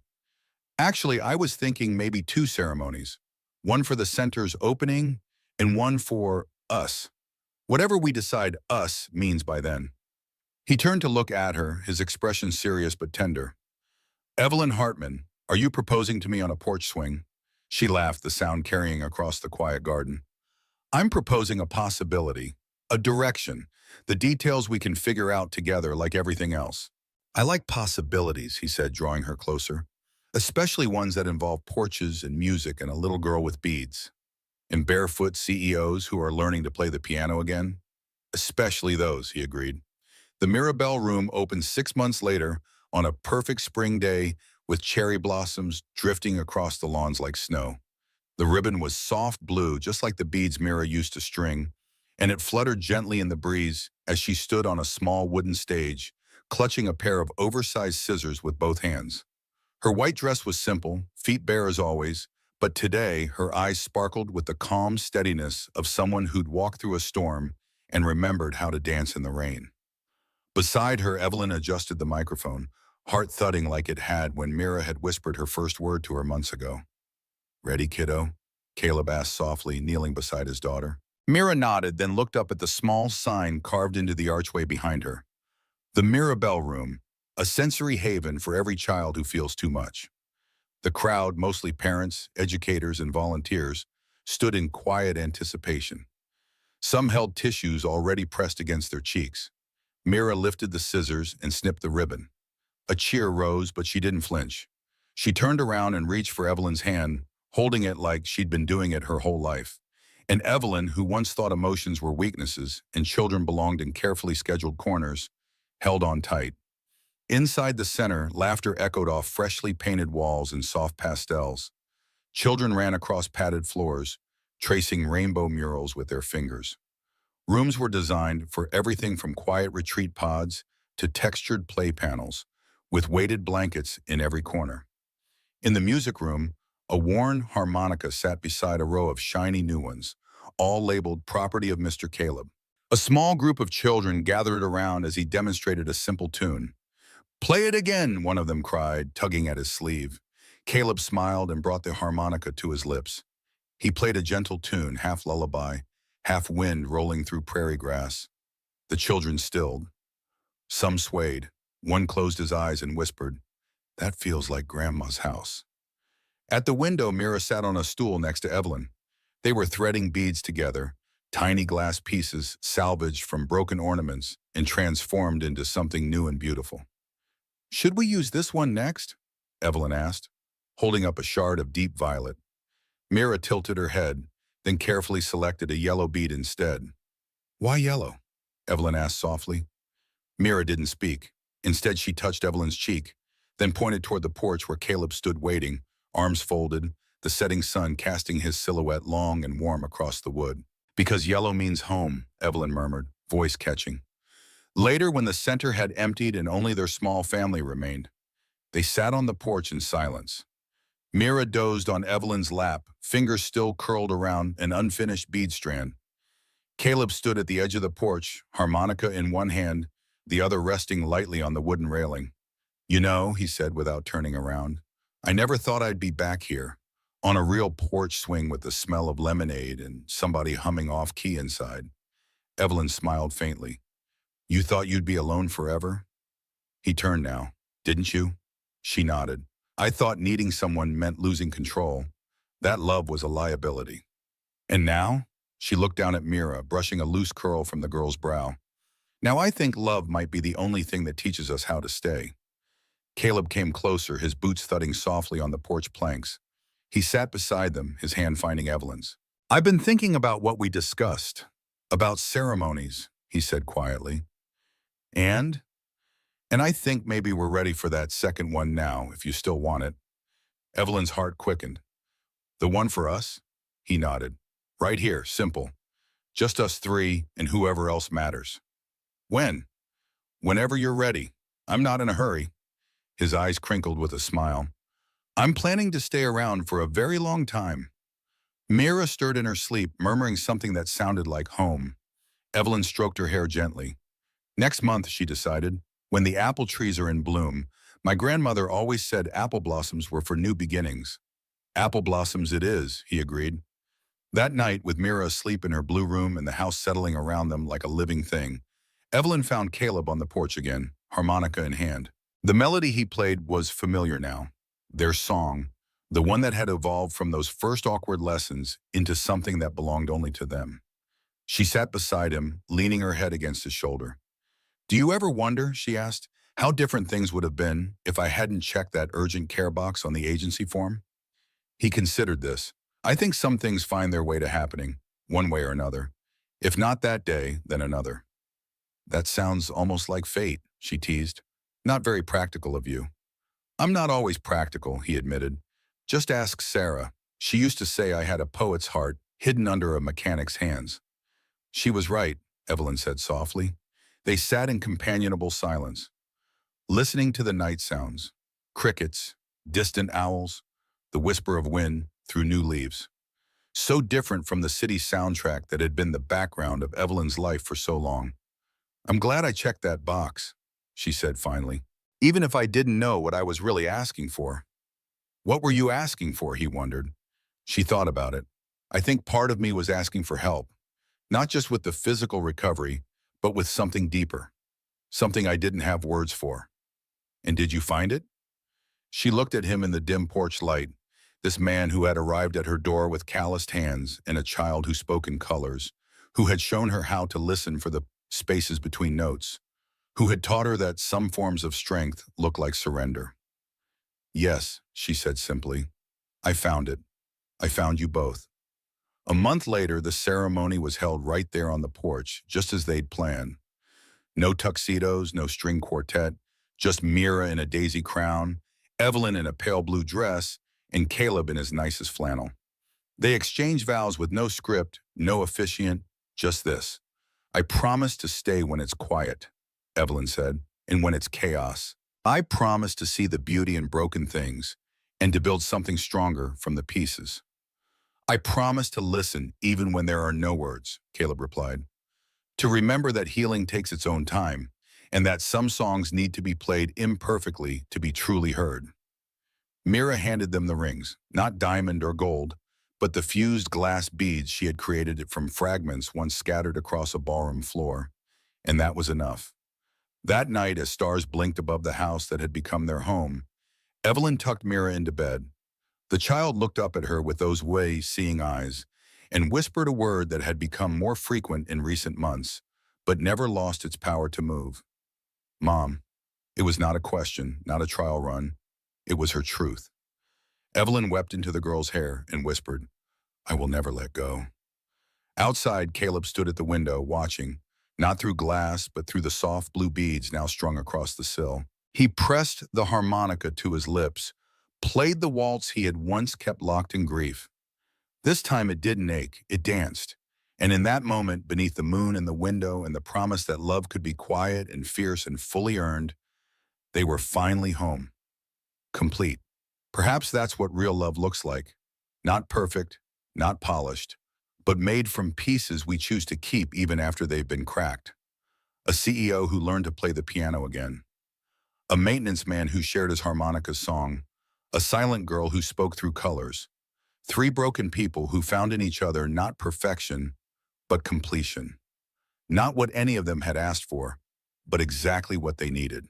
Actually, I was thinking maybe two ceremonies. One for the center's opening and one for us. Whatever we decide us means by then. He turned to look at her, his expression serious but tender. Evelyn Hartman, are you proposing to me on a porch swing? She laughed, the sound carrying across the quiet garden. I'm proposing a possibility, a direction, the details we can figure out together like everything else. I like possibilities, he said, drawing her closer, especially ones that involve porches and music and a little girl with beads. And barefoot CEOs who are learning to play the piano again? Especially those, he agreed. The Mirabelle room opened 6 months later on a perfect spring day with cherry blossoms drifting across the lawns like snow. The ribbon was soft blue, just like the beads Mira used to string, and it fluttered gently in the breeze as she stood on a small wooden stage, clutching a pair of oversized scissors with both hands. Her white dress was simple, feet bare as always, but today her eyes sparkled with the calm steadiness of someone who'd walked through a storm and remembered how to dance in the rain. Beside her, Evelyn adjusted the microphone, heart thudding like it had when Mira had whispered her first word to her months ago. Ready, kiddo? Caleb asked softly, kneeling beside his daughter. Mira nodded, then looked up at the small sign carved into the archway behind her. The Mirabelle Room, a sensory haven for every child who feels too much. The crowd, mostly parents, educators, and volunteers, stood in quiet anticipation. Some held tissues already pressed against their cheeks. Mira lifted the scissors and snipped the ribbon. A cheer rose, but she didn't flinch. She turned around and reached for Evelyn's hand, holding it like she'd been doing it her whole life. And Evelyn, who once thought emotions were weaknesses and children belonged in carefully scheduled corners, held on tight. Inside the center, laughter echoed off freshly painted walls and soft pastels. Children ran across padded floors, tracing rainbow murals with their fingers. Rooms were designed for everything from quiet retreat pods to textured play panels, with weighted blankets in every corner. In the music room, a worn harmonica sat beside a row of shiny new ones, all labeled property of Mr. Caleb. A small group of children gathered around as he demonstrated a simple tune. "Play it again," one of them cried, tugging at his sleeve. Caleb smiled and brought the harmonica to his lips. He played a gentle tune, half lullaby, half wind rolling through prairie grass. The children stilled. Some swayed. One closed his eyes and whispered, "That feels like Grandma's house." At the window, Mira sat on a stool next to Evelyn. They were threading beads together, tiny glass pieces salvaged from broken ornaments and transformed into something new and beautiful. "Should we use this one next?" Evelyn asked, holding up a shard of deep violet. Mira tilted her head, then carefully selected a yellow bead instead. "Why yellow?" Evelyn asked softly. Mira didn't speak. Instead, she touched Evelyn's cheek, then pointed toward the porch where Caleb stood waiting, arms folded, the setting sun casting his silhouette long and warm across the wood. "Because yellow means home," Evelyn murmured, voice catching. Later, when the center had emptied and only their small family remained, they sat on the porch in silence. Mira dozed on Evelyn's lap, fingers still curled around an unfinished bead strand. Caleb stood at the edge of the porch, harmonica in one hand, the other resting lightly on the wooden railing. "You know," he said without turning around, "I never thought I'd be back here, on a real porch swing with the smell of lemonade and somebody humming off-key inside." Evelyn smiled faintly. "You thought you'd be alone forever?" He turned now. "Didn't you?" She nodded. "I thought needing someone meant losing control. That love was a liability." "And now?" She looked down at Mira, brushing a loose curl from the girl's brow. "Now I think love might be the only thing that teaches us how to stay." Caleb came closer, his boots thudding softly on the porch planks. He sat beside them, his hand finding Evelyn's. "I've been thinking about what we discussed. About ceremonies," he said quietly. And? "And I think maybe we're ready for that second one now, if you still want it." Evelyn's heart quickened. "The one for us?" He nodded. "Right here, simple. Just us three and whoever else matters." "When?" "Whenever you're ready. I'm not in a hurry." His eyes crinkled with a smile. "I'm planning to stay around for a very long time." Mira stirred in her sleep, murmuring something that sounded like home. Evelyn stroked her hair gently. "Next month," she decided, "when the apple trees are in bloom. My grandmother always said apple blossoms were for new beginnings." "Apple blossoms it is," he agreed. That night, with Mira asleep in her blue room and the house settling around them like a living thing, Evelyn found Caleb on the porch again, harmonica in hand. The melody he played was familiar now. Their song, the one that had evolved from those first awkward lessons into something that belonged only to them. She sat beside him, leaning her head against his shoulder. "Do you ever wonder," she asked, "how different things would have been if I hadn't checked that urgent care box on the agency form?" He considered this. "I think some things find their way to happening, one way or another. If not that day, then another." "That sounds almost like fate," she teased. "Not very practical of you." "I'm not always practical," he admitted. "Just ask Sarah. She used to say I had a poet's heart hidden under a mechanic's hands." "She was right," Evelyn said softly. They sat in companionable silence, listening to the night sounds, crickets, distant owls, the whisper of wind through new leaves. So different from the city soundtrack that had been the background of Evelyn's life for so long. "I'm glad I checked that box," she said finally, "even if I didn't know what I was really asking for." "What were you asking for?" he wondered. She thought about it. "I think part of me was asking for help, not just with the physical recovery, but with something deeper, something I didn't have words for." "And did you find it?" She looked at him in the dim porch light, this man who had arrived at her door with calloused hands and a child who spoke in colors, who had shown her how to listen for the spaces between notes, who had taught her that some forms of strength look like surrender. "Yes," she said simply. "I found it. I found you both." A month later, the ceremony was held right there on the porch, just as they'd planned. No tuxedos, no string quartet, just Mira in a daisy crown, Evelyn in a pale blue dress, and Caleb in his nicest flannel. They exchanged vows with no script, no officiant, just this. "I promise to stay when it's quiet," Evelyn said, "and when it's chaos. I promise to see the beauty in broken things and to build something stronger from the pieces." "I promise to listen even when there are no words," Caleb replied. "To remember that healing takes its own time and that some songs need to be played imperfectly to be truly heard." Mira handed them the rings, not diamond or gold, but the fused glass beads she had created from fragments once scattered across a ballroom floor, and that was enough. That night, as stars blinked above the house that had become their home, Evelyn tucked Mira into bed. The child looked up at her with those way-seeing eyes and whispered a word that had become more frequent in recent months, but never lost its power to move. Mom. It was not a question, not a trial run. It was her truth. Evelyn wept into the girl's hair and whispered, I will never let go. Outside, Caleb stood at the window, watching, not through glass, but through the soft blue beads now strung across the sill. He pressed the harmonica to his lips, played the waltz he had once kept locked in grief. This time it didn't ache, it danced. And in that moment, beneath the moon and the window and the promise that love could be quiet and fierce and fully earned, they were finally home. Complete. Perhaps that's what real love looks like. Not perfect, not polished, but made from pieces we choose to keep even after they've been cracked. A CEO who learned to play the piano again. A maintenance man who shared his harmonica's song. A silent girl who spoke through colors. Three broken people who found in each other not perfection, but completion. Not what any of them had asked for, but exactly what they needed.